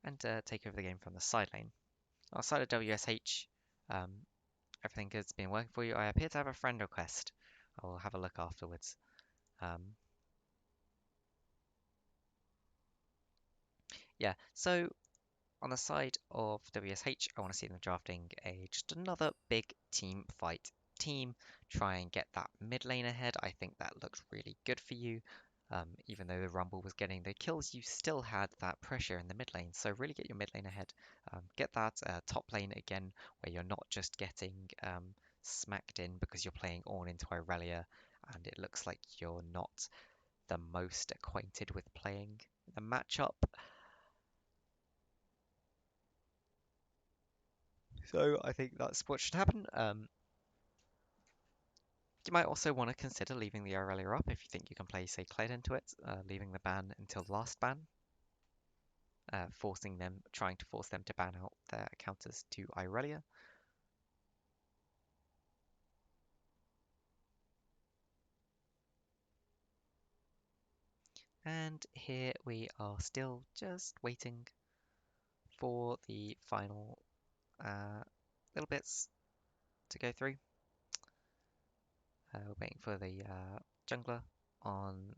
and take over the game from the side lane. Outside of WSH, um, everything has been working for you. I appear to have a friend request. I'll have a look afterwards. Yeah, so on the side of WSH, I want to see them drafting just another big team fight team. Try and get that mid lane ahead. I think that looks really good for you. Even though the Rumble was getting the kills, you still had that pressure in the mid lane. So really get your mid lane ahead. Get that top lane again, where you're not just getting smacked in because you're playing Ornn into Irelia, and it looks like you're not the most acquainted with playing the matchup. So I think that's what should happen. You might also want to consider leaving the Irelia up if you think you can play, say, Kled into it, leaving the ban until the last ban, trying to force them to ban out their counters to Irelia. And here we are still just waiting for the final little bits to go through. We're waiting for the jungler on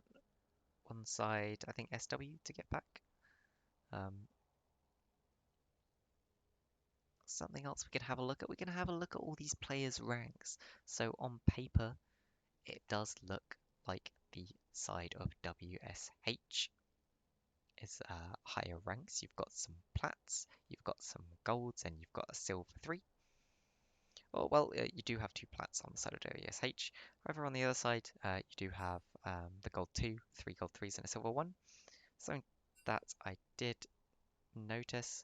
one side, I think SW to get back. Something else we can have a look at. We can have a look at all these players' ranks. So on paper, it does look like the side of WSH is higher ranks. You've got some plats, you've got some golds, and you've got a silver 3. Oh, well, you do have 2 plats on the side of WSH. However, on the other side, you do have the gold 2, 3 gold 3s, and a silver 1. Something that I did notice.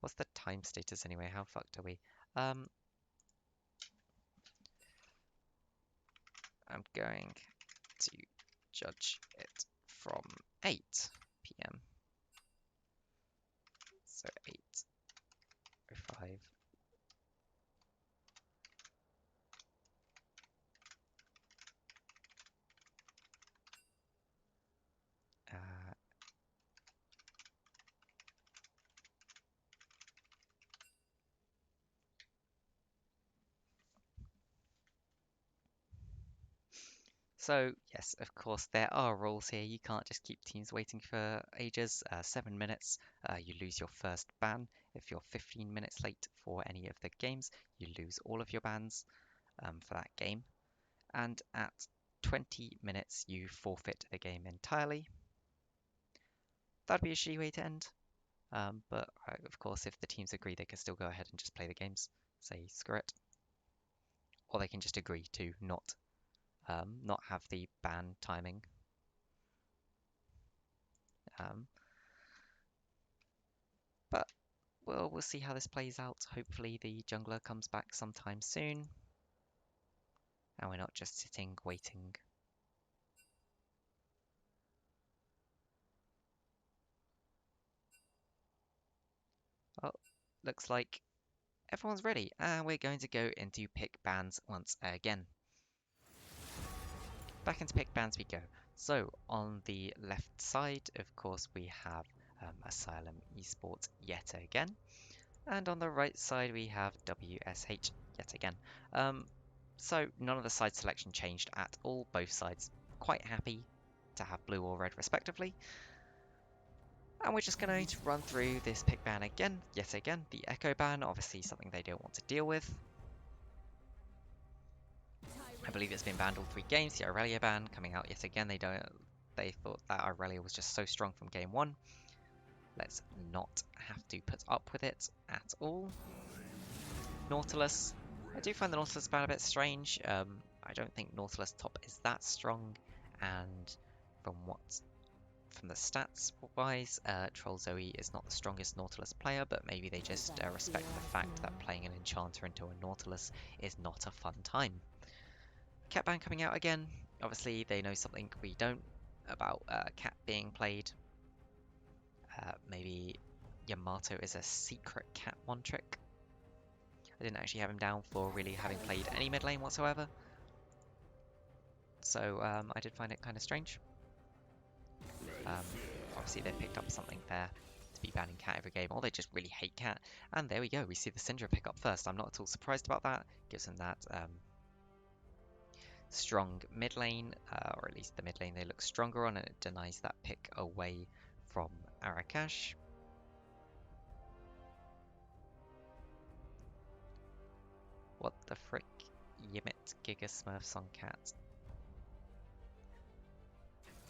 What's the time status anyway? How fucked are we? I'm going to judge it from 8 p.m. So 8:05. Uh, so yes, of course, there are rules here. You can't just keep teams waiting for ages. 7 minutes, you lose your first ban. If you're 15 minutes late for any of the games, you lose all of your bans for that game. And at 20 minutes, you forfeit the game entirely. That'd be a shitty way to end. But of course, if the teams agree, they can still go ahead and just play the games. Say screw it, or they can just agree to not have the ban timing. But we'll see how this plays out. Hopefully, the jungler comes back sometime soon, and we're not just sitting waiting. Oh, looks like everyone's ready, and we're going to go into pick bans once again. Back into pick bans we go. So on the left side, of course, we have Asylum Esports yet again. And on the right side, we have WSH yet again. So none of the side selection changed at all. Both sides quite happy to have blue or red respectively. And we're just going to run through this pick ban again, yet again. The Echo ban, obviously something they don't want to deal with. I believe it's been banned all 3 games. The Irelia ban coming out yet again. They thought that Irelia was just so strong from game 1. Let's not have to put up with it at all. Nautilus. I do find the Nautilus ban a bit strange. I don't think Nautilus top is that strong, and from the stats wise, Troll Zoe is not the strongest Nautilus player, but maybe they just respect the fact that playing an Enchanter into a Nautilus is not a fun time. Cat ban coming out again. Obviously, they know something we don't about Cat being played. Maybe Yamato is a secret cat one trick. I didn't actually have him down for really having played any mid lane whatsoever. So I did find it kind of strange. Obviously they picked up something there to be banning cat every game, or they just really hate cat. And there we go, we see the Syndra pick up first. I'm not at all surprised about that. Gives them that strong mid lane, or at least the mid lane they look stronger on, and it denies that pick away from Arakash. What the frick? Yimit Giga Smurfs on cat.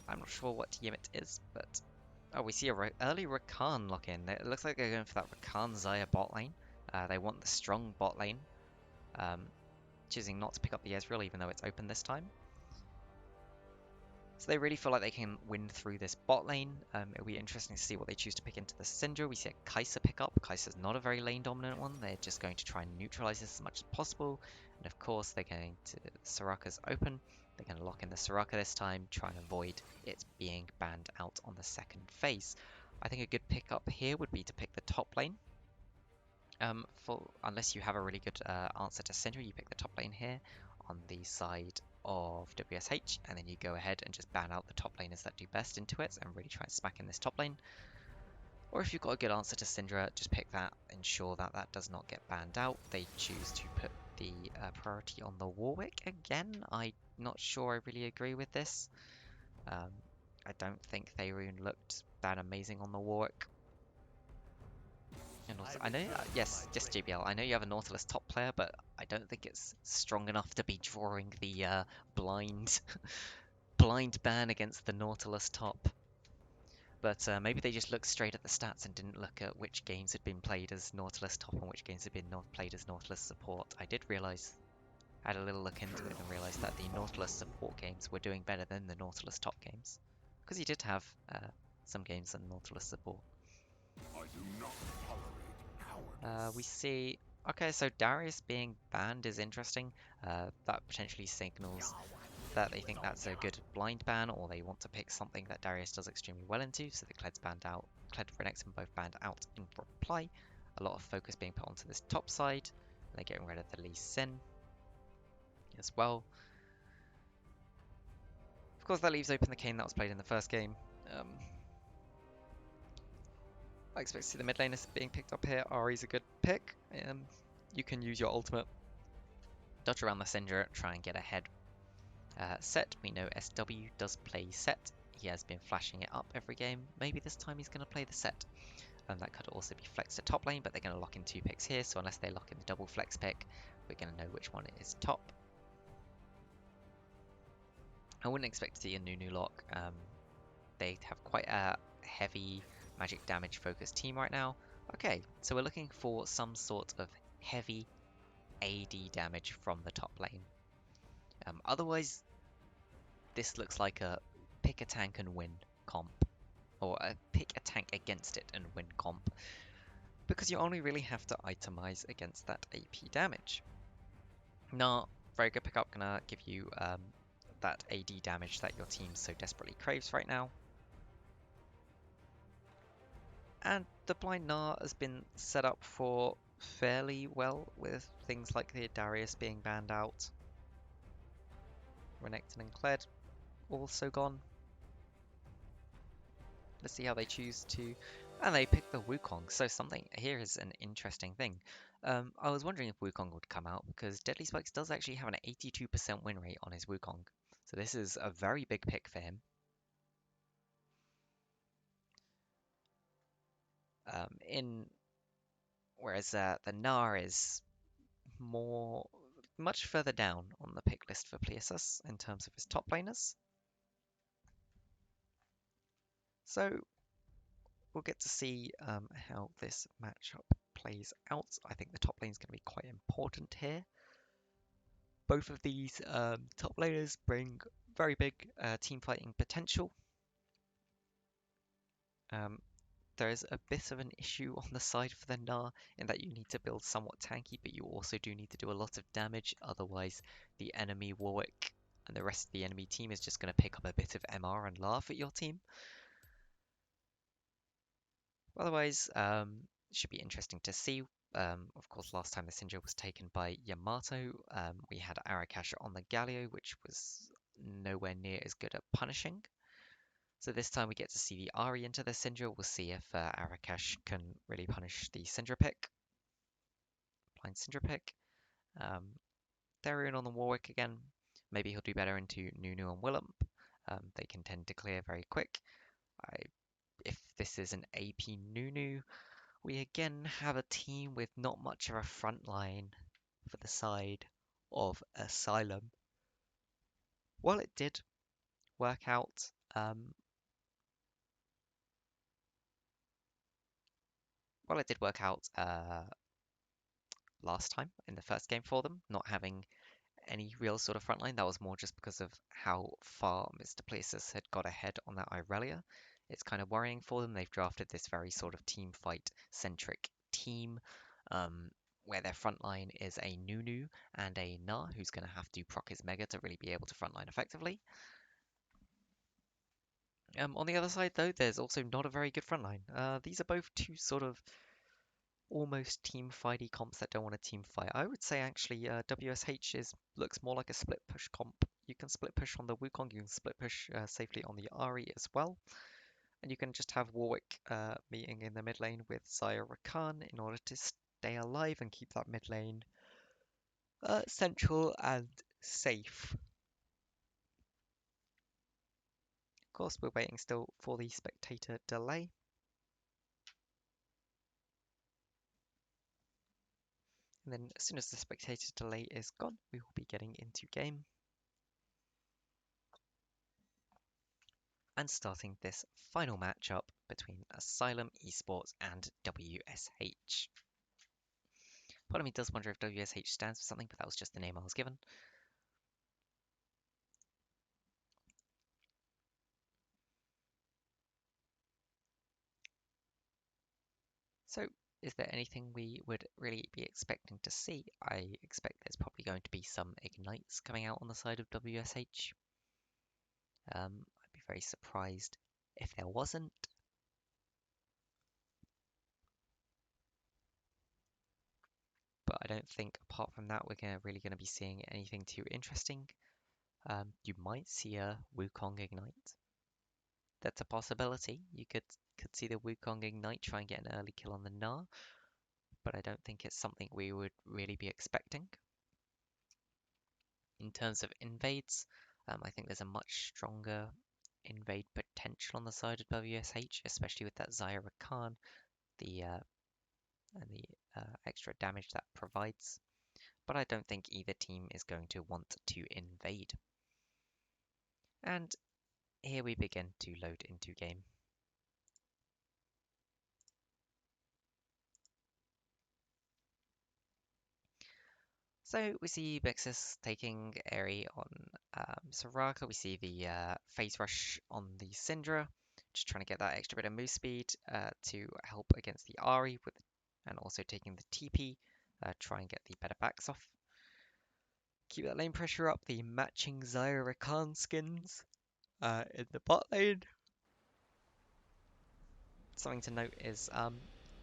I'm not sure what Yimit is, but... Oh, we see a early Rakan lock in. It looks like they're going for that Rakan Xayah bot lane. They want the strong bot lane. Choosing not to pick up the Ezreal even though it's open this time. So they really feel like they can win through this bot lane. It'll be interesting to see what they choose to pick into the Syndra. We see a Kai'Sa pick up. Kai'Sa's not a very lane dominant one. They're just going to try and neutralize this as much as possible. And of course they're going to... Soraka's open. They're going to lock in the Soraka this time, try and avoid it being banned out on the second phase. I think a good pickup here would be to pick the top lane. Unless you have a really good answer to Syndra, you pick the top lane here on the side of WSH, and then you go ahead and just ban out the top laners that do best into it and really try and smack in this top lane. Or if you've got a good answer to Syndra, just pick that, ensure that that does not get banned out. They choose to put the priority on the Warwick again. I'm not sure I really agree with this. I don't think they even looked that amazing on the Warwick. And also, I know, yes, just JBL. I know you have a Nautilus top player, but I don't think it's strong enough to be drawing the blind ban against the Nautilus top. But maybe they just looked straight at the stats and didn't look at which games had been played as Nautilus top and which games had been played as Nautilus support. I did realise, I had a little look into it and realised that the Nautilus support games were doing better than the Nautilus top games. Because he did have some games on Nautilus support. I do not tolerate We see... Okay, so Darius being banned is interesting. That potentially signals that they think that's a good blind ban, or they want to pick something that Darius does extremely well into, so the Kled's banned out. Kled and Renekton both banned out in reply. A lot of focus being put onto this top side. They're getting rid of the Lee Sin as well. Of course, that leaves open the Kayn that was played in the first game. I expect to see the mid laners being picked up here. Ahri's a good pick. You can use your ultimate, dodge around the Syndra, try and get ahead. Set, we know SW does play Set. He has been flashing it up every game. Maybe this time he's going to play the Set. And that could also be flexed to top lane, but they're going to lock in 2 picks here. So unless they lock in the double flex pick, we're going to know which one is top. I wouldn't expect to see a Nunu lock. They have quite a heavy magic damage focused team right now. Okay, so we're looking for some sort of heavy AD damage from the top lane. Otherwise, this looks like a pick a tank and win comp, or a pick a tank against it and win comp, because you only really have to itemize against that AP damage. Now, very good pickup, gonna give you that AD damage that your team so desperately craves right now. And the blind Gnar has been set up for fairly well, with things like the Darius being banned out. Renekton and Kled also gone. Let's see how they choose to... And they pick the Wukong. So something here is an interesting thing. I was wondering if Wukong would come out, because Deadly Spikes does actually have an 82% win rate on his Wukong. So this is a very big pick for him. Whereas the Gnar is much further down on the pick list for Pleasus in terms of his top laners. So we'll get to see how this matchup plays out. I think the top lane is going to be quite important here. Both of these top laners bring very big team fighting potential. There is a bit of an issue on the side for the Gnar in that you need to build somewhat tanky, but you also do need to do a lot of damage. Otherwise, the enemy Warwick and the rest of the enemy team is just going to pick up a bit of MR and laugh at your team. Otherwise, should be interesting to see. Of course, last time the Syndra was taken by Yamato, we had Arakash on the Galio, which was nowhere near as good at punishing. So this time we get to see the Ari into the Syndra. We'll see if Arakash can really punish the Syndra pick. Blind Syndra pick. Therian on the Warwick again. Maybe he'll do better into Nunu and Willump. They can tend to clear very quick. If this is an AP Nunu, we again have a team with not much of a front line for the side of Asylum. While it did work out, last time in the first game for them, not having any real sort of front line, that was more just because of how far Mr. Places had got ahead on that Irelia. It's kind of worrying for them. They've drafted this very sort of team fight centric team, where their front line is a Nunu and a Na, who's going to have to proc his Mega to really be able to frontline effectively. On the other side, though, there's also not a very good front line. These are both two sort of almost team fighty comps that don't want to team fight. I would say actually WSH looks more like a split push comp. You can split push on the Wukong, you can split push safely on the Ari as well. And you can just have Warwick meeting in the mid lane with Zaya Rakan in order to stay alive and keep that mid lane central and safe. Of course, we're waiting still for the spectator delay. And then as soon as the spectator delay is gone, we will be getting into game. And starting this final matchup between Asylum, Esports and WSH. Part of me does wonder if WSH stands for something, but that was just the name I was given. So, is there anything we would really be expecting to see? I expect there's probably going to be some Ignites coming out on the side of WSH. I'd be very surprised if there wasn't. But I don't think apart from that we're really going to be seeing anything too interesting. You might see a Wukong Ignite. That's a possibility. You could see the Wukong Ignite try and get an early kill on the Na, but I don't think it's something we would really be expecting. In terms of invades, I think there's a much stronger invade potential on the side of WSH, especially with that Zaya Rakan, the extra damage that provides. But I don't think either team is going to want to invade. And here we begin to load into game. So we see Bexus taking Airy on Soraka. We see the phase rush on the Syndra, just trying to get that extra bit of move speed to help against the Ari, and also taking the TP, try and get the better backs off. Keep that lane pressure up, the matching Zaya Rakan skins in the bot lane. Something to note is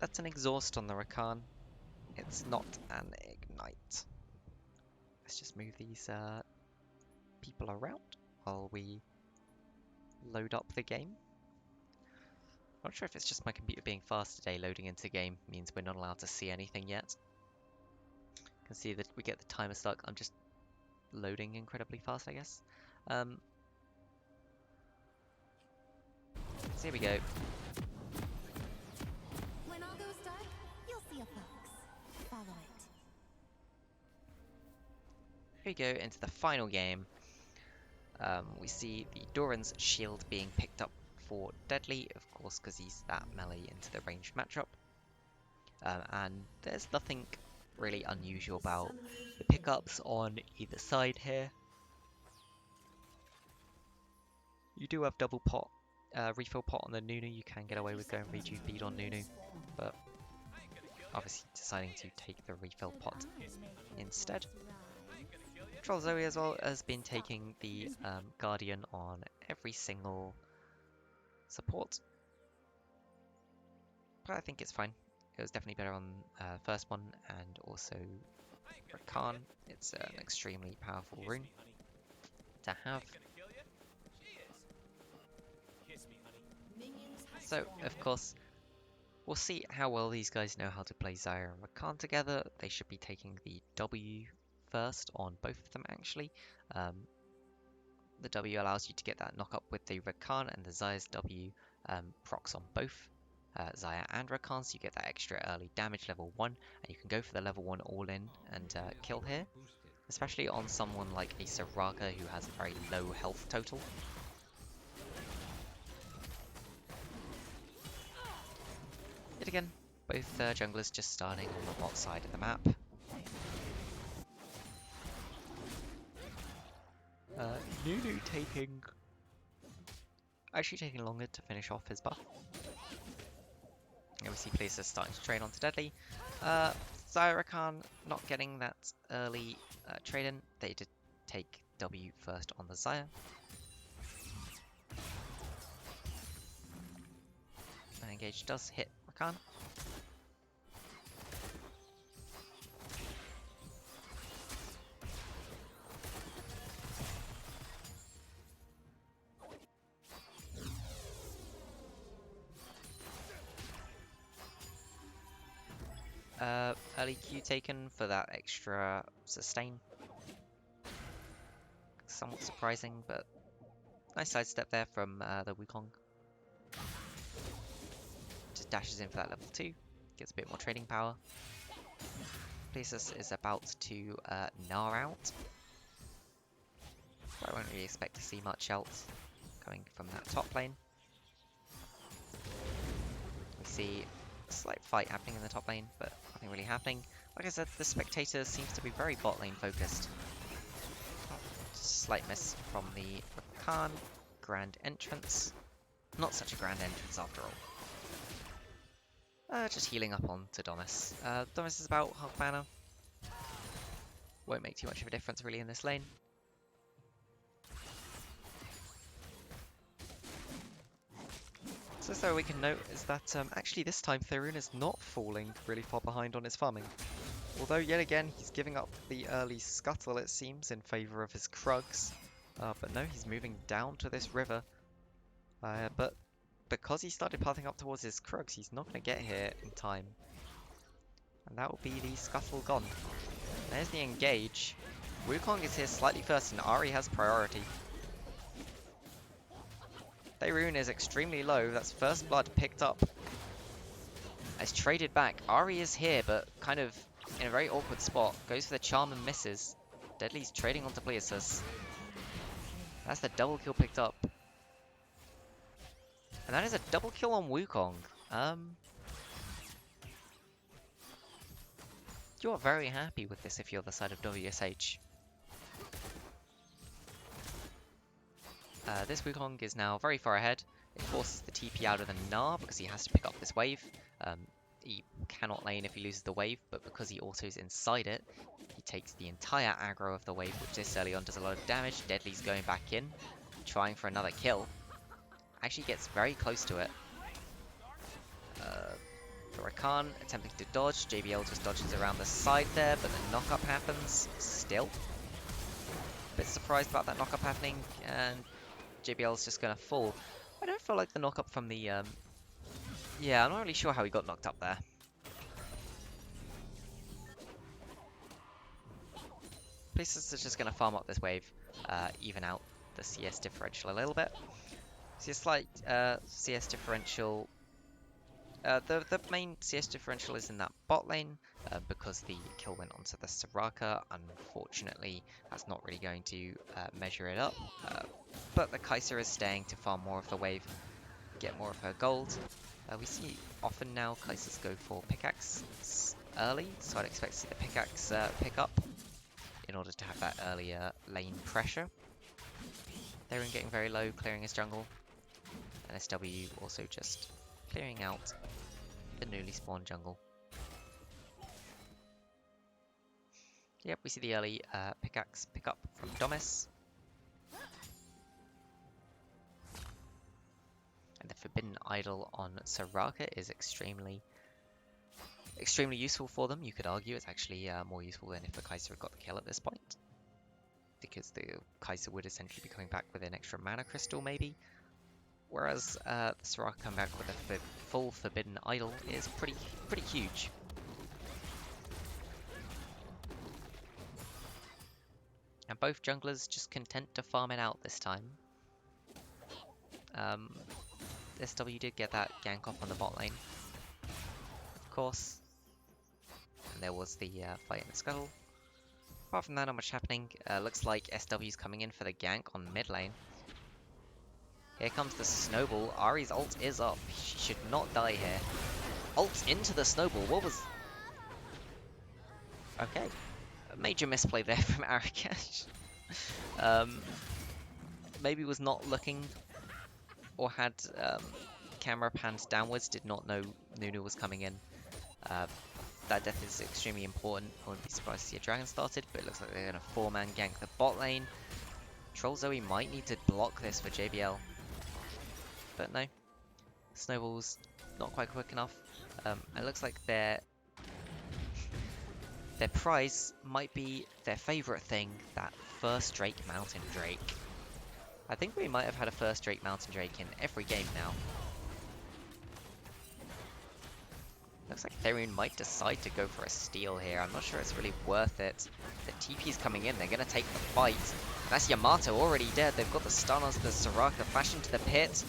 that's an exhaust on the Rakan. It's not an ignite. Let's just move these people around while we load up the game. I'm not sure if it's just my computer being fast today. Loading into the game means we're not allowed to see anything yet. You can see that we get the timer stuck. I'm just loading incredibly fast, I guess. So here we go. When all goes dark, you'll see a fox. Follow it. Here we go into the final game. We see the Doran's shield being picked up for Deadly, of course, because he's that melee into the ranged matchup. And there's nothing really unusual about the pickups on either side here. You do have double pot, refill pot on the Nunu. You can get away with going rejuve bead on Nunu, but obviously deciding to take the refill pot instead. Troll Zoe as well has been taking the Guardian on every single support. but I think it's fine. It was definitely better on first one, and also Rakan. It's an extremely powerful rune to have. So, of course, we'll see how well these guys know how to play Xayah and Rakan together. They should be taking the W first on both of them, actually. The W allows you to get that knock up with the Rakan, and the Xayah's W procs on both Xayah and Rakan, so you get that extra early damage level 1, and you can go for the level 1 all-in and kill here, especially on someone like a Soraka who has a very low health total. Yet again, both junglers just starting on the bot side of the map. Nunu actually taking longer to finish off his buff. And we see places starting to trade onto Deadly. Xayah Rakan not getting that early trade in. They did take W first on the Xayah. And engage does hit Rakan. Early Q taken for that extra sustain. Somewhat surprising, but nice sidestep there from the Wukong. Just dashes in for that level 2, gets a bit more trading power. Places is about to gnar out. But I won't really expect to see much else coming from that top lane. We see a slight fight happening in the top lane, but nothing really happening. Like I said, the spectator seems to be very bot lane focused. Slight miss from the Rakan. Grand entrance. Not such a grand entrance after all. Just healing up on to Domus. Domus is about half mana. Won't make too much of a difference really in this lane. So we can note is that actually this time Therun is not falling really far behind on his farming. Although yet again he's giving up the early scuttle, it seems, in favour of his Krugs. But no, he's moving down to this river. But because he started pathing up towards his Krugs, he's not going to get here in time. And that will be the scuttle gone. There's the engage. Wukong is here slightly first and Ahri has priority. Therun is extremely low. That's first blood picked up. As traded back. Ahri is here, but kind of in a very awkward spot. Goes for the charm and misses. Deadly's trading onto Pleasus. That's the double kill picked up. And that is a double kill on Wukong. You're very happy with this if you're the side of WSH. This Wukong is now very far ahead. It forces the TP out of the Gnar because he has to pick up this wave. He cannot lane if he loses the wave, but because he autos inside it, he takes the entire aggro of the wave, which this early on does a lot of damage. Deadly's going back in, trying for another kill. Actually gets very close to it. Rakan attempting to dodge. JBL just dodges around the side there, but the knock-up happens still. Bit surprised about that knock-up happening, and JBL is just going to fall. I don't feel like the knock-up from the... Yeah, I'm not really sure how he got knocked up there. Places is just going to farm up this wave, even out the CS differential a little bit. See a slight CS differential. The main CS differential is in that bot lane because the kill went onto the Soraka. Unfortunately, that's not really going to measure it up. But the Kai'Sa is staying to farm more of the wave, get more of her gold. We see often now Kai'Sas go for pickaxe early, so I'd expect to see the pickaxe pick up in order to have that earlier lane pressure. Therun getting very low, clearing his jungle. And SW also just clearing out the newly spawned jungle. Yep, we see the early pickaxe pick up from Domus. And the Forbidden Forbidden Idol on Soraka is extremely useful for them. You could argue it's actually more useful than if the Kai'Sa had got the kill at this point, because the Kai'Sa would essentially be coming back with an extra mana crystal, maybe. Whereas the Soraka coming back with a full Forbidden Idol is pretty huge. And both junglers just content to farm it out this time. SW did get that gank off on the bot lane, of course. And there was the fight in the scuttle. Apart from that, not much happening. Looks like SW's coming in for the gank on mid lane. Here comes the snowball. Ahri's ult is up. She should not die here. Ult into the snowball. What was... Okay. A major misplay there from Arakash. Maybe was not looking or had camera panned downwards, did not know Nunu was coming in. That death is extremely important. I wouldn't be surprised to see a dragon started, but it looks like they're going to 4-man gank the bot lane. Troll Zoe might need to block this for JBL. But no. Snowball's not quite quick enough. It looks like their prize might be their favourite thing, that first Drake Mountain Drake. I think we might have had a first Drake Mountain Drake in every game now. Looks like Therion might decide to go for a steal here. I'm not sure it's really worth it. The TP's coming in, they're going to take the fight. And that's Yamato already dead. They've got the stun on the Soraka, flash into the pit.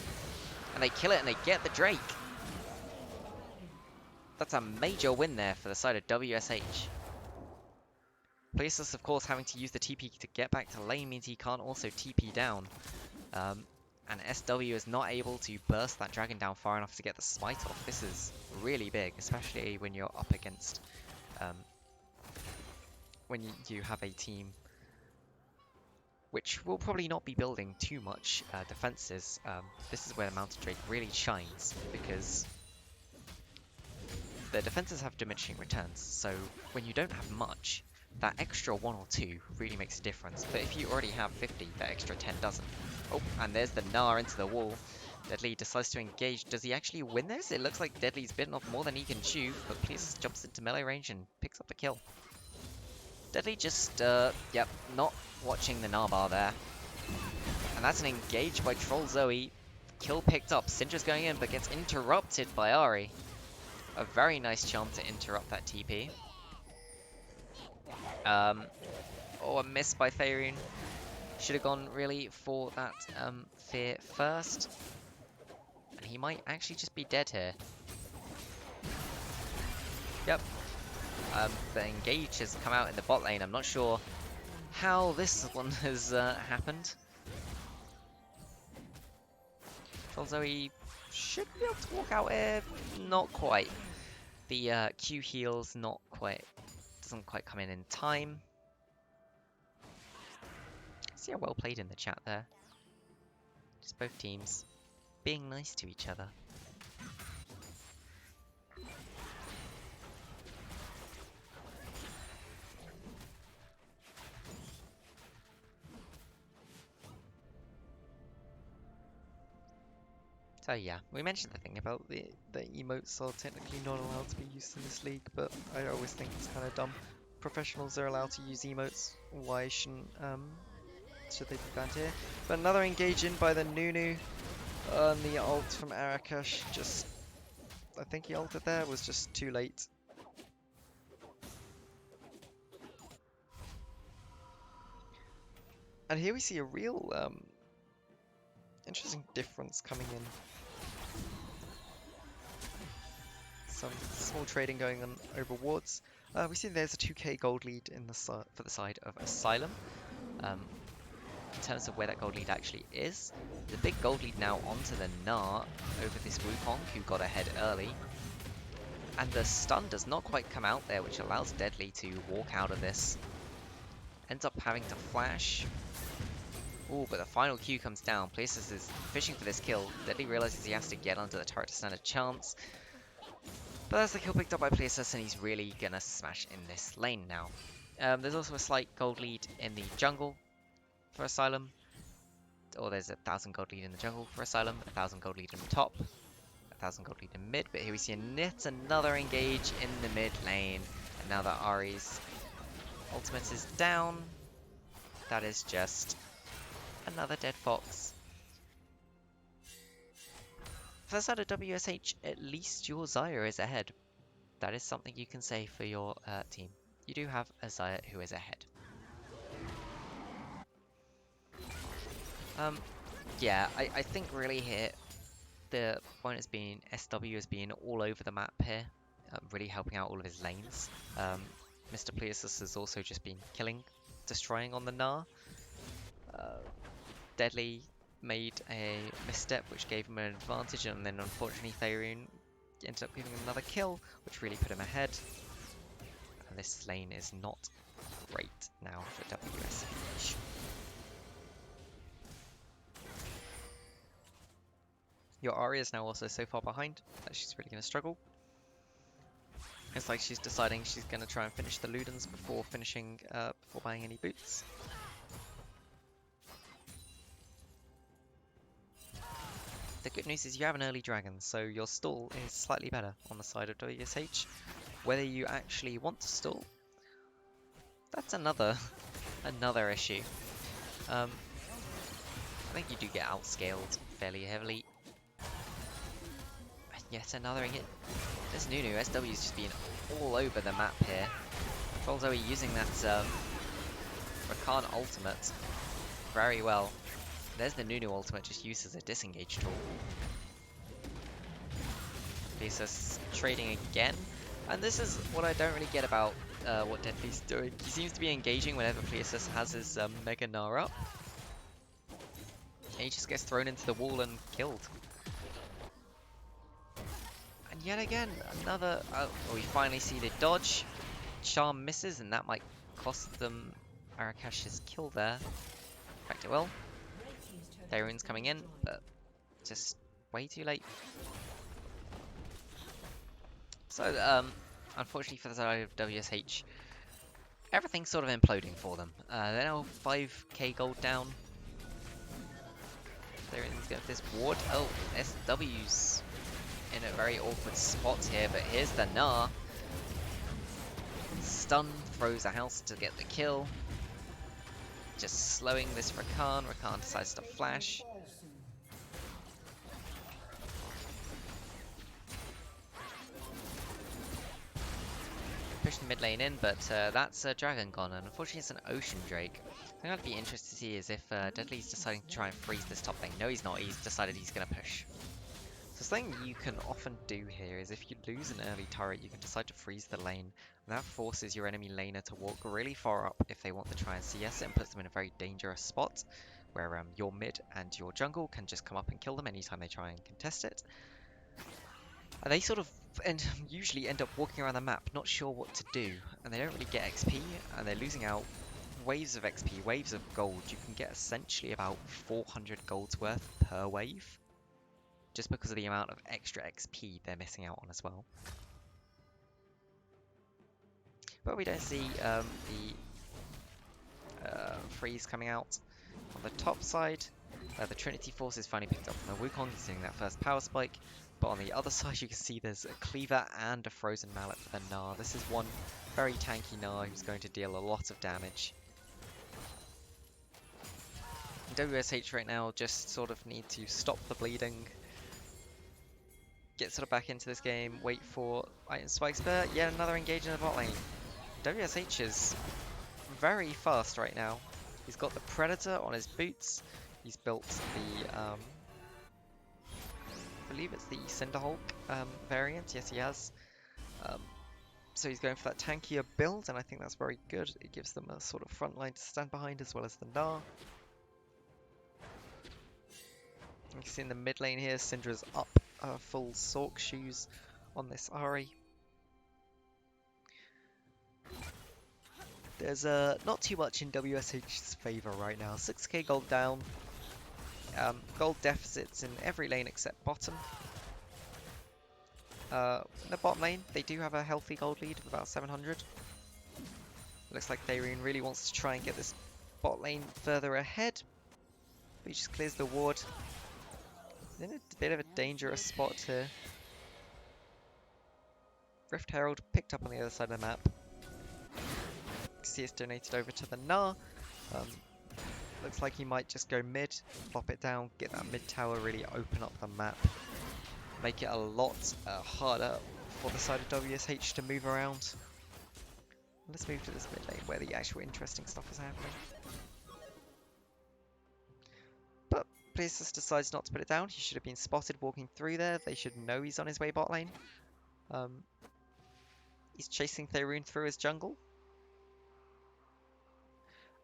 And they kill it and they get the Drake. That's a major win there for the side of WSH. Places, of course, having to use the TP to get back to lane means he can't also TP down. And SW is not able to burst that dragon down far enough to get the smite off. This is really big, especially when you're up against... when you have a team which will probably not be building too much defenses. This is where the Mountain Drake really shines, because the defenses have diminishing returns. So when you don't have much, that extra 1 or 2 really makes a difference. But if you already have 50, that extra 10 doesn't. Oh, and there's the Gnar into the wall. Deadly decides to engage. Does he actually win this? It looks like Deadly's bitten off more than he can chew, but Please jumps into melee range and picks up the kill. Deadly just, yep, not watching the Gnar bar there. And that's an engage by Troll Zoe. Kill picked up. Syndra's going in, but gets interrupted by Ahri. A very nice charm to interrupt that TP. Oh, a miss by Therion. Should have gone really for that fear first. And he might actually just be dead here. Yep. The engage has come out in the bot lane. I'm not sure how this one has happened. Troll Zoe should be able to walk out here. Not quite. The Q heals not quite. Doesn't quite come in time. See how well played in the chat there. Just both teams being nice to each other. So yeah, we mentioned the thing about the emotes are technically not allowed to be used in this league, but I always think it's kind of dumb. Professionals are allowed to use emotes. Why shouldn't should they be banned here? But another engage in by the Nunu. And the ult from Arakash just... I think he ulted there, was just too late. And here we see a real interesting difference coming in. Some small trading going on over wards. We see there's a 2k gold lead in the for the side of Asylum. In terms of where that gold lead actually is, the big gold lead now onto the Gnar over this Wukong, who got ahead early. And the stun does not quite come out there, which allows Deadly to walk out of this. Ends up having to flash. Ooh, but the final Q comes down. Places is fishing for this kill. Deadly realizes he has to get under the turret to stand a chance. But that's the kill picked up by Places, and he's really gonna smash in this lane now. There's also a slight gold lead in the jungle for Asylum. Or there's 1,000 gold lead in the jungle for Asylum, 1,000 gold lead in the top. 1,000 gold lead in mid, but here we see yet another engage in the mid lane. And now that Ari's ultimate is down, that is just another dead fox. For the side of WSH, at least your Xayah is ahead. That is something you can say for your team. You do have a Xayah who is ahead. Yeah, I think really here the point has been SW has been all over the map here, really helping out all of his lanes. Mr. Pleosus has also just been destroying on the Gnar. Deadly made a misstep which gave him an advantage, and then unfortunately Thayerun ended up giving him another kill, which really put him ahead. And this lane is not great now for WSH. Your Ahri is now also so far behind that she's really going to struggle. It's like she's deciding she's going to try and finish the Ludens before buying any boots. The good news is you have an early dragon, so your stall is slightly better on the side of WSH. Whether you actually want to stall, that's another issue. I think you do get outscaled fairly heavily. And yet another hit. This Nunu SW's just been all over the map here. Control Zoe using that Rakan ultimate very well. There's the Nunu ultimate just used as a disengage tool. Pleosus trading again. And this is what I don't really get about what Deadly's doing. He seems to be engaging whenever Pleosus has his Mega Gnar up. And he just gets thrown into the wall and killed. And yet again, another... we finally see the dodge. Charm misses, and that might cost them Arakash's kill there. In fact, it will. Thayerun's coming in, but just way too late. So, unfortunately for the side of WSH, everything's sort of imploding for them. They're now 5k gold down. Thayerun's got this ward. Oh, SW's in a very awkward spot here, but here's the Gnar. Stun, throws a house to get the kill. Just slowing this Rakan. Rakan decides to flash. Push the mid lane in, but that's a Dragon gone, and unfortunately it's an Ocean Drake. The thing I'd be interested to see is if Deadly's deciding to try and freeze this top lane. No, he's not. He's decided he's going to push. So something you can often do here is if you lose an early turret, you can decide to freeze the lane. And that forces your enemy laner to walk really far up if they want to try and CS it, and puts them in a very dangerous spot where your mid and your jungle can just come up and kill them anytime they try and contest it. And they sort of usually end up walking around the map not sure what to do, and they don't really get XP, and they're losing out waves of XP, waves of gold. You can get essentially about 400 gold's worth per wave, just because of the amount of extra XP they're missing out on as well. But we don't see the freeze coming out on the top side. The Trinity Force is finally picked up from the Wukong, he's doing that first power spike. But on the other side you can see there's a Cleaver and a Frozen Mallet for the Gnar. This is one very tanky Gnar who's going to deal a lot of damage. WSH right now just sort of need to stop the bleeding, get sort of back into this game, wait for Iron Spikes, but yet another engage in the bot lane. WSH is very fast right now. He's got the Predator on his boots. He's built the, I believe it's the Cinderhulk variant. Yes, he has. So he's going for that tankier build, and I think that's very good. It gives them a sort of front line to stand behind as well as the Gnar. You can see in the mid lane here, Syndra's up full Sork shoes on this Ahri. There's not too much in WSH's favour right now. 6k gold down. Gold deficits in every lane except bottom. In the bottom lane, they do have a healthy gold lead of about 700. Looks like Thayerun really wants to try and get this bot lane further ahead. But he just clears the ward. in a bit of a dangerous spot here. Rift Herald picked up on the other side of the map. See it's donated over to the Gnar. Looks like he might just go mid, plop it down, get that mid tower, really open up the map. Make it a lot harder for the side of WSH to move around. Let's move to this mid lane where the actual interesting stuff is happening. But Places decides not to put it down. He should have been spotted walking through there. They should know he's on his way bot lane. He's chasing Thayrune through his jungle.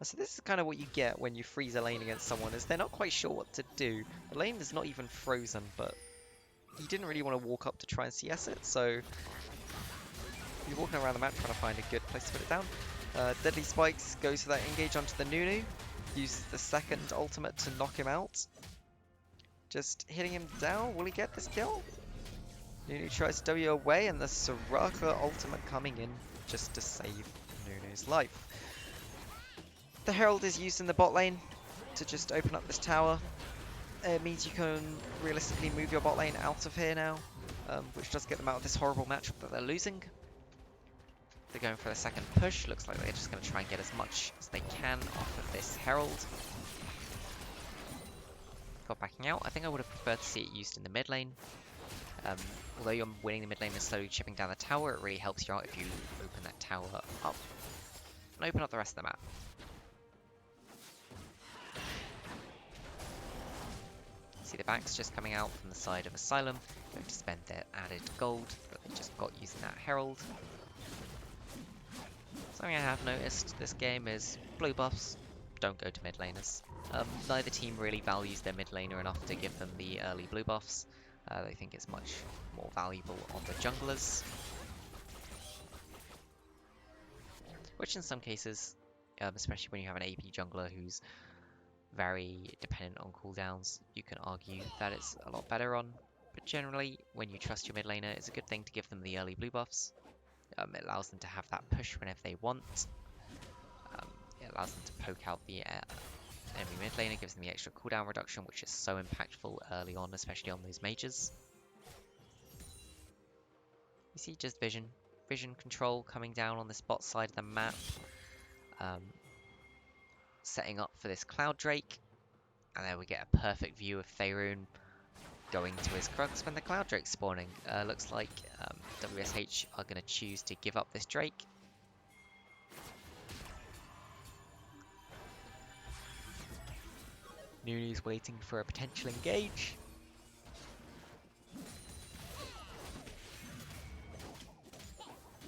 So this is kind of what you get when you freeze a lane against someone, is they're not quite sure what to do. The lane is not even frozen, but he didn't really want to walk up to try and CS it, so he's walking around the map trying to find a good place to put it down. Deadly Spikes goes for that engage onto the Nunu, uses the second ultimate to knock him out. Just hitting him down, will he get this kill? Nunu tries to W away, and the Soraka ultimate coming in just to save Nunu's life. The Herald is used in the bot lane to just open up this tower. It means you can realistically move your bot lane out of here now, which does get them out of this horrible matchup that they're losing. They're going for the second push. Looks like they're just going to try and get as much as they can off of this Herald. Got backing out. I think I would have preferred to see it used in the mid lane. Although you're winning the mid lane and slowly chipping down the tower, it really helps you out if you open that tower up and open up the rest of the map. See the backs just coming out from the side of Asylum, going to spend their added gold that they just got using that Herald. Something I have noticed this game is blue buffs don't go to mid laners. Neither team really values their mid laner enough to give them the early blue buffs. They think it's much more valuable on the junglers. Which in some cases, especially when you have an AP jungler who's very dependent on cooldowns, you can argue that it's a lot better on. But generally, when you trust your mid laner, it's a good thing to give them the early blue buffs. It allows them to have that push whenever they want. It allows them to poke out the enemy mid laner, gives them the extra cooldown reduction, which is so impactful early on, especially on those mages. You see just vision control coming down on this bot side of the map. Setting up for this Cloud Drake, and there we get a perfect view of Thayrune going to his Krugs when the Cloud Drake's spawning. Looks like WSH are going to choose to give up this Drake. Nunu's waiting for a potential engage.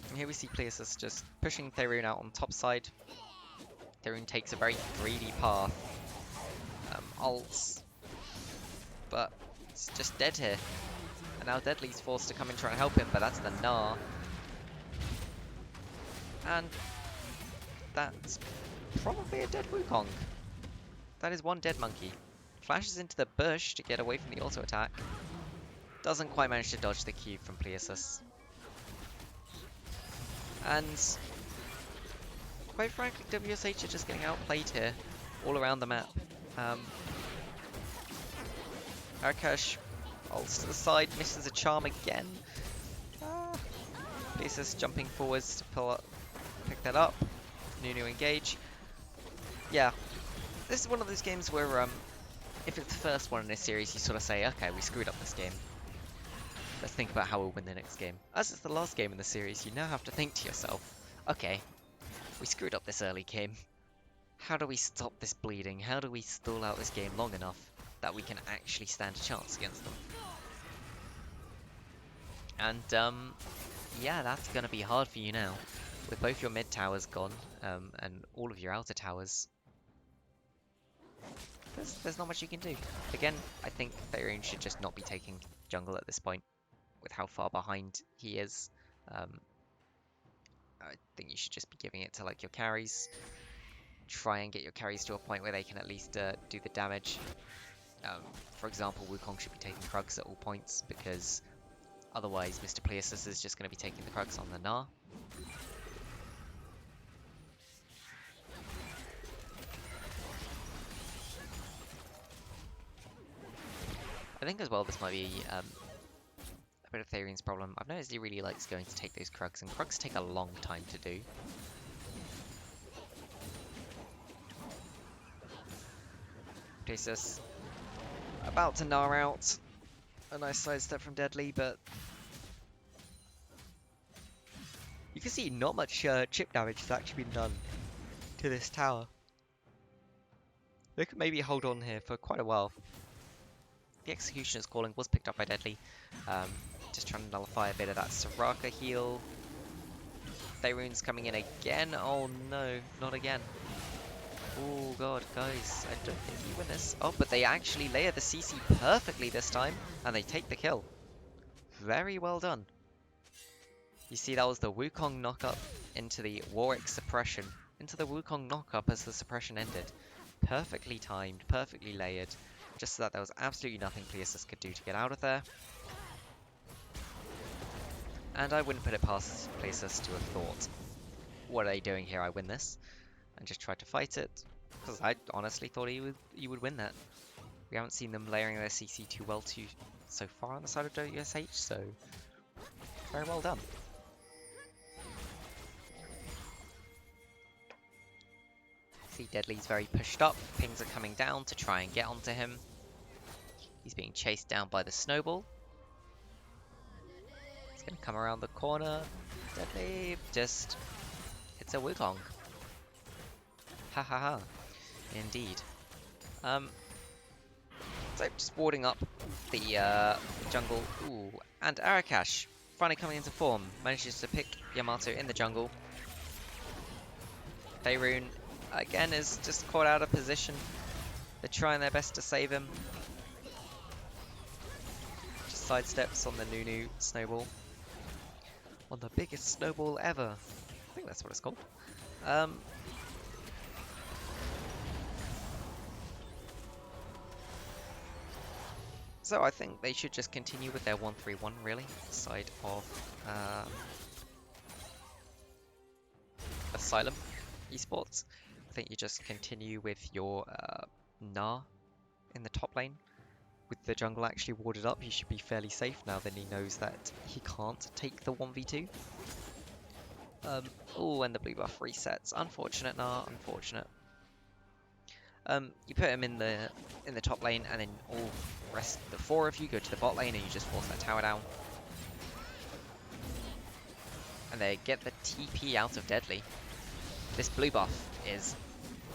And here we see Places just pushing Thayrune out on top side. Thayrune takes a very greedy path. Ults. But it's just dead here. And now Deadly's forced to come and try and help him, but that's the Gnar. And that's probably a dead Wukong. That is one dead monkey. Flashes into the bush to get away from the auto attack. Doesn't quite manage to dodge the Q from Pleasus. And quite frankly, WSH are just getting outplayed here, all around the map. Arakash ults to the side, misses a charm again. Pleasus jumping forwards to pick that up. Nunu engage. Yeah, this is one of those games where if it's the first one in this series, you sort of say, okay, we screwed up this game. Let's think about how we'll win the next game. As it's the last game in the series, you now have to think to yourself, okay, we screwed up this early game. How do we stop this bleeding? How do we stall out this game long enough that we can actually stand a chance against them? And yeah, that's going to be hard for you now. With both your mid towers gone, and all of your outer towers, there's not much you can do. Again, I think Thayrune should just not be taking jungle at this point, with how far behind he is. I think you should just be giving it to like your carries. Try and get your carries to a point where they can at least do the damage. For example, Wukong should be taking Krugs at all points, because otherwise Mr. Pleasus is just going to be taking the Krugs on the Gnar. I think as well this might be a bit of Therian's problem. I've noticed he really likes going to take those Krugs, and Krugs take a long time to do. Pesos about to gnar out. A nice sidestep from Deadly, but you can see not much chip damage has actually been done to this tower. They could maybe hold on here for quite a while. The Executioner's Calling was picked up by Deadly. Just trying to nullify a bit of that Soraka heal. Thayrune's coming in again. Oh no, not again. Oh god, guys, I don't think you win this. Oh, but they actually layer the CC perfectly this time, and they take the kill. Very well done. You see, that was the Wukong knockup into the Warwick suppression. Into the Wukong knockup as the suppression ended. Perfectly timed, perfectly layered. Just so that there was absolutely nothing Pegasus could do to get out of there. And I wouldn't put it past Pegasus to have thought, what are they doing here? I win this. And just tried to fight it. Because I honestly thought he would win that. We haven't seen them layering their CC too well so far on the side of WSH, so very well done. See, Deadly's very pushed up. Pings are coming down to try and get onto him. He's being chased down by the snowball. He's going to come around the corner. Deadly just hits a Wukong. Ha ha ha. Indeed. So just warding up the jungle. Ooh, and Arakash finally coming into form. Manages to pick Yamato in the jungle. Faerun again is just caught out of position. They're trying their best to save him. Just sidesteps on the Nunu snowball. On the biggest snowball ever. I think that's what it's called. So I think they should just continue with their 1-3-1 really, side of Asylum Esports. I think you just continue with your Gnar in the top lane. With the jungle actually warded up, he should be fairly safe now that he knows that he can't take the 1v2. Oh, and the blue buff resets. Unfortunate, Gnar, unfortunate. You put him in the top lane, and then all rest the four of you go to the bot lane, and you just force that tower down. And they get the TP out of Deadly. This blue buff is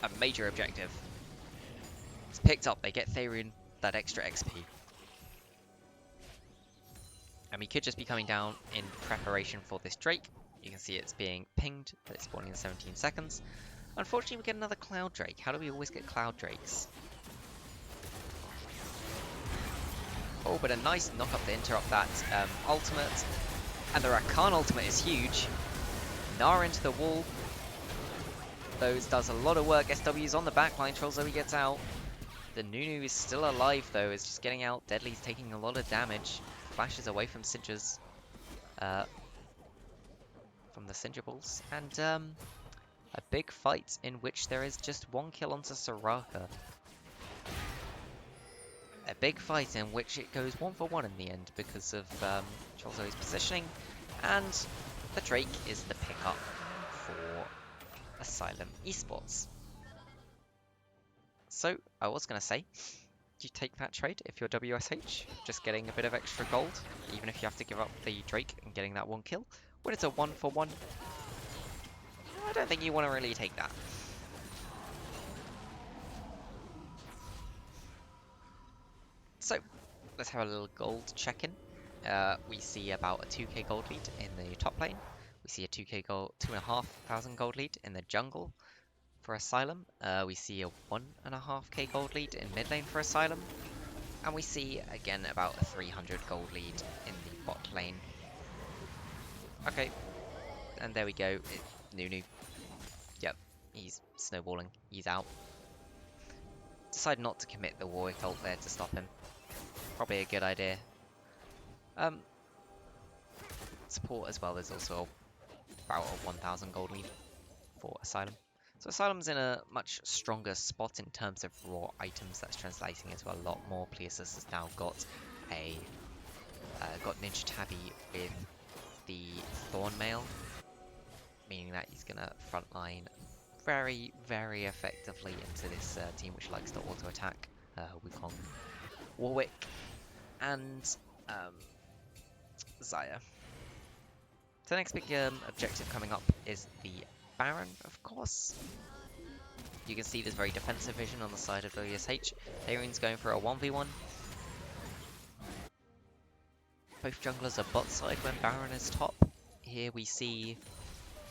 a major objective. It's picked up. They get Therian that extra XP. And we could just be coming down in preparation for this Drake. You can see it's being pinged, but it's spawning in 17 seconds. Unfortunately, we get another Cloud Drake. How do we always get Cloud Drakes? Oh, but a nice knock-up to interrupt that ultimate. And the Rakan ultimate is huge. Gnar into the wall. Those does a lot of work. SW's on the backline. Trollzoe gets out. The Nunu is still alive, though. Is just getting out. Deadly's taking a lot of damage. Flashes away from Singers. From the Singer Balls. And, a big fight in which there is just one kill onto Soraka. A big fight in which it goes 1-for-1 in the end because of Trollzoe's positioning, and the Drake is the pickup for Asylum Esports. So, I was going to say, do you take that trade if you're WSH? Just getting a bit of extra gold, even if you have to give up the Drake and getting that one kill. When it's a 1-for-1, I don't think you want to really take that. So, let's have a little gold check-in. We see about a 2k gold lead in the top lane. We see a 2,500 gold lead in the jungle for Asylum. We see a 1.5k gold lead in mid lane for Asylum. And we see, again, about a 300 gold lead in the bot lane. Okay, and there we go. Nunu. Yep, he's snowballing. He's out. Decide not to commit the Warwick ult there to stop him. Probably a good idea. Support as well is also about a 1,000 gold lead for Asylum. So Asylum's in a much stronger spot in terms of raw items. That's translating into a lot more. Pleasus has now got Ninja Tabby with the Thorn Mail, meaning that he's gonna frontline very, very effectively into this team which likes to auto attack Wukong, Warwick, and Xayah. So the next big objective coming up is the Baron, of course. You can see there's very defensive vision on the side of WSH. Darion's going for a 1v1. Both junglers are bot side when Baron is top. Here we see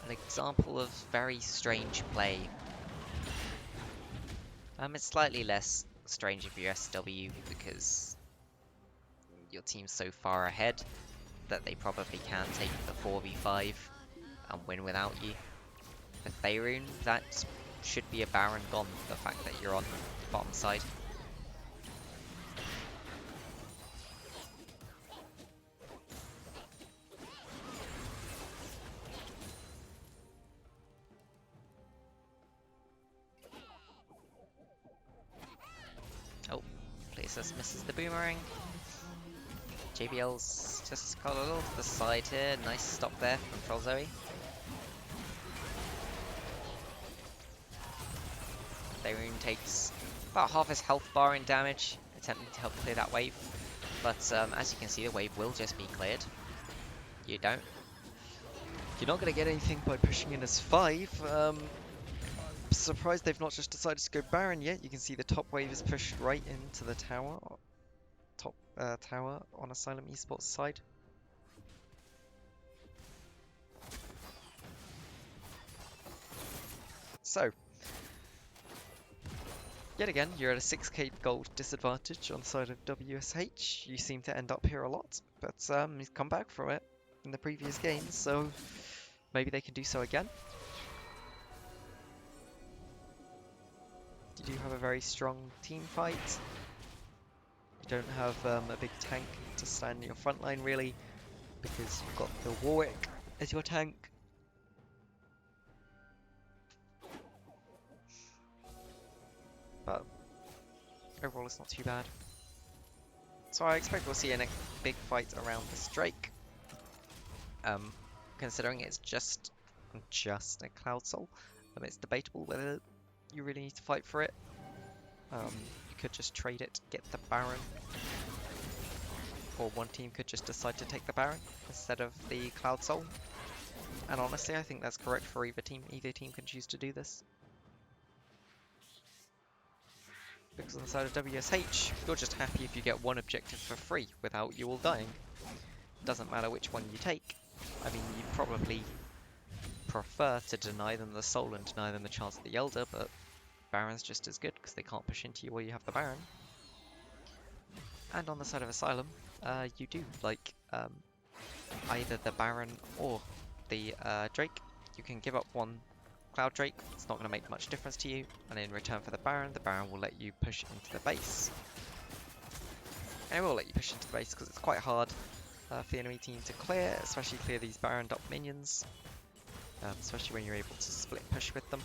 an example of very strange play. It's slightly less strange if you're SW because your team's so far ahead that they probably can take the 4v5 and win without you. For Faerun, that should be a Baron gone, the fact that you're on the bottom side. Oh, Places misses the boomerang. JBL's just got a little to the side here. Nice stop there from Trollzoe. Faerun takes about half his health bar in damage, attempting to help clear that wave. But as you can see, the wave will just be cleared. You don't. You're not going to get anything by pushing in as 5. I'm surprised they've not just decided to go Baron yet. You can see the top wave is pushed right into the tower. Top tower on Asylum Esports side. So, yet again, you're at a 6k gold disadvantage on the side of WSH. You seem to end up here a lot, but he's come back from it in the previous games, so maybe they can do so again. You do have a very strong team fight. You don't have a big tank to stand in your front line really, because you've got the Warwick as your tank. But overall it's not too bad. So I expect we'll see a big fight around this Drake. Considering it's just a Cloud Soul, it's debatable whether you really need to fight for it. You could just trade it, get the Baron. Or one team could just decide to take the Baron instead of the Cloud Soul. And honestly, I think that's correct for either team. Either team can choose to do this. Because on the side of WSH, you're just happy if you get one objective for free without you all dying. Doesn't matter which one you take. I mean, you'd probably prefer to deny them the soul and deny them the chance at the Elder, but Baron's just as good because they can't push into you while you have the Baron. And on the side of Asylum, you do like either the Baron or the Drake. You can give up one Cloud Drake, it's not going to make much difference to you, and in return for the Baron will let you push into the base. And it will let you push into the base because it's quite hard for the enemy team to clear, especially clear these Baroned up minions, especially when you're able to split push with them.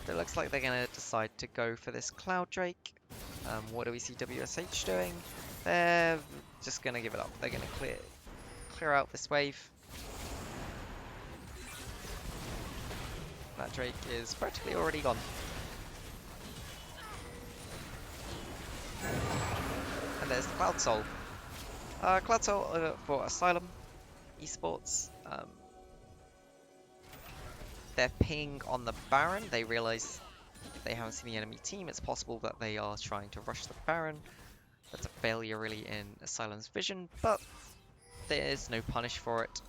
But it looks like they're going to decide to go for this Cloud Drake. What do we see WSH doing? They're just going to give it up. They're going to clear out this wave. That Drake is practically already gone. And there's the Cloud Soul. Cloud Soul for Asylum Esports. They're ping on the Baron. They realise if they haven't seen the enemy team, it's possible that they are trying to rush the Baron. That's a failure really in Asylum's vision, but there's no punish for it.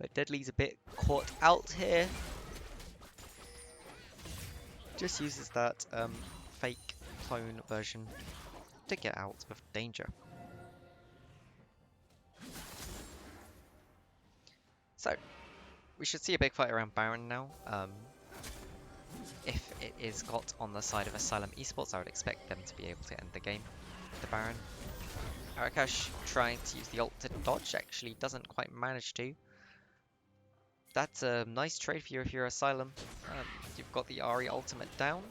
But Deadly's a bit caught out here. Just uses that fake clone version to get out of danger. So, we should see a big fight around Baron now. If it is got on the side of Asylum Esports, I would expect them to be able to end the game with the Baron. Arakash trying to use the ult to dodge, actually doesn't quite manage to. That's a nice trade for you if you're Asylum. You've got the Ahri ultimate down.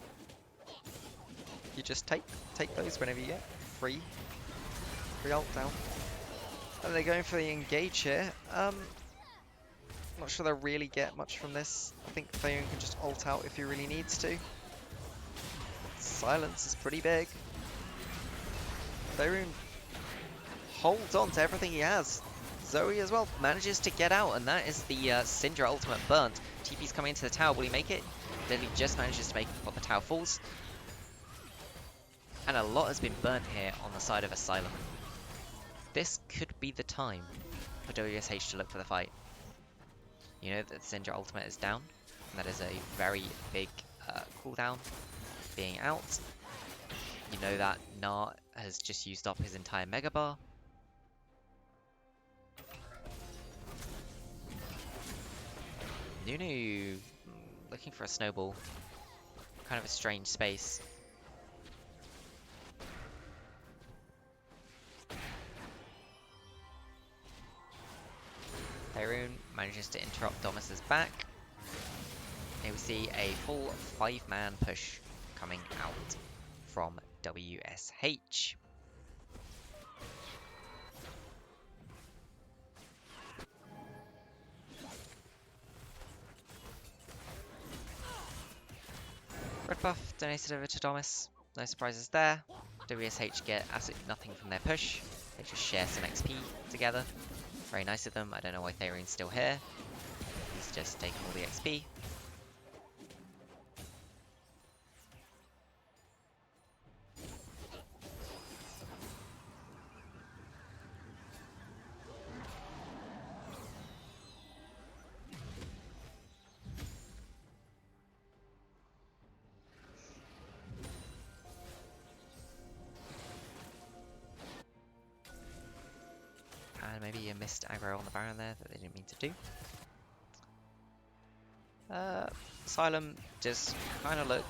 You just take those whenever you get free ult down. And they're going for the engage here. Not sure they'll really get much from this. I think Faerun can just ult out if he really needs to. Silence is pretty big. Faerun holds on to everything he has. Zoe as well manages to get out, and that is the Syndra ultimate burnt. TP's coming into the tower. Will he make it? Deadly just manages to make it before the tower falls. And a lot has been burnt here on the side of Asylum. This could be the time for WSH to look for the fight. You know that the Syndra ultimate is down, and that is a very big cooldown being out. You know that Gnar has just used up his entire Mega Bar. Nunu looking for a snowball. Kind of a strange space. Faerun manages to interrupt Domus's back. Here we see a full 5-man push coming out from WSH. Red buff donated over to Domus. No surprises there. WSH get absolutely nothing from their push. They just share some XP together. Very nice of them. I don't know why Faerun's still here. He's just taking all the XP. And maybe a missed aggro on the Baron there that they didn't mean to do. Asylum just kind of look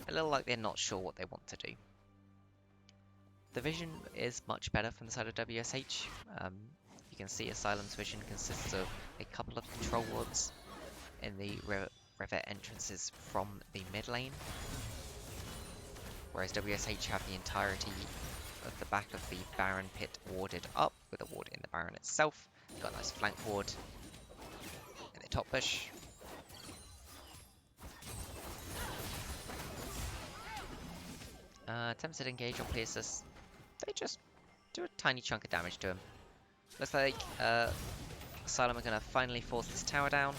a little like they're not sure what they want to do. The vision is much better from the side of WSH. You can see Asylum's vision consists of a couple of control wards in the river entrances from the mid lane, whereas WSH have the entirety of the back of the Baron pit warded up, with a ward in the Baron itself. Got a nice flank ward in the top bush. Attempted engage on Pearsus. They just do a tiny chunk of damage to him. Looks like Asylum are going to finally force this tower down.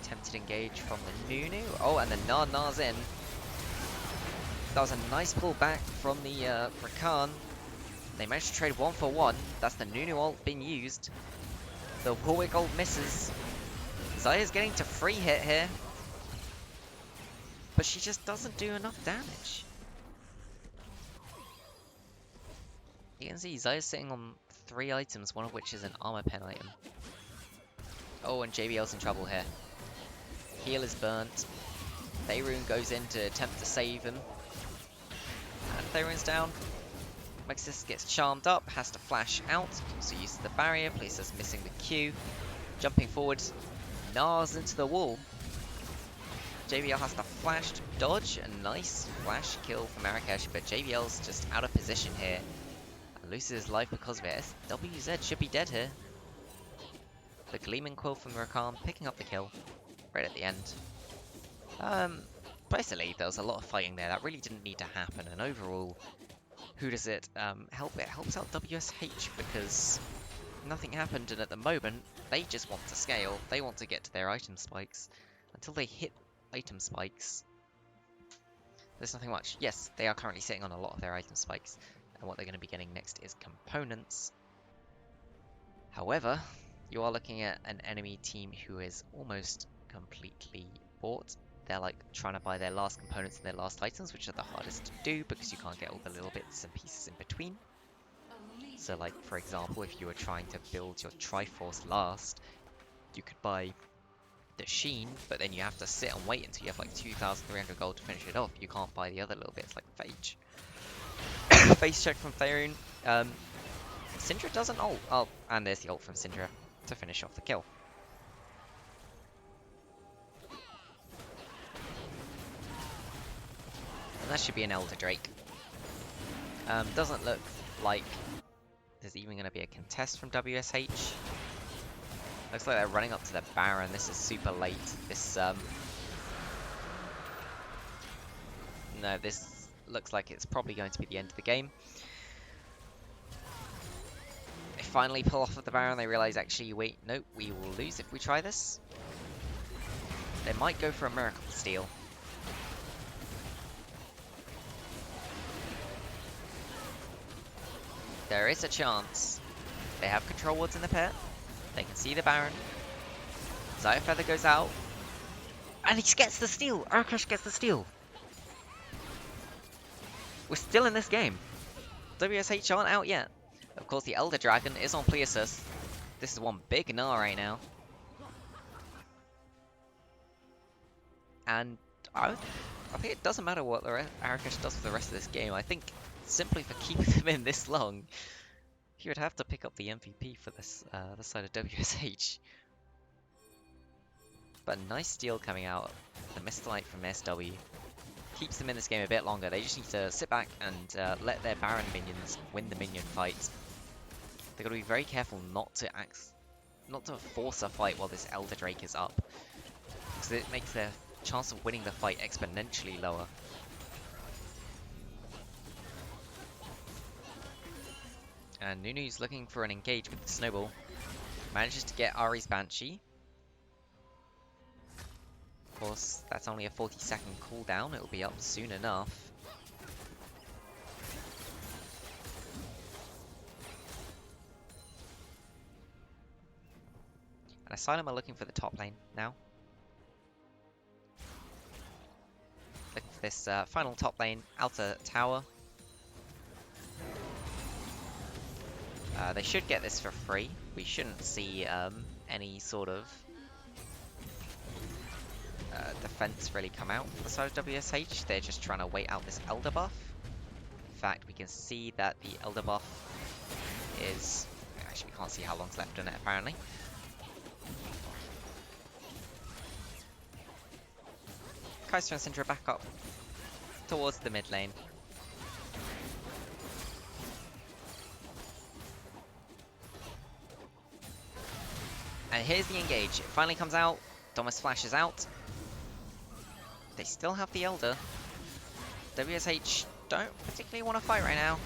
Attempted engage from the Nunu. Oh, and the Nar's in. That was a nice pull back from the Rakan. They managed to trade 1 for 1. That's the Nunu ult being used. The Warwick ult misses. Zaya's getting to free hit here. But she just doesn't do enough damage. You can see Zaya's sitting on 3 items, one of which is an armor pen item. Oh, and JBL's in trouble here. Heal is burnt. Faerun goes in to attempt to save him. And Faerun's down. Mexis gets charmed up, has to flash out. Also uses the barrier, places missing the Q. Jumping forward, Nar's into the wall. JBL has to flash to dodge. A nice flash kill from Marrakesh, but JBL's just out of position here. And loses his life because of it. WZ should be dead here. The Gleaming Quill from Rakan picking up the kill right at the end. Basically, there was a lot of fighting there that really didn't need to happen, and overall, who does it help? It helps out WSH because nothing happened, and at the moment, they just want to scale. They want to get to their item spikes. Until they hit item spikes, there's nothing much. Yes, they are currently sitting on a lot of their item spikes, and what they're going to be getting next is components. However, you are looking at an enemy team who is almost completely bought. They're like trying to buy their last components and their last items, which are the hardest to do because you can't get all the little bits and pieces in between. So like, for example, if you were trying to build your Triforce last, you could buy the Sheen, but then you have to sit and wait until you have like 2,300 gold to finish it off. You can't buy the other little bits like Phage. Face check from Faerun. Syndra doesn't ult. Oh, and there's the ult from Syndra to finish off the kill. And that should be an Elder Drake. Doesn't look like there's even going to be a contest from WSH. Looks like they're running up to the Baron. This is super late. No, this looks like it's probably going to be the end of the game. They finally pull off of the Baron. They realize, actually, wait, no, we will lose if we try this. They might go for a Miracle Steal. There is a chance. They have control wards in the pit. They can see the Baron. Zaya Feather goes out. And he gets the steal! Arakash gets the steal! We're still in this game. WSH aren't out yet. Of course, the Elder Dragon is on Pleasus. This is one big Gnar right now. And I think it doesn't matter what Arakash does for the rest of this game. I think simply for keeping them in this long, he would have to pick up the MVP for this side of WSH. But a nice steal coming out. The Mr. Light from SW keeps them in this game a bit longer. They just need to sit back and let their Baron minions win the minion fight. They've got to be very careful not to force a fight while this Elder Drake is up, because it makes their chance of winning the fight exponentially lower. And Nunu's looking for an engage with the Snowball. Manages to get Ari's Banshee. Of course, that's only a 40-second cooldown. It'll be up soon enough. And Asylum are looking for the top lane now. Looking for this final top lane, outer tower. They should get this for free. We shouldn't see any sort of defense really come out for the side of WSH. They're just trying to wait out this Elder buff. In fact, we can see that the Elder buff is... Actually, we can't see how long's left in it, apparently. Kaiser and Syndra back up towards the mid lane. And here's the engage. It finally comes out. Thomas flashes out. They still have the Elder. WSH don't particularly want to fight right now.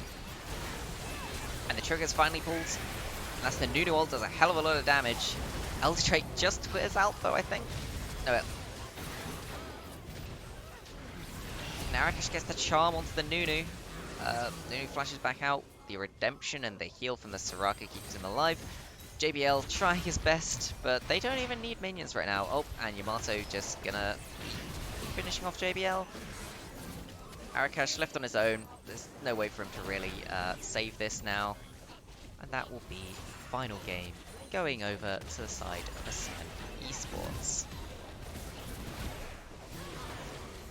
And the trigger's finally pulled. That's the Nunu ult, does a hell of a lot of damage. Elder Drake just clears out though, I think. No, Arakash gets the charm onto the Nunu. Nunu flashes back out. The redemption and the heal from the Soraka keeps him alive. JBL trying his best, but they don't even need minions right now. Oh, and Yamato just gonna finishing off JBL. Arakash left on his own. There's no way for him to really save this now. And that will be final game, going over to the side of Asylum Esports.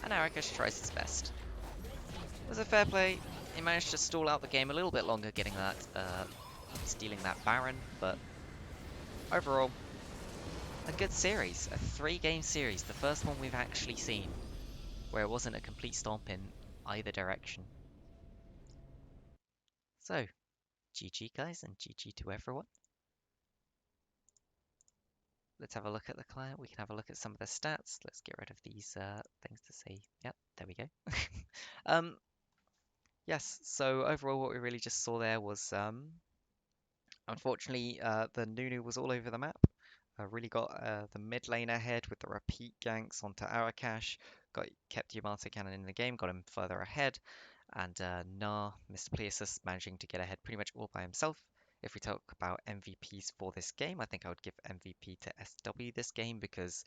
And Arakash tries his best. It was a fair play. He managed to stall out the game a little bit longer, getting that, stealing that Baron, but overall, a good series. A 3-game series, the first one we've actually seen, where it wasn't a complete stomp in either direction. So, GG guys, and GG to everyone. Let's have a look at the client. We can have a look at some of the stats. Let's get rid of these things to say. Yep, there we go. Yes, so overall what we really just saw there was, unfortunately, the Nunu was all over the map. Really got the mid lane ahead with the repeat ganks onto Arakash. Kept Yamato Cannon in the game, got him further ahead. And Gnar, Mr. Pleasus, managing to get ahead pretty much all by himself. If we talk about MVPs for this game, I think I would give MVP to SW this game because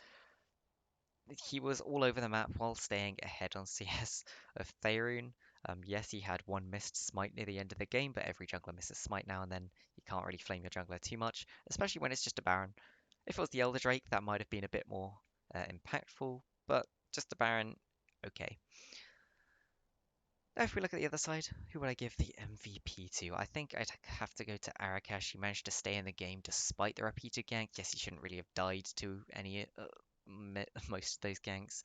he was all over the map while staying ahead on CS of Faerun. Yes, he had one missed smite near the end of the game, but every jungler misses smite now and then. You can't really flame your jungler too much, especially when it's just a Baron. If it was the Elder Drake, that might have been a bit more impactful, but just a Baron, okay. Now, if we look at the other side, who would I give the MVP to? I think I'd have to go to Arakash. He managed to stay in the game despite the repeated gank. Yes, he shouldn't really have died to any most of those ganks,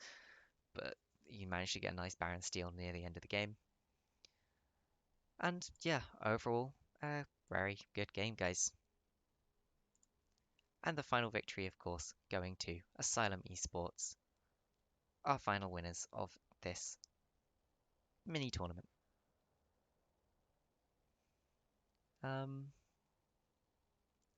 but he managed to get a nice Baron steal near the end of the game. And yeah, overall, very good game, guys. And the final victory, of course, going to Asylum Esports, our final winners of this mini tournament.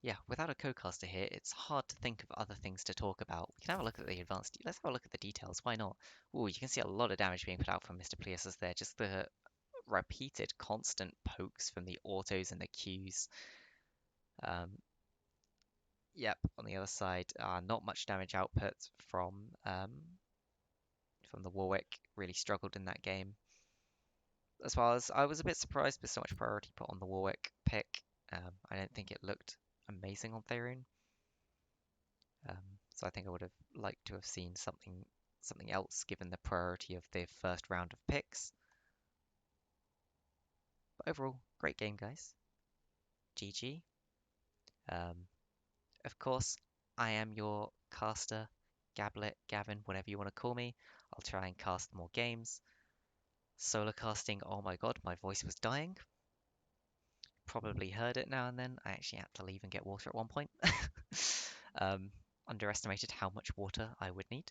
Yeah, without a co-caster here, it's hard to think of other things to talk about. We can have a look at the advanced. Let's have a look at the details. Why not? Oh, you can see a lot of damage being put out from Mr. Plius there. Just the repeated, constant pokes from the autos and the Qs. Yep. On the other side, not much damage output from the Warwick. Really struggled in that game. As well as I was a bit surprised with so much priority put on the Warwick pick. I don't think it looked amazing on Therion. So I think I would have liked to have seen something else given the priority of the first round of picks. But overall, great game, guys. GG. Of course, I am your caster, Gabblit, Gavin, whatever you want to call me. I'll try and cast more games. Solo casting, oh my god, my voice was dying. Probably heard it now and then. I actually had to leave and get water at one point. Underestimated how much water I would need.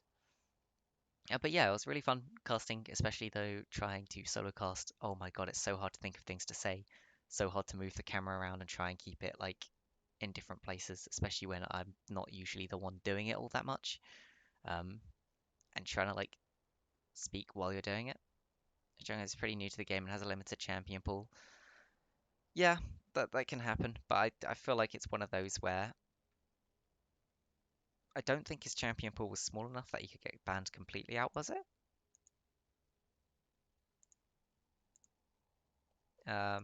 But yeah, it was really fun casting, especially though trying to solo cast. Oh my god, it's so hard to think of things to say. So hard to move the camera around and try and keep it like in different places, especially when I'm not usually the one doing it all that much. And trying to like speak while you're doing it. Jung is pretty new to the game and has a limited champion pool. Yeah, that can happen, but I feel like it's one of those where I don't think his champion pool was small enough that he could get banned completely out, was it? Yeah,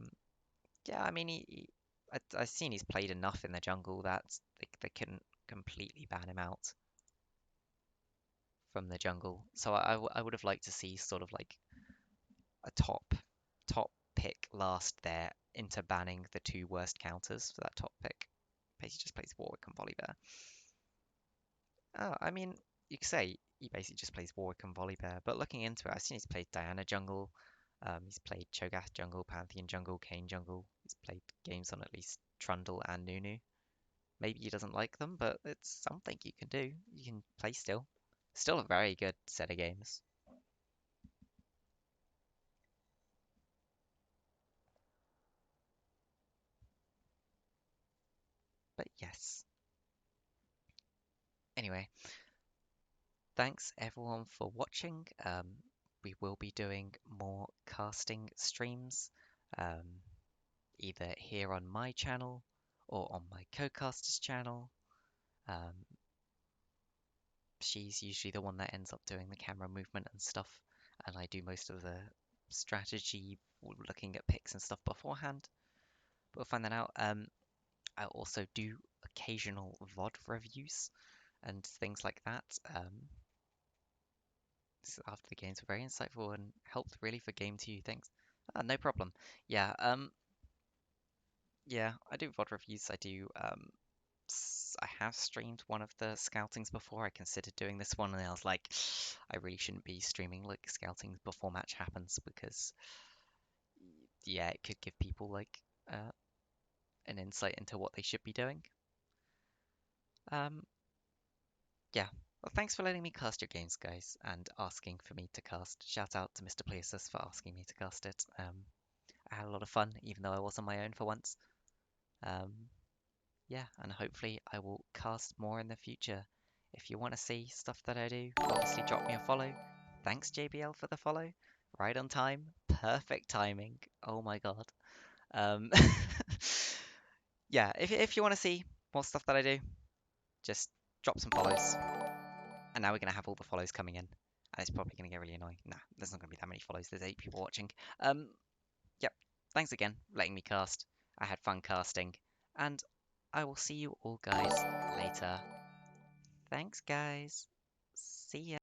I mean, I've seen he's played enough in the jungle that they couldn't completely ban him out from the jungle. So I would have liked to see sort of like a top pick last there into banning the two worst counters for that top pick. Basically just plays Warwick and Volibear. Oh, I mean, you could say he basically just plays Warwick and Volibear, but looking into it, I've seen he's played Diana jungle, he's played Cho'Gath jungle, Pantheon jungle, Kayn jungle. He's played games on at least Trundle and Nunu. Maybe he doesn't like them, but it's something you can do. You can play still. Still a very good set of games. But yes. Anyway, thanks everyone for watching. We will be doing more casting streams, either here on my channel or on my co-caster's channel. She's usually the one that ends up doing the camera movement and stuff, and I do most of the strategy, looking at picks and stuff beforehand. But we'll find that out. I also do occasional VOD reviews and things like that. After the games were very insightful and helped really for Game 2. Thanks. No problem. Yeah, yeah, I do VOD reviews. I have streamed one of the scoutings before. I considered doing this one, and I was like, I really shouldn't be streaming like scouting before match happens because, yeah, it could give people like an insight into what they should be doing. Yeah. Well, thanks for letting me cast your games, guys, and asking for me to cast. Shout out to Mr. Places for asking me to cast it. I had a lot of fun, even though I was on my own for once. Yeah, and hopefully I will cast more in the future. If you want to see stuff that I do, obviously drop me a follow. Thanks, JBL, for the follow. Right on time. Perfect timing. Oh my god. Um, yeah, if you want to see more stuff that I do, just drop some follows. And now we're going to have all the follows coming in. And it's probably going to get really annoying. Nah, there's not going to be that many follows. There's 8 people watching. Yep. Thanks again for letting me cast. I had fun casting. And I will see you all guys later. Thanks, guys. See ya.